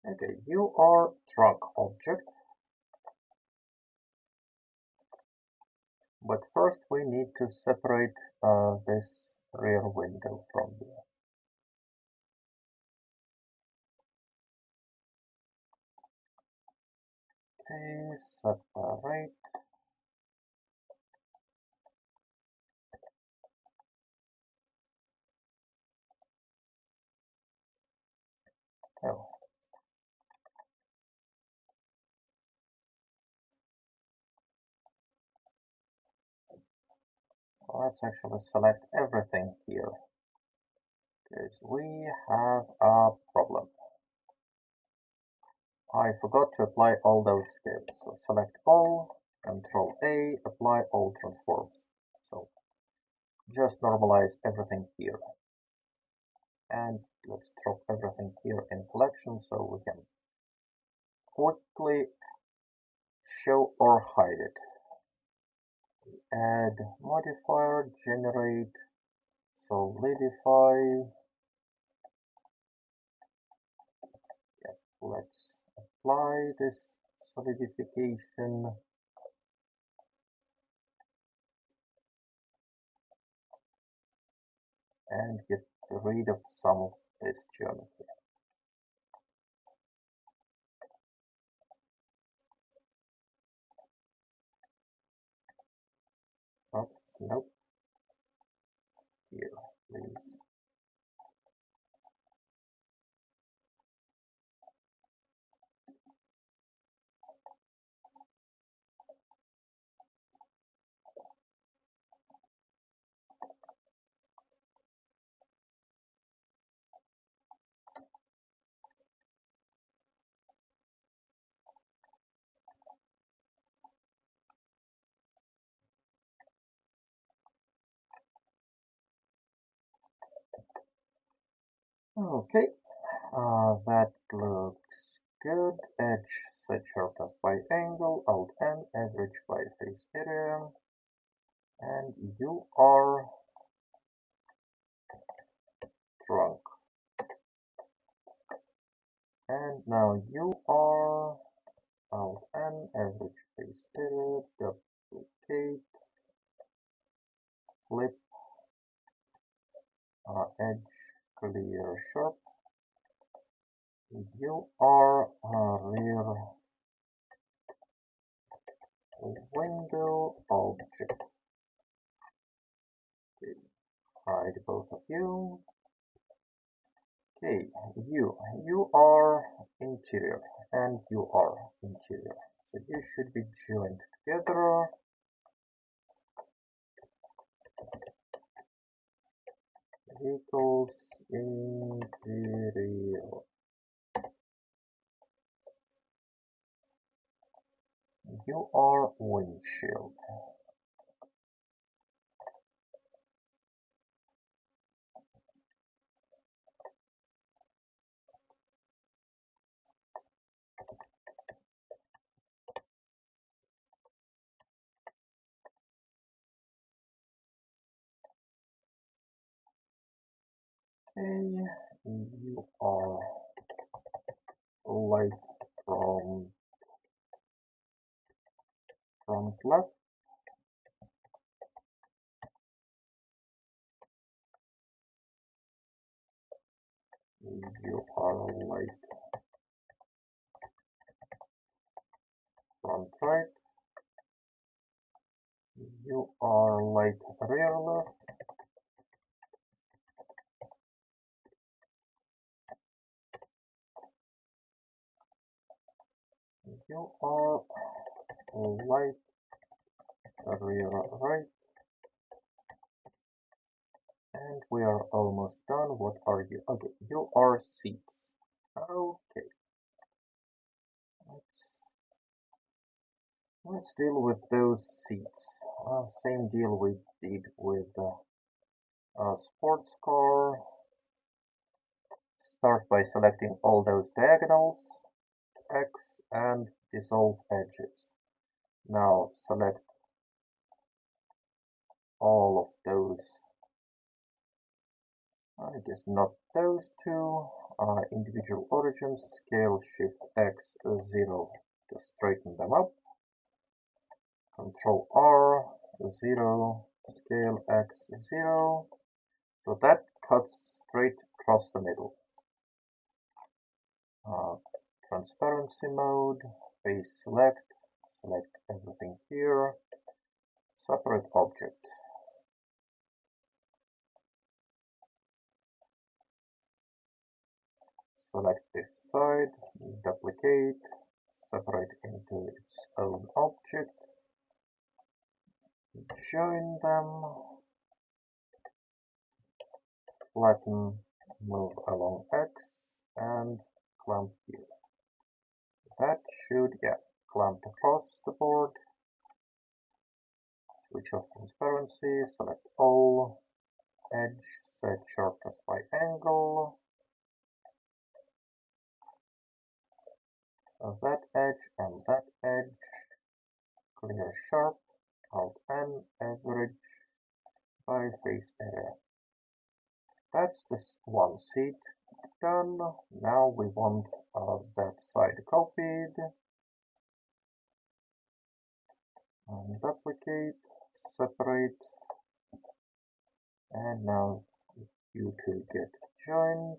Okay, you are truck object. But first we need to separate this rear window from here. Okay, separate. Oh, let's actually select everything here, because we have a problem. I forgot to apply all those scales. So select all, Control A, apply all transforms. So just normalize everything here. And let's drop everything here in collection so we can quickly show or hide it. Add modifier, generate, solidify. Yeah, let's apply this solidification. And get rid of some of this geometry. Oops, nope. Here, please. Okay, that looks good. Edge set sharpness by angle, Alt N, average by face area. And you are drunk. And now you are Alt N, average face area, duplicate, flip, edge, clear sharp. You are rear window object. Okay, hide both of you. Okay, you are interior and you are interior. So you should be joined together. Vehicles interior. You are windshield. Okay, you are light from front left. You are late. Front right. You are late. Rear left. You are late. Rear right. And we are almost done. What are you? Okay, you are seats. Okay, let's deal with those seats. Same deal we did with a sports car. Start by selecting all those diagonals, X, and dissolve edges. Now select all of those, I guess not those two, individual origins, scale Shift X 0 to straighten them up, Control R 0, scale X 0, so that cuts straight across the middle. Transparency mode, face select everything here, separate object. Select this side, duplicate, separate into its own object, join them, flatten, move along X, and clamp here. That should, clamp across the board. Switch off transparency, select all, edge, set sharpness by angle, that edge and that edge, clear sharp, Alt N, average by face area. That's this one seat done. Now we want that side copied. And duplicate, separate, and now you two get joined.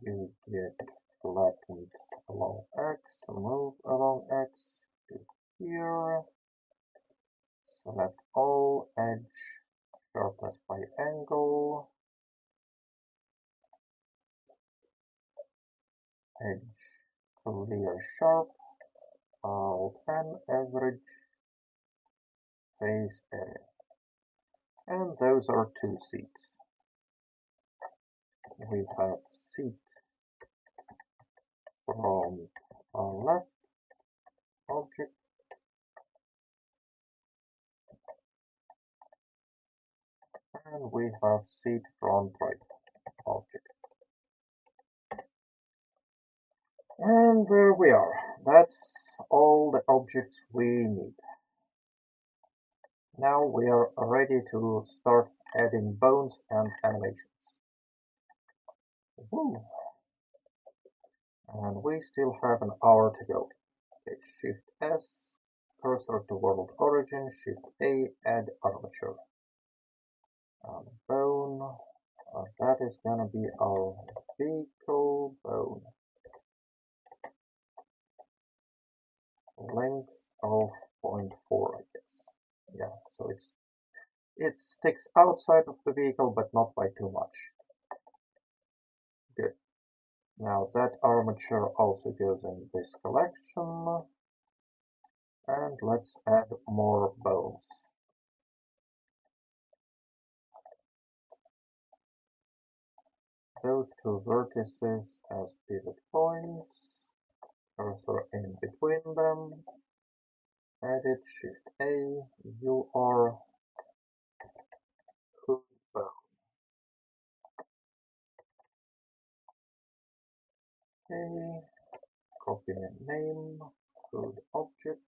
You get flattened along X, move along X to here. Select all, edge, sharpness by angle, edge, clear sharp, Alt N, average, face area. And those are two seats. We have seat from left object, and we have seat from right object. And there we are. That's all the objects we need. Now we are ready to start adding bones and animations. Woo. And we still have an hour to go. Okay, Shift S, cursor to world origin, Shift A, add armature. Bone, that is gonna be our vehicle bone. Length of 0.4, I guess. Yeah, so it sticks outside of the vehicle, but not by too much. Good. Now that armature also goes in this collection. And let's add more bones. Those two vertices as pivot points. Cursor in between them. Edit, Shift A. You are hood bone. Okay. Copy name, hood object.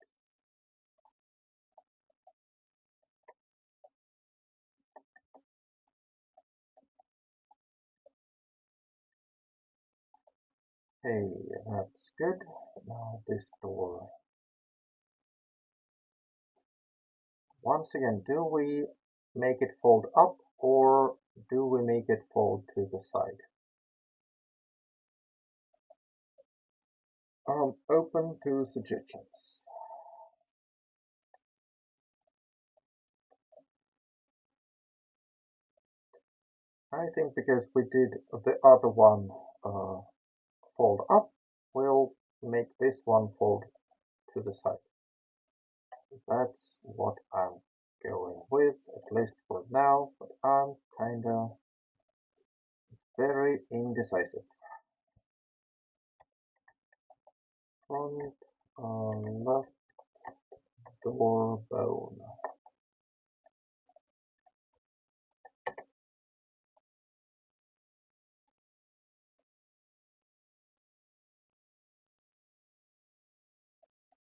Hey, that's good. Now this door. Once again, do we make it fold up or do we make it fold to the side? Open to suggestions. I think because we did the other one fold up, we'll make this one fold to the side. That's what I'm going with, at least for now, but I'm kinda very indecisive. Front left door bone.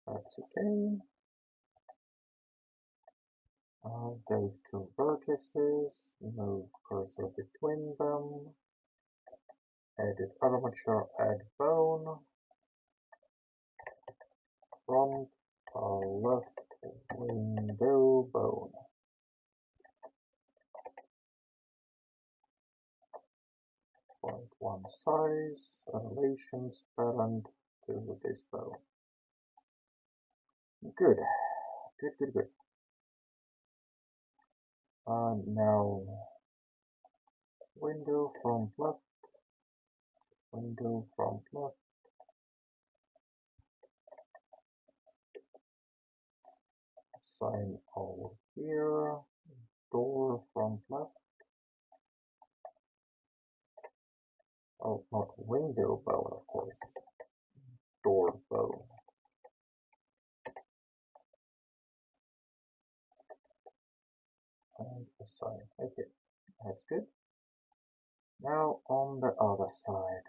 That's okay. Those two vertices, move cursor between them. Edit armature, add bone. Front left window bone. Point one size, relations parent to this bone. Good, good, good, good. Now window front left, window front left. Sign over here, door front left. Oh, not window bone, of course. Door bone. And the sign. Okay, that's good. Now on the other side.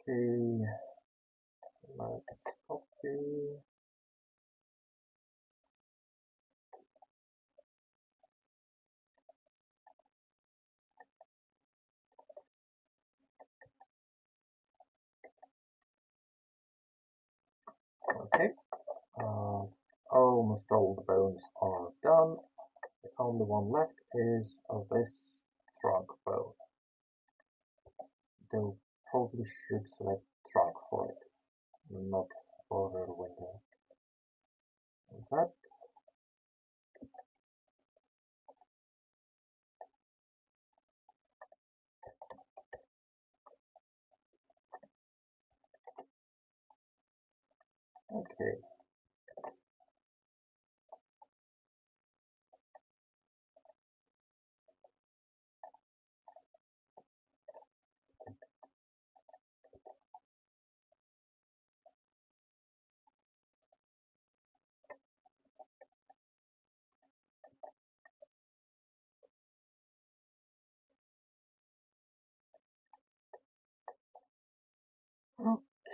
Okay, let's copy. Okay, almost all the bones are done. The only one left is this trunk bone. Though probably should select trunk for it, not for the window. That okay.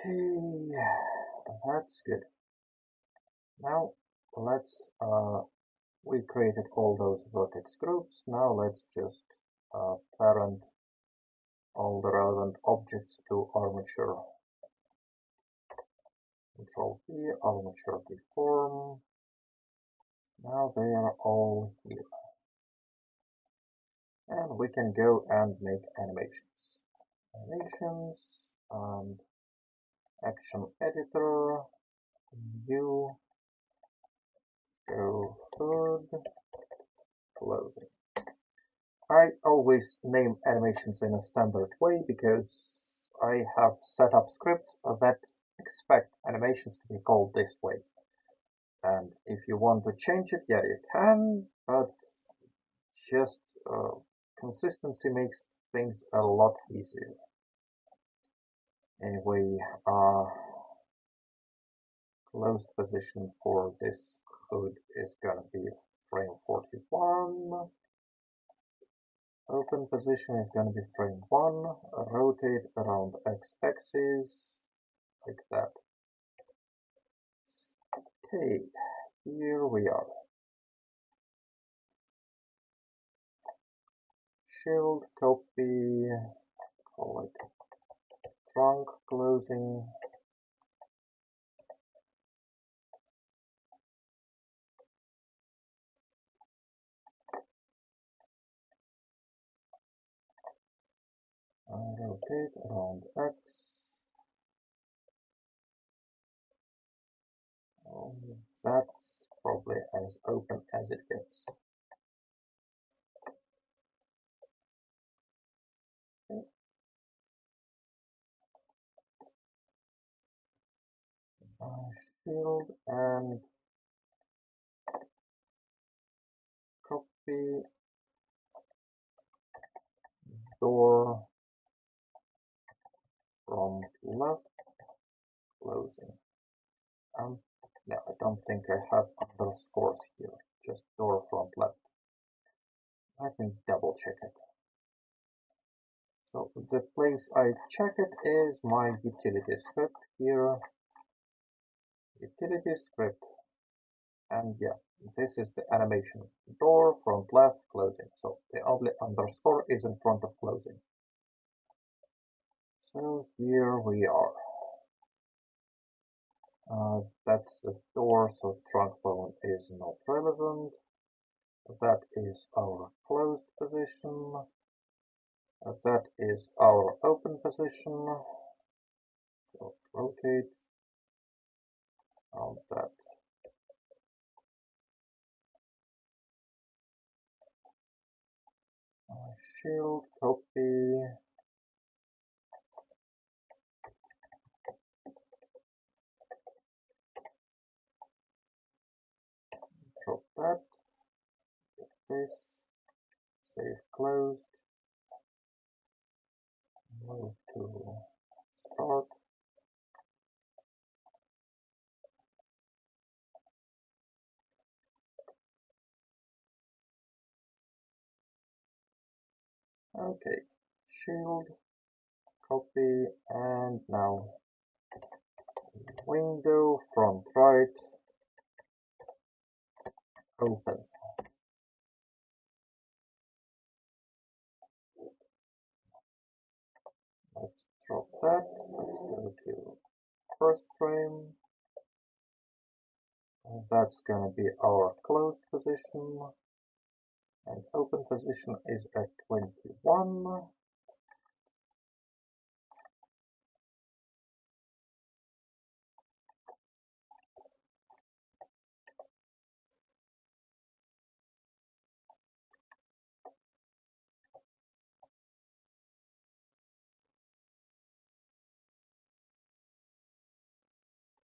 Okay, that's good. Now let's we created all those vertex groups. Now let's just parent all the relevant objects to armature. Control P, armature deform. Now they are all here. And we can go and make animations. Animations and action editor, view, go hood, closing. I always name animations in a standard way because I have set up scripts that expect animations to be called this way. And if you want to change it, yeah, you can, but just consistency makes things a lot easier. Anyway, closed position for this code is gonna be frame 41. Open position is gonna be frame 1. Rotate around x-axis, like that. Okay, here we are. Shield, copy, call it trunk closing. Rotate around X. That's probably as open as it gets. Okay. Shield and copy door from left closing. No, I don't think I have underscores here, just door front left. Let me double check it. So the place I check it is my utility script here. Utility script. And yeah, this is the animation. Door front left closing. So the only underscore is in front of closing. So here we are. That's the door, so trunk bone is not relevant. That is our closed position. That is our open position. So rotate on that. Shield, copy. Drop that. This. Save closed. Move to start. Okay, shield, copy, and now window front right, open. Let's drop that. Let's go to first frame. And that's gonna be our closed position. And open position is at 21.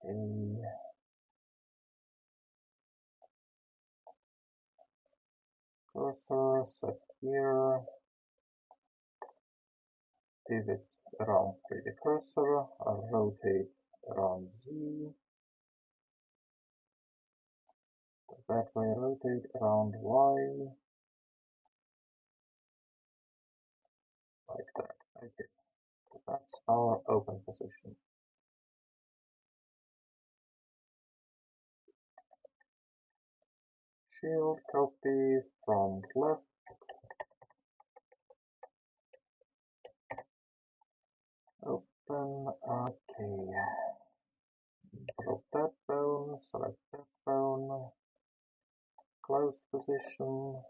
A cursor set here. Pivot around 3D cursor. Rotate around Z. That way, rotate around Y. Like that. Okay. So that's our open position. Shield, copy, front left. Open, okay. Drop that bone, select that bone. Closed position.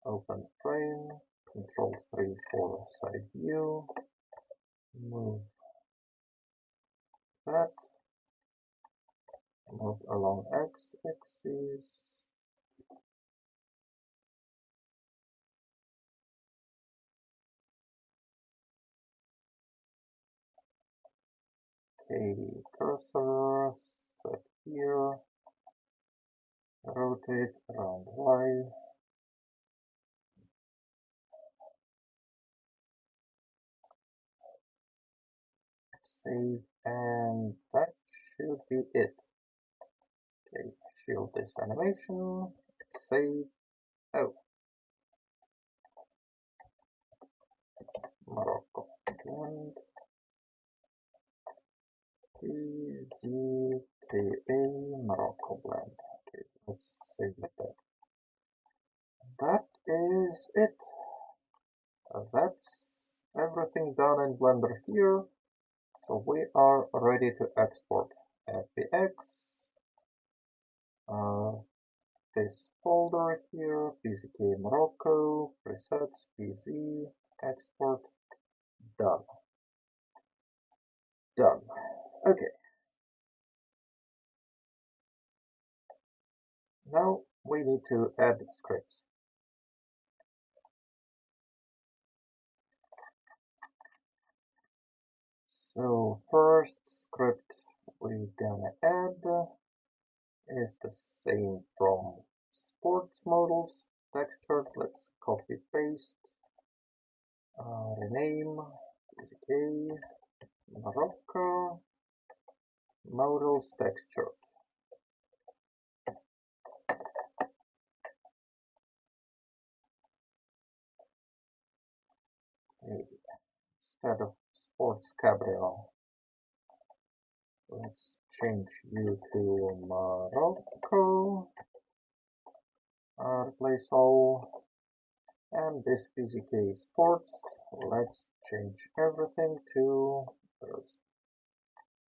Open frame. Control 3 for side view. Move that. Move along x-axis. Okay, cursor, set here, rotate around Y. Save, and that should be it. Okay, shield this animation, save. Oh, Morocco. And PZK Morocco blend. Okay, let's save it there. That is it. That's everything done in Blender here. So we are ready to export FBX. This folder here, PZK Morocco, presets, PZ, export, done. Done. Okay. Now we need to add scripts. So first script we're gonna add is the same from sports models texture. Let's copy paste, rename PZK Morocco models texture. Instead of sports Cabrio, let's change you to Morocco. Replace all. And this PZK Sports, let's change everything to first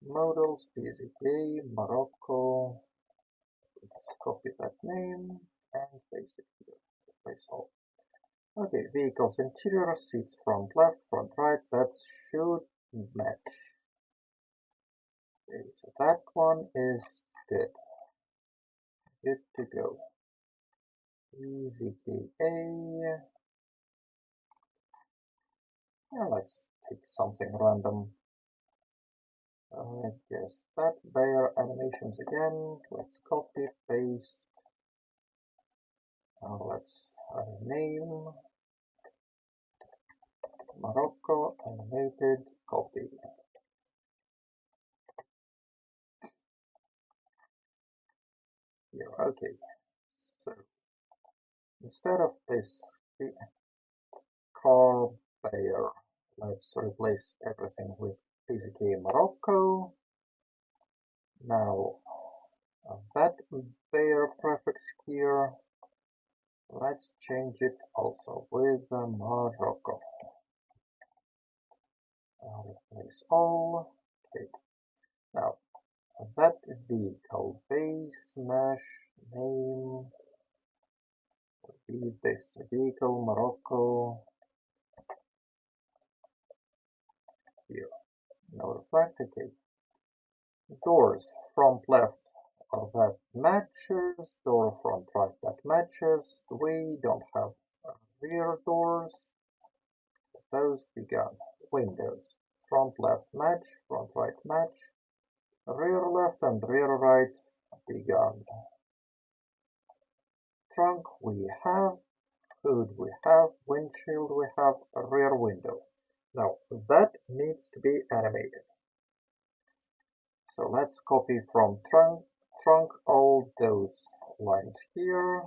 models PZK Morocco. Let's copy that name and paste it here. Replace all. Okay, vehicles interior, seats front left, front right, that should match. Okay, so that one is good. Good to go. PZKA. Yeah, let's pick something random. I guess that their animations again. Let's copy, paste. Let's name Morocco animated copy. Here, okay. So instead of this car bear, let's replace everything with PZK Morocco. Now that bear prefix here, let's change it also with Morocco. Replace all. Okay. Now that vehicle base mesh name will be this vehicle Morocco here. No reflect. Okay. Doors front left that matches. Door front right that matches. We don't have rear doors. Those begun. Windows front left match. Front right match. Rear left and rear right begun. Trunk we have, hood we have, windshield we have, a rear window. Now that needs to be animated. So let's copy from trunk all those lines here,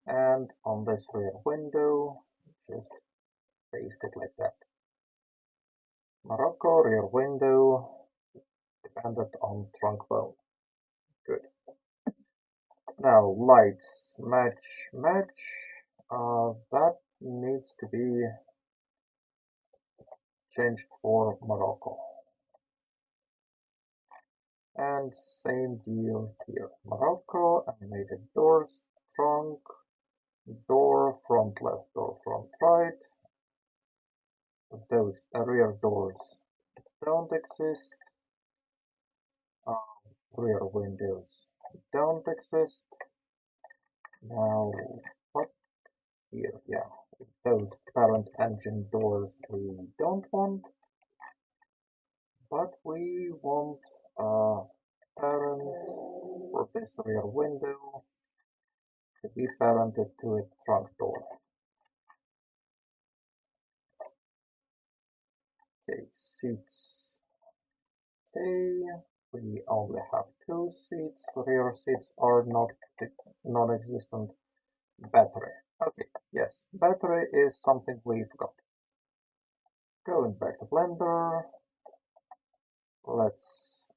and on this rear window just paste it like that. Morocco rear window dependent on trunk bone. Good. Now lights match. That needs to be changed for Morocco. And same deal here. Morocco animated doors, trunk, door front left, door front right. Those rear doors don't exist. Rear windows don't exist. Now what here? Yeah, those parent engine doors we don't want. we want a parent for this rear window to be parented to its trunk door. Okay, seats. Okay, we only have 2 seats. Rear seats are not non-existent. Battery. Okay, yes, battery is something we forgot. Going back to Blender, let's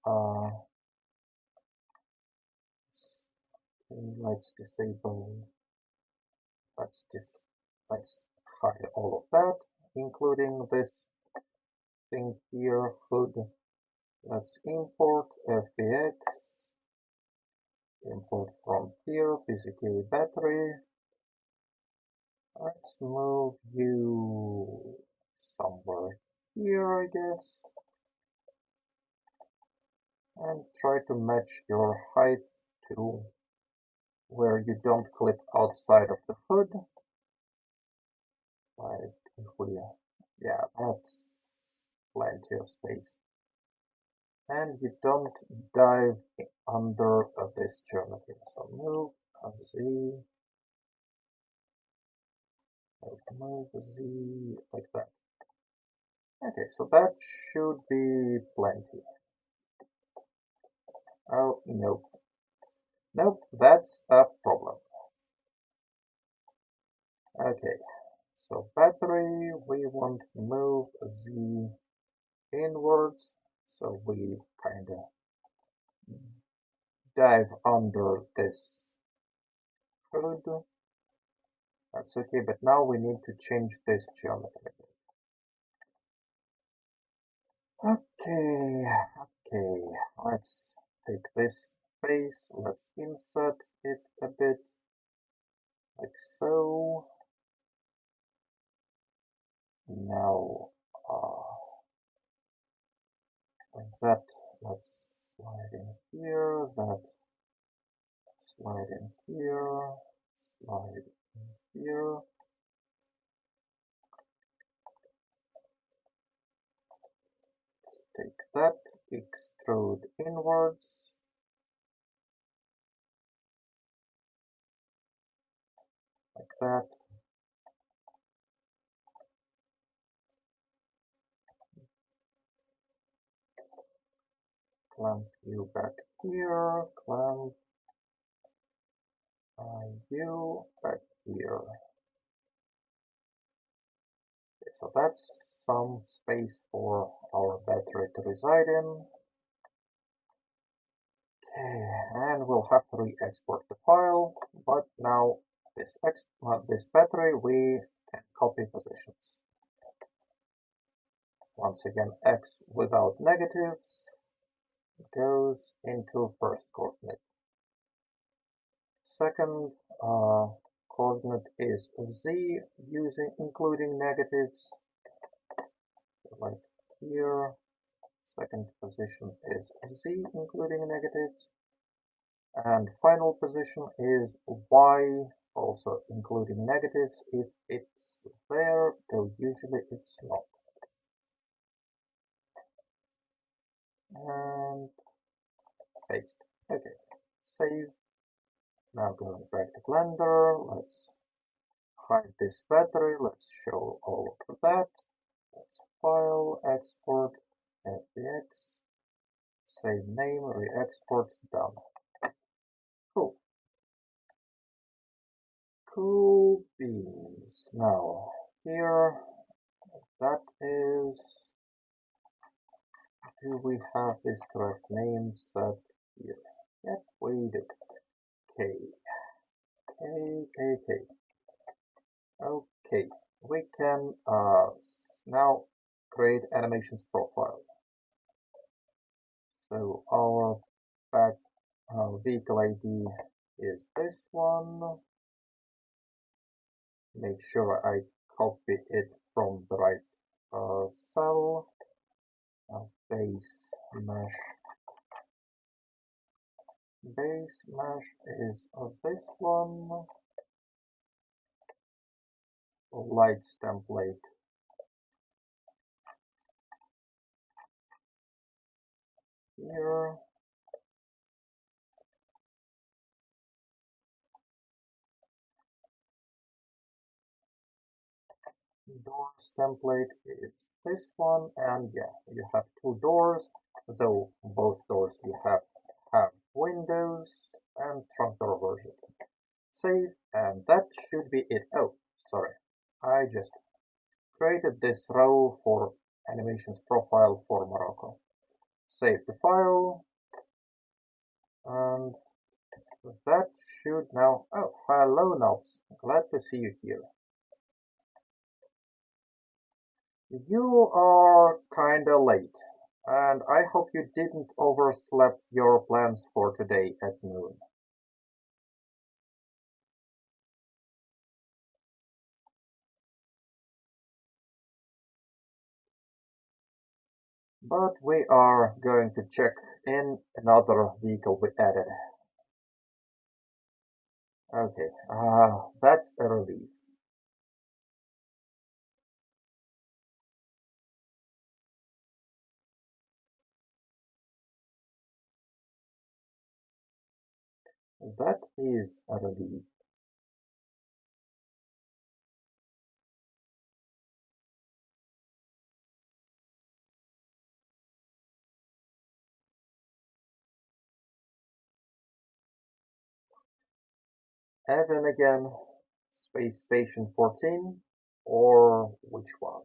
disable. Let's hide all of that, including this thing here, hood. Let's import FBX. Import from here, PZK battery. Let's move you somewhere here, I guess. And try to match your height to where you don't clip outside of the hood. Like if we, yeah, that's plenty of space. And you don't dive under this geometry. So move Z, move Z like that. Okay, so that should be plenty. Oh, nope. Nope, that's a problem. Okay, so battery, we want to move Z inwards, so we kind of dive under this hood. That's okay, but now we need to change this geometry. Okay, let's take this space, let's insert it a bit, like so. Now, like that, let's slide in here, that, slide in here, slide in here. Let's take that, extrude inwards. Like that. Clamp you back here, clamp you back here. Okay, so that's some space for our battery to reside in. Okay, and we'll have to re-export the file, but now this battery we can copy positions. Once again, X without negatives goes into first coordinate. Second coordinate is Z including negatives, like here. Second position is Z including negatives. And final position is Y, also including negatives if it's there, though usually it's not. And paste. Okay, save. Now going back to Blender, let's hide this battery, let's show all of that. Let's file, export, FBX, save name, re-export, done. Cool. Cool beans. Now, here, that is, do we have this correct name set here? Yep, we do. K, K, K, K. Okay, we can now create animations profile. So our back vehicle ID is this one. Make sure I copy it from the right cell. Base mesh. Base mesh is this one. Lights template here. Doors template is this one, and yeah, you have two doors, though both doors you have windows and trunk door version. Save, and that should be it. Oh, sorry, I just created this row for animations profile for Morocco. Save the file, and that should now. Oh, hello, Nobs. Glad to see you here. You are kinda late, and I hope you didn't oversleep your plans for today at noon. But we are going to check in another vehicle we added. Okay, that's a relief. That is a relief. Evan again, Space Station 14, or which one?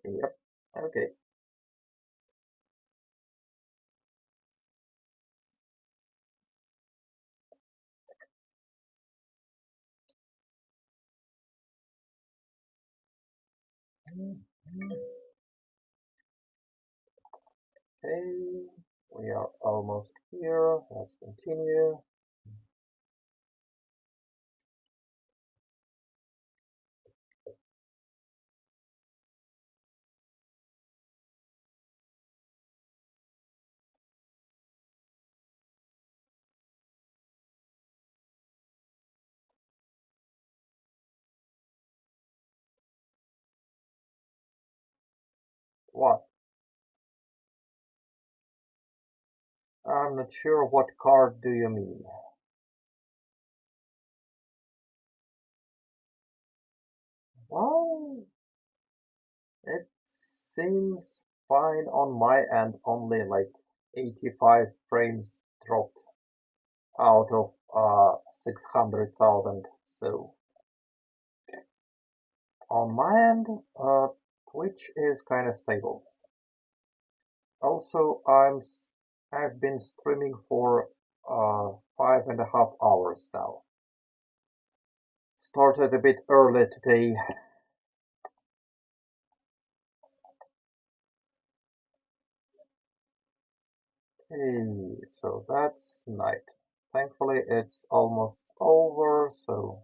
Yep, okay. Okay, we are almost here. Let's continue. What? I'm not sure what card do you mean. Well, it seems fine on my end, only like 85 frames dropped out of 600,000. So on my end, Twitch is kind of stable. Also, I've been streaming for 5.5 hours now. Started a bit early today. Okay, so that's night. Thankfully, it's almost over, so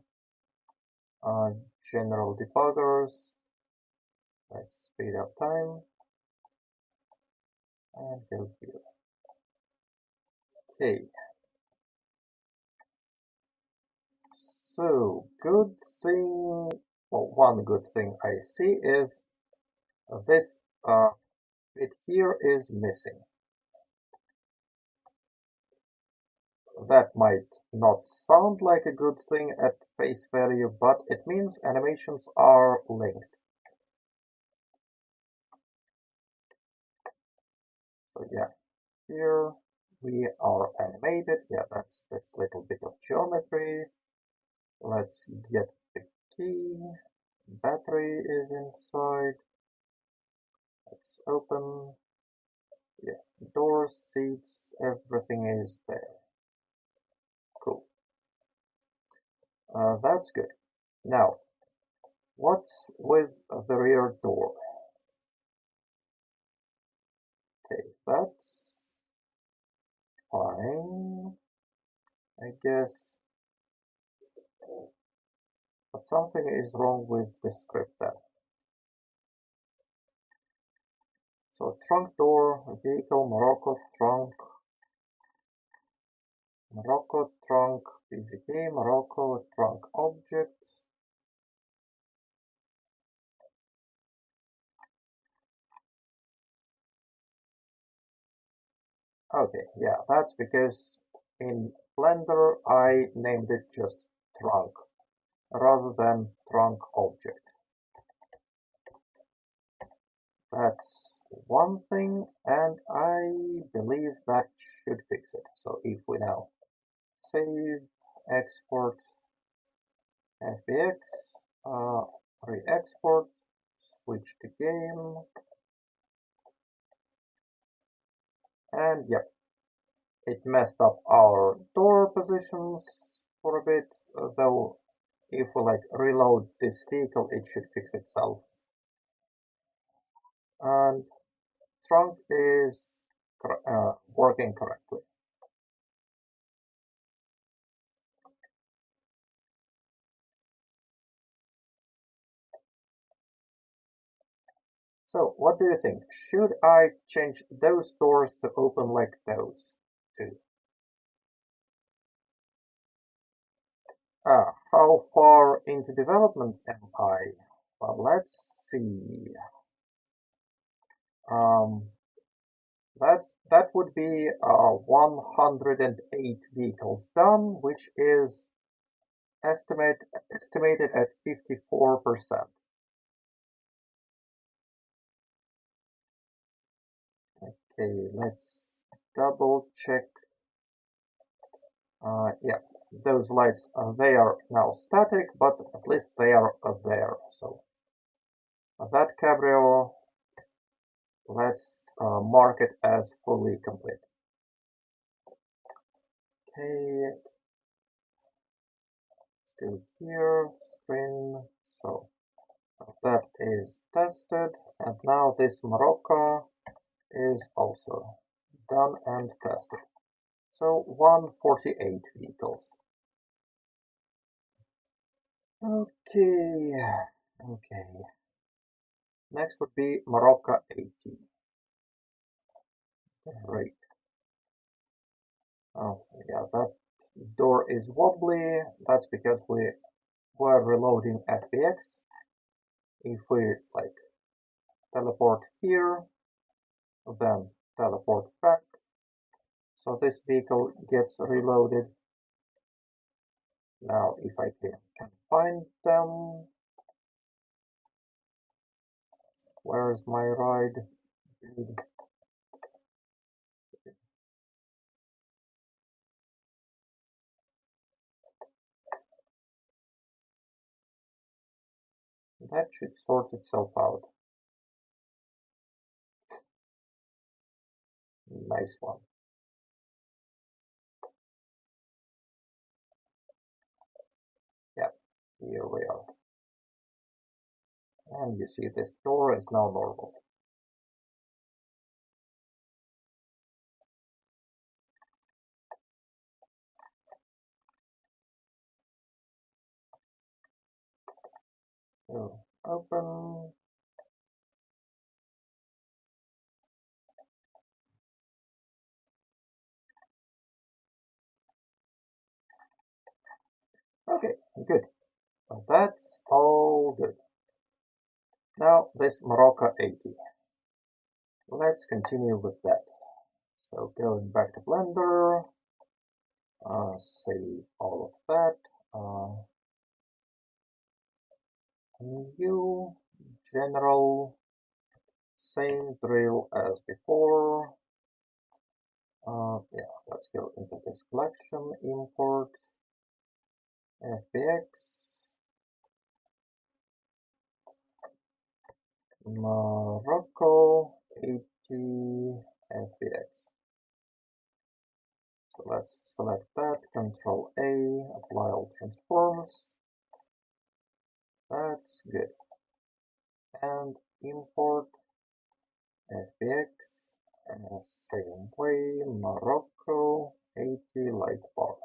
uh, general debuggers, let's speed up time and go here. Okay, so good thing, well, one good thing I see is this bit here is missing. That might not sound like a good thing at face value, but it means animations are linked. So yeah, here we are animated. Yeah, that's this little bit of geometry. Let's get the key. Battery is inside. Let's open. Yeah, doors, seats, everything is there. Cool. That's good. Now, what's with the rear door? Okay, that's fine, I guess. But something is wrong with the script then. So trunk door, vehicle, Morocco, trunk, PZK, Morocco, trunk object. Okay, yeah, that's because in Blender I named it just trunk rather than trunk object. That's one thing, and I believe that should fix it. So if we now save, export, FBX, re-export, switch to game, and yep, it messed up our door positions for a bit, though if we like reload this vehicle, it should fix itself. And trunk is working correctly. So what do you think? Should I change those doors to open like those too? How far into development am I? Well, let's see. Um, that would be 108 vehicles done, which is estimated at 54%. Okay, let's double check. Yeah, those lights they are now static, but at least they are there. So that Cabrio, let's mark it as fully complete. Okay, still here, screen. So that is tested, and now this Morocco is also done and tested. So 148 vehicles. Okay, okay. Next would be Morocco 80. Great. Oh, yeah, that door is wobbly. That's because we were reloading FBX. If we like teleport here, then teleport back. So this vehicle gets reloaded. Now if I can find them, where is my ride? That should sort itself out. Nice one. Yeah, here we are. And you see this door is now normal. So open. Okay, good. That's all good. Now this Morocco 80. Let's continue with that. So going back to Blender, save all of that. New general, same drill as before. Yeah, let's go into this collection, import FBX, Morocco 80 FBX. So let's select that, Control A, apply all transforms. That's good. And import FBX, same way, Morocco 80 light bar.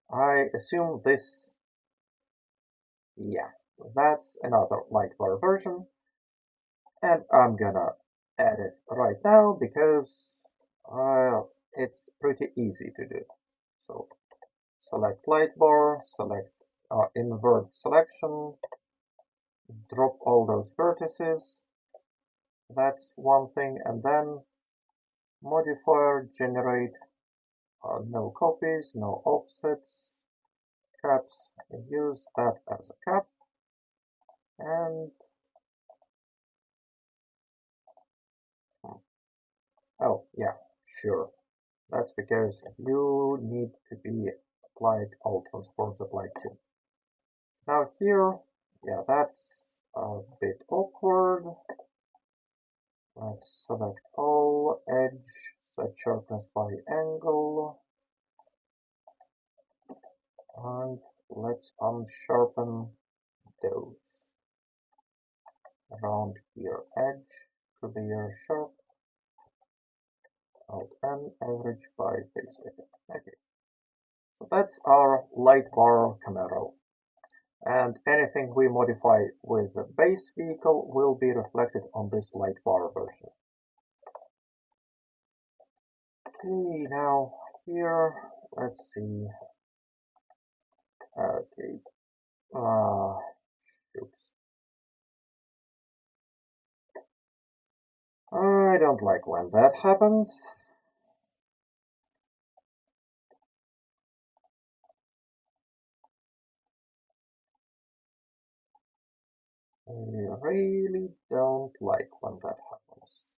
I assume this, yeah, that's another light bar version. And I'm gonna add it right now because it's pretty easy to do. So select light bar, select invert selection, drop all those vertices. That's one thing, and then modifier generate no copies, no offsets, caps. Use that as a cap, and oh yeah, sure. That's because you need to be applied all transforms applied to. Now here, yeah, that's a bit awkward. Let's select all, edge, set sharpness by angle, and let's unsharpen those around here. Edge, clear, sharp, alt N, average by base. Okay, so that's our light bar Camaro. And anything we modify with the base vehicle will be reflected on this light bar version. Okay, now here, let's see. Okay, oops. I don't like when that happens. I really don't like when that happens.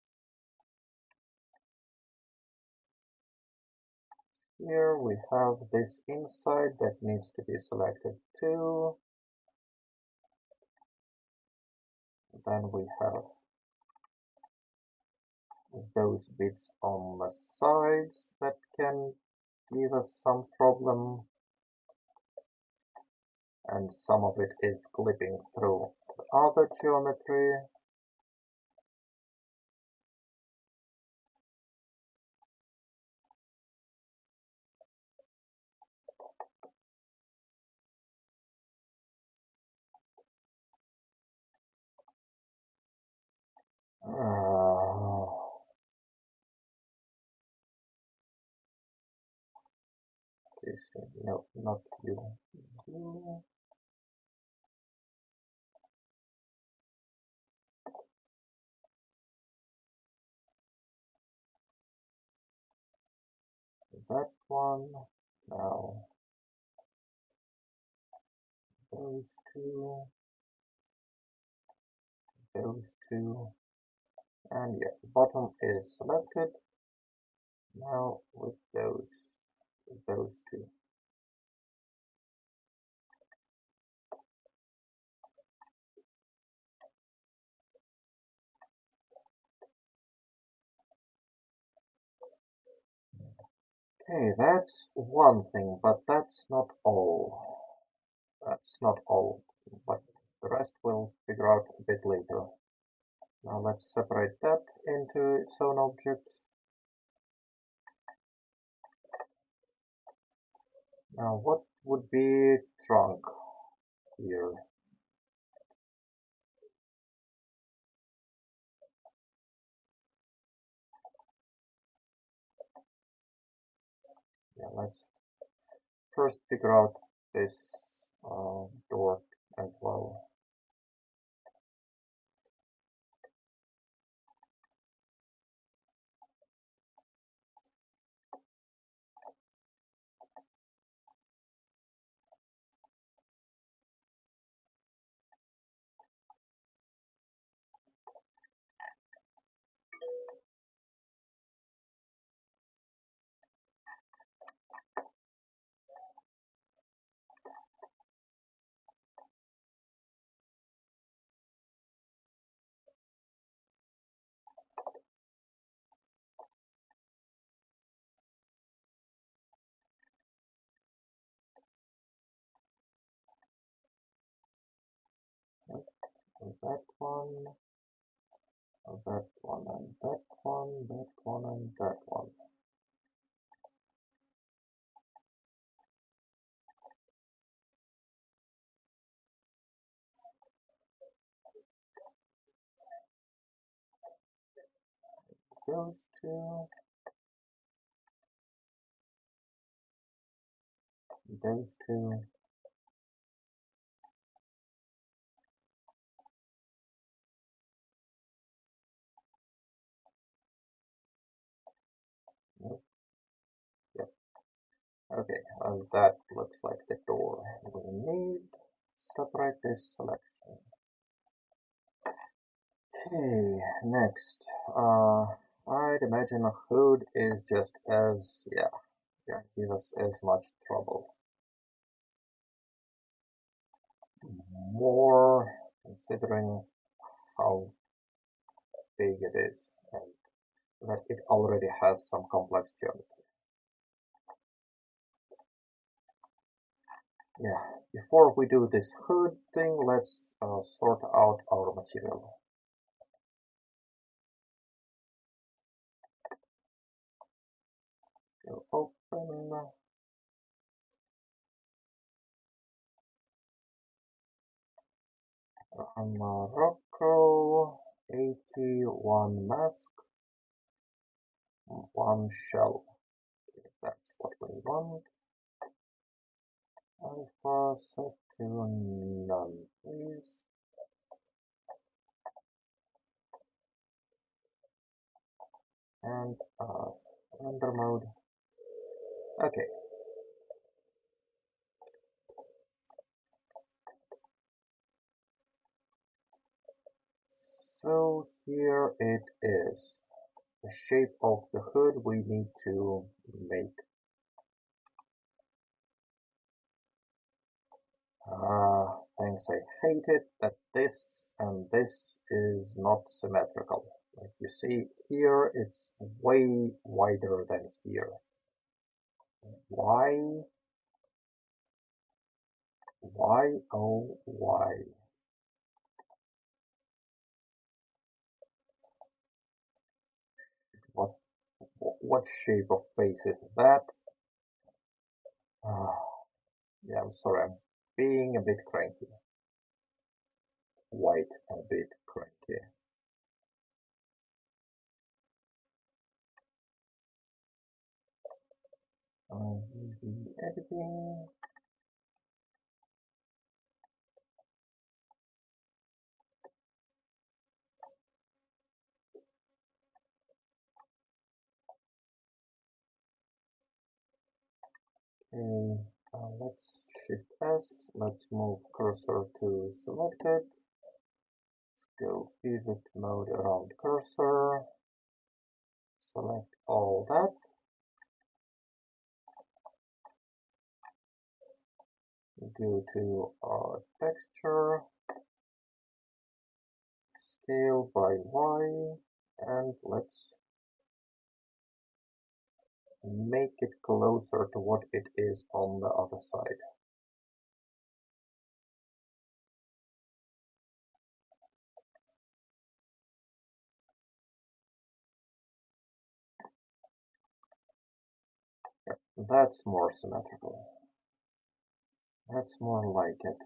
Here we have this inside that needs to be selected too. Then we have those bits on the sides that can give us some problem, and some of it is clipping through the other geometry. No, not you. That one. Now those two, and yeah, the bottom is selected. Now with those two. Okay, that's one thing, but that's not all. That's not all, but the rest we'll figure out a bit later. Now let's separate that into its own object. Now what would be trunk here? Yeah, let's first figure out this door as well. That one, that one, and that one, that one, and that one. those two, those two. Nope. Yep. Okay, that looks like the door we need. Separate this selection. Okay, next. I'd imagine a hood is just as, yeah, give us as much trouble. More considering how big it is and that it already has some complex geometry. Yeah, before we do this hood thing, let's sort out our material. Go open. Morocco, 81 mask, 1 shell. Okay, that's what we want. Alpha set to none, please. And render mode. Okay. So here it is. The shape of the hood we need to make. Thanks, I hate it that this and this is not symmetrical. Like you see here, it's way wider than here. Why? Why? Oh, why? What? What shape of face is that? Yeah, I'm sorry, I'm being a bit cranky. White, a bit cranky. Editing. Okay, let's shift S. Let's move cursor to selected. Let's go pivot mode around cursor. Select all that. Go to texture, scale by Y, and let's make it closer to what it is on the other side. Yeah, that's more symmetrical. That's more like it.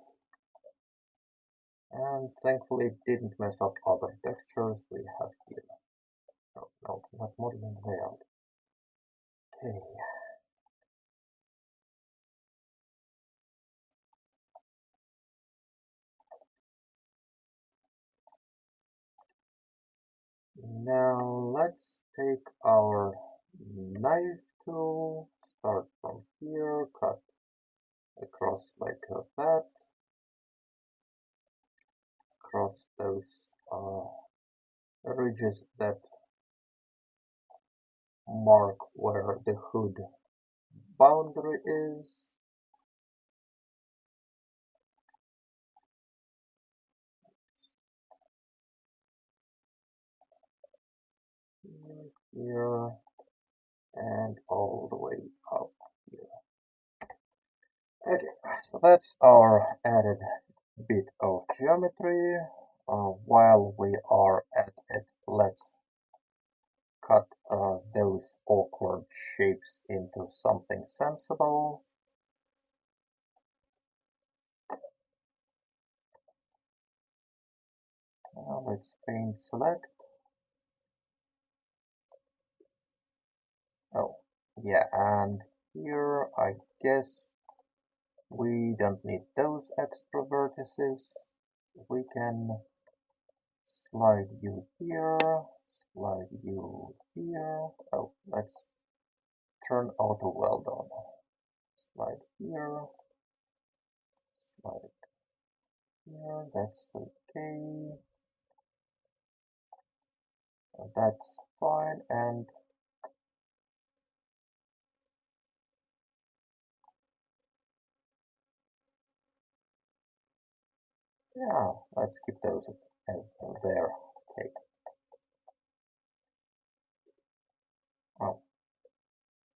And thankfully it didn't mess up other textures we have here. No, not modeling layout. Okay. Now let's take our knife tool, start from here, cut across like that, across those ridges that mark where the hood boundary is. Here and all the way up here. Okay, so that's our added bit of geometry. While we are at it, let's cut those awkward shapes into something sensible. Now let's paint select. Yeah, and here I guess we don't need those extra vertices. We can slide you here, slide you here. Oh, let's turn auto weld on. Slide here, slide here, that's okay. That's fine, and yeah, let's keep those as there. Okay. Oh,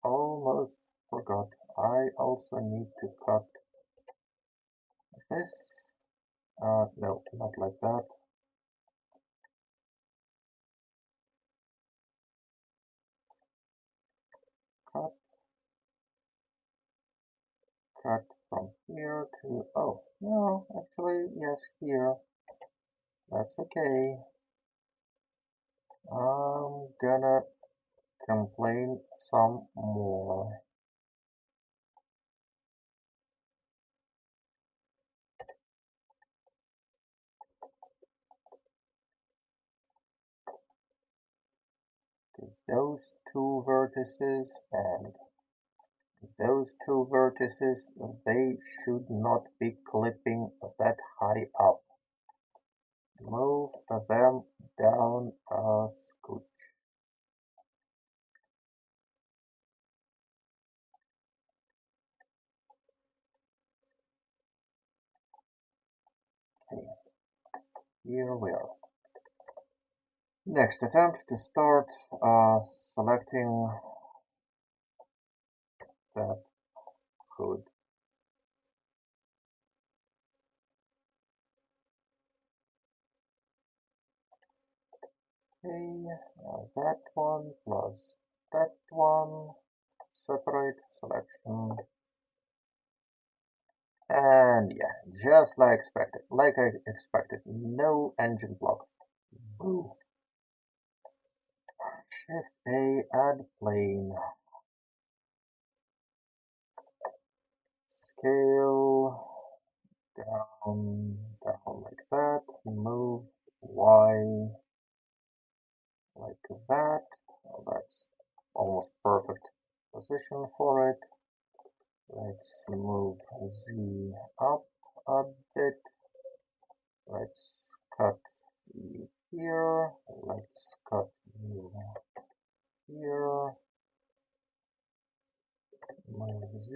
almost forgot. I also need to cut this. No, not like that. Cut, cut from here to, oh, no, actually, yes, here. That's okay. I'm gonna complain some more. Those two vertices and those two vertices, they should not be clipping that high up. Move them down a scooch. Okay, here we are. Next attempt to start selecting that hood. Okay, that one plus that one. Separate selection. And yeah, just like I expected, no engine block. Boo. Shift A, add plane. Scale down, down like that. Move Y like that. Well, that's almost perfect position for it. Let's move Z up a bit. Let's cut you here. Let's cut you here. Move Z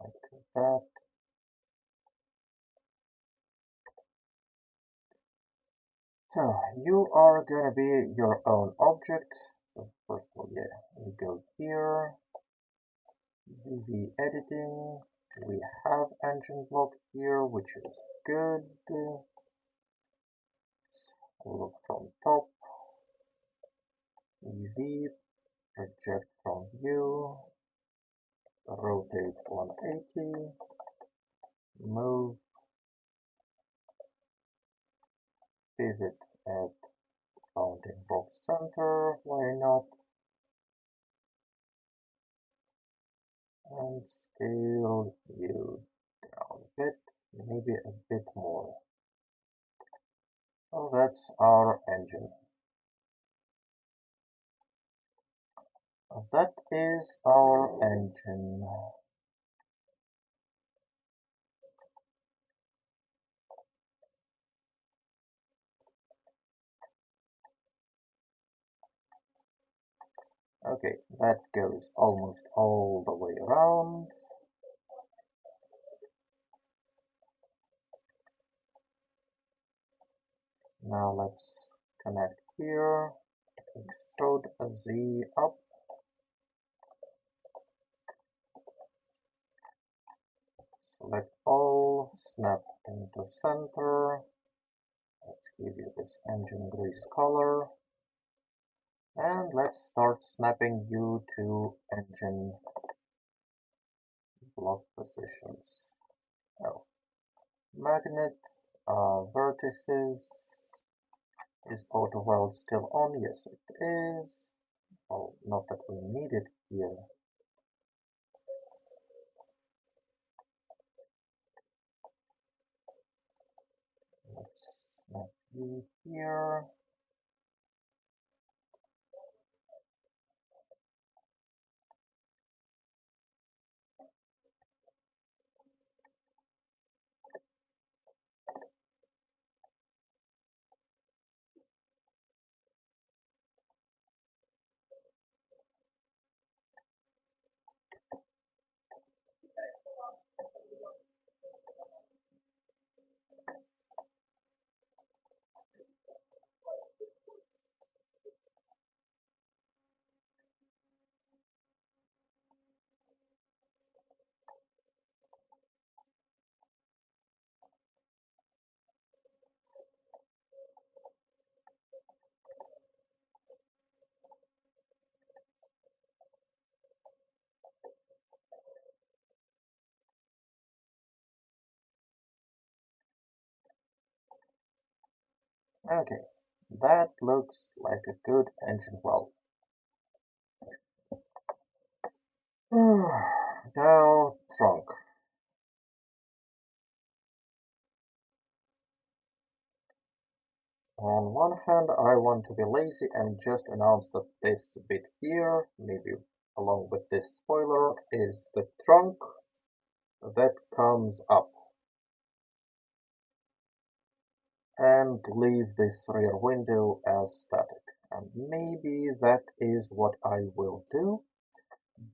like that. So you are gonna be your own object. So first of all, yeah, we go here, UV editing. We have engine block here, which is good. Look from top, UV, project from view, rotate 180, move, pivot at bounding box center, why not? And scale you down a bit, maybe a bit more. So that's our engine. That is our engine. Okay, that goes almost all the way around. Now let's connect here, extrude a Z up, select all, snap into center. Let's give you this engine grease color. And let's start snapping you to engine block positions. Oh, magnet, vertices. Is auto weld still on? Yes, it is. Well, not that we need it here. Let's snap you here. Okay, that looks like a good engine valve. Now, trunk. On one hand, I want to be lazy and just announce that this bit here, maybe along with this spoiler, is the trunk that comes up. And leave this rear window as static. And maybe that is what I will do,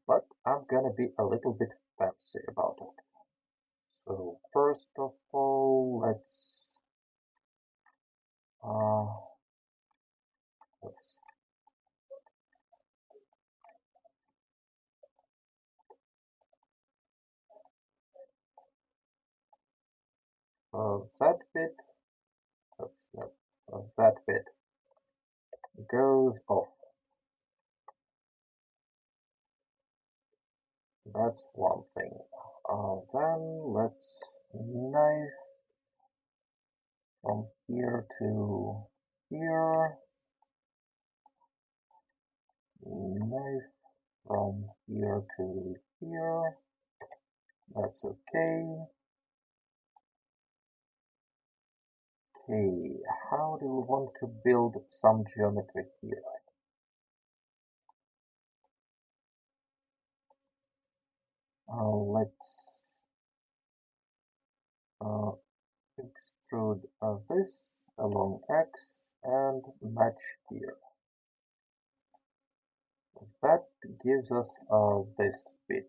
but I'm gonna be a little bit fancy about it. So first of all, uh, let's that bit, that bit goes off. That's one thing. Then let's knife from here to here, knife from here to here. That's okay. Okay, how do we want to build some geometry here? Let's extrude this along X and match here. That gives us this bit.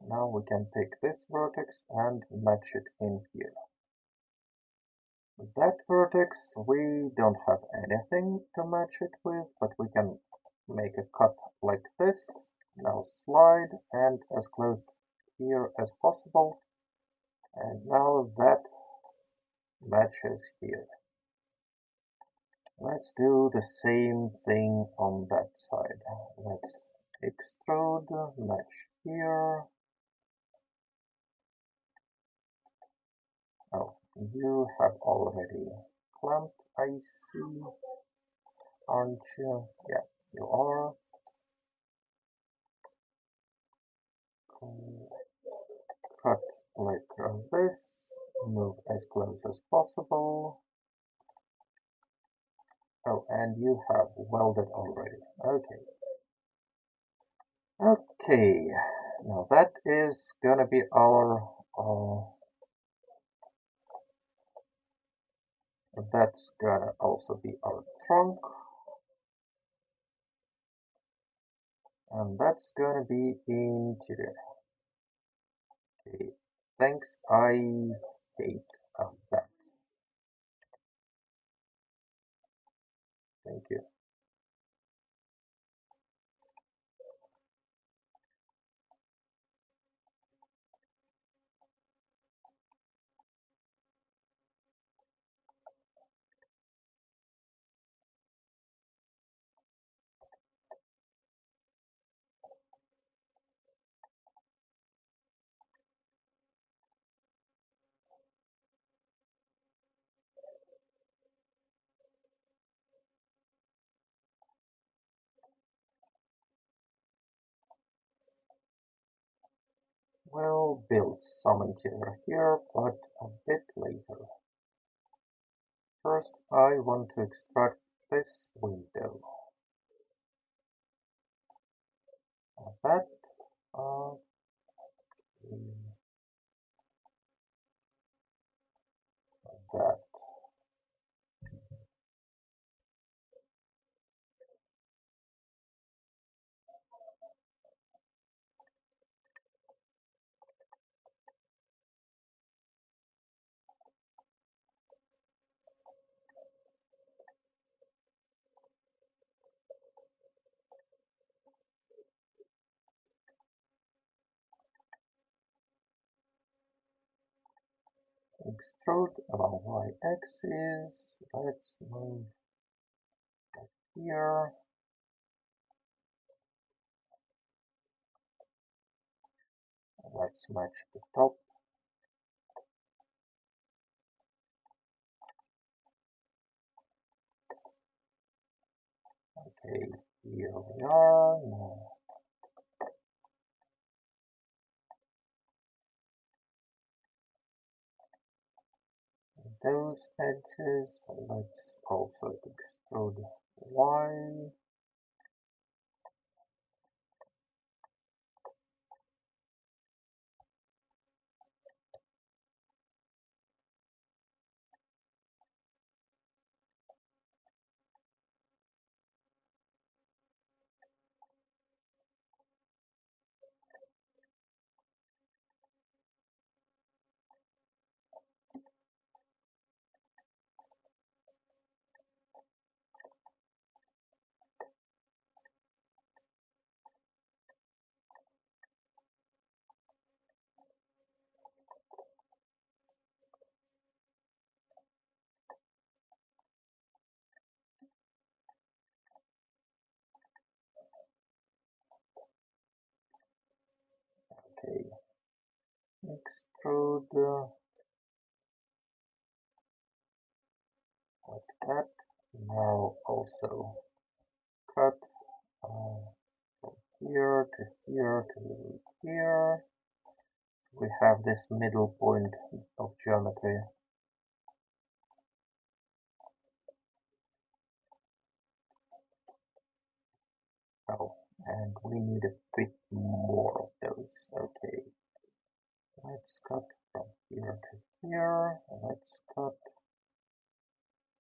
Now we can take this vertex and match it in here. That vertex, we don't have anything to match it with, but we can make a cut like this. Now slide and as close here as possible. And now that matches here. Let's do the same thing on that side. Let's extrude, match here. Oh, you have already clamped, I see, aren't you? Yeah, you are. Cut like this, move as close as possible. Oh, and you have welded already. Okay. Okay, now that is gonna be our, that's gonna also be our trunk. And that's gonna be interior. Okay, thanks, I hate that. Thank you. We'll build some interior here, but a bit later. First, I want to extract this window. That, uh, that. Extrude along y-axis. Let's move here. Let's match the top. Okay, here we are. Now, those edges, let's also extrude Y. Okay, extrude like that. Now also cut from here to here to here. We have this middle point of geometry. Oh, and we need a bit more of those. Okay, let's cut from here to here. Let's cut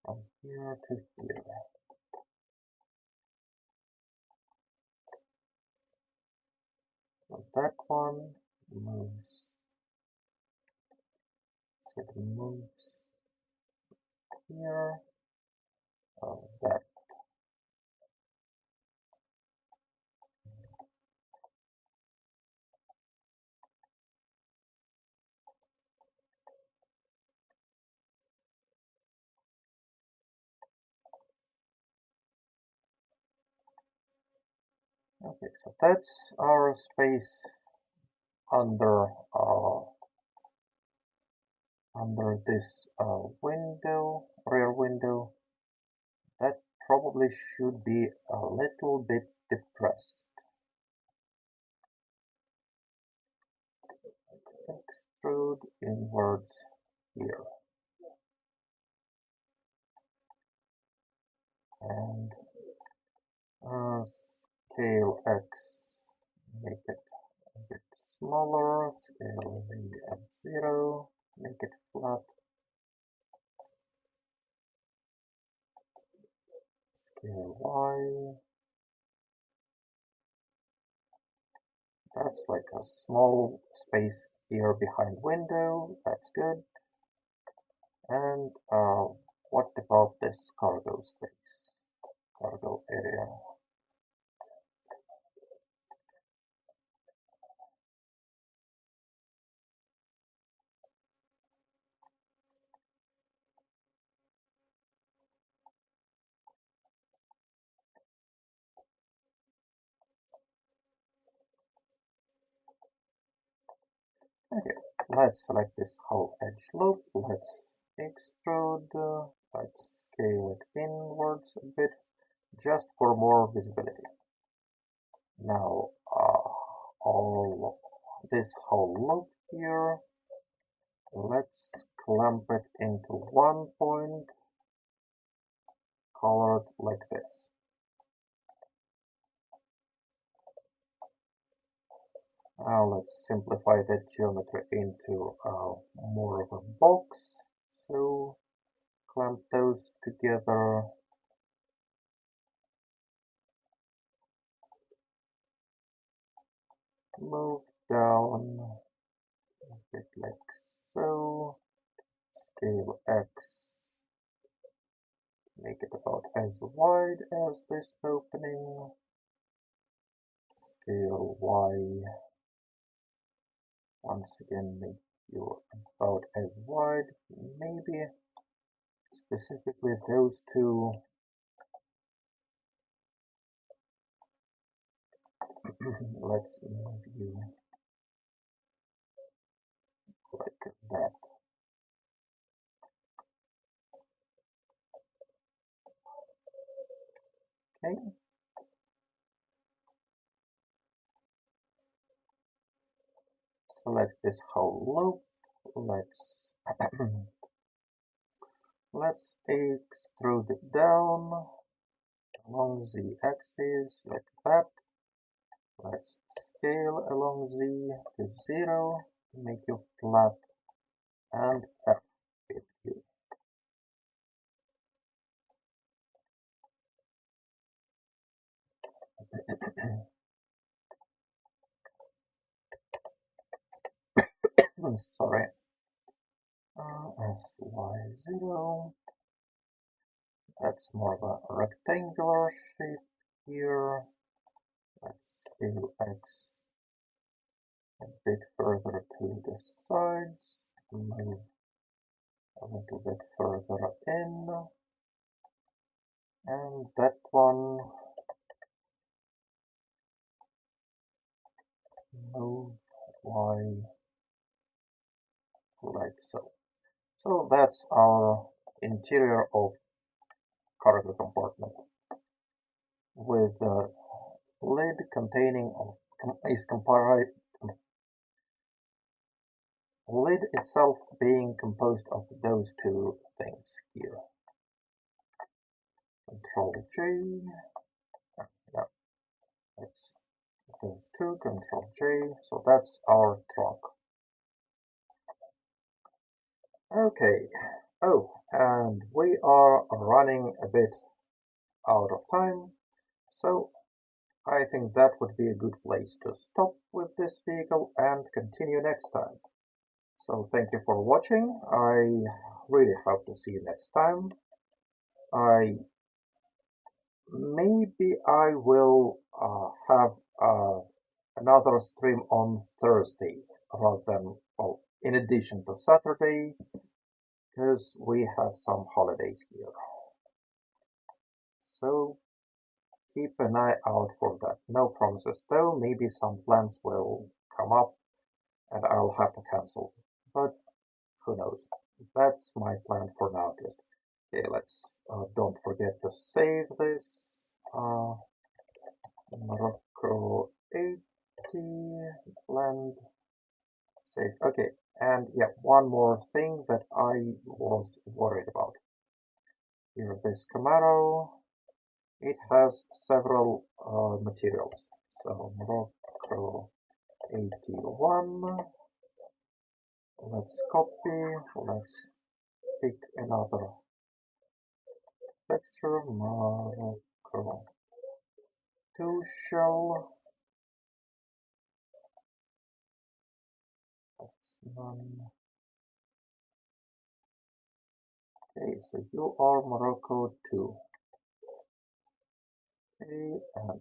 from here to here. So that one moves. So it moves here. That. Okay, so that's our space under this window, rear window. That probably should be a little bit depressed. Extrude inwards here. And scale X, make it a bit smaller, scale Z at 0, make it flat, scale Y, that's like a small space here behind window, that's good. And what about this cargo space, cargo area? Okay, let's select this whole edge loop, let's extrude, let's scale it inwards a bit, just for more visibility. Now all this whole loop here. Let's clamp it into one point, colored like this. Now let's simplify the geometry into more of a box. So clamp those together. Move down a bit like so. Scale X. Make it about as wide as this opening. Scale Y. Once again, make you about as wide. Maybe specifically those two. Let's move you like that. Okay. Select this whole loop. Let's extrude it down along the axis like that. Let's scale along Z to 0 to make you flat and F with you. Sorry. SY0. That's more of a rectangular shape here. Let's scale X a bit further to the sides. Move a little bit further in. And that one, move Y like so. So that's our interior of cargo compartment with a lid containing lid itself being composed of those two things here. Control J. Yeah, it's those two. Control J. So that's our trunk. Okay. Oh, and we are running a bit out of time, so I think that would be a good place to stop with this vehicle and continue next time. So thank you for watching. I really hope to see you next time. Maybe I will have another stream on Thursday rather than, well, in addition to Saturday, because we have some holidays here. So keep an eye out for that. No promises though. Maybe some plans will come up and I'll have to cancel. But who knows? That's my plan for now. Just okay. Let's don't forget to save this. Morocco 80 blend save. Okay, and yeah, one more thing that I was worried about. Here, this Camaro. It has several materials. So Morocco 81. Let's copy. Let's pick another texture. Morocco 2 shell. That's none. Okay, so you are Morocco 2. Okay, and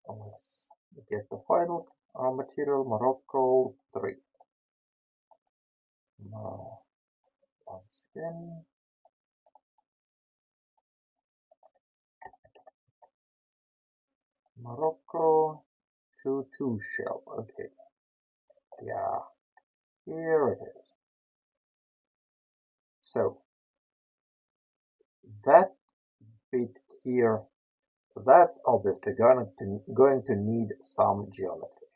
let's get the final material, Morocco 3. Now, once again, Morocco 2 shell. Okay, yeah, here it is. So, that bit here, that's obviously going to need some geometry.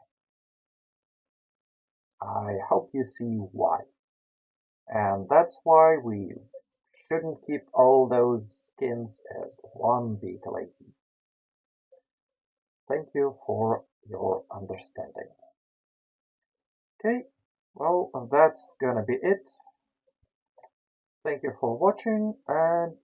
I hope you see why. And that's why we shouldn't keep all those skins as one big lady. Thank you for your understanding. Okay, well, that's gonna be it. Thank you for watching and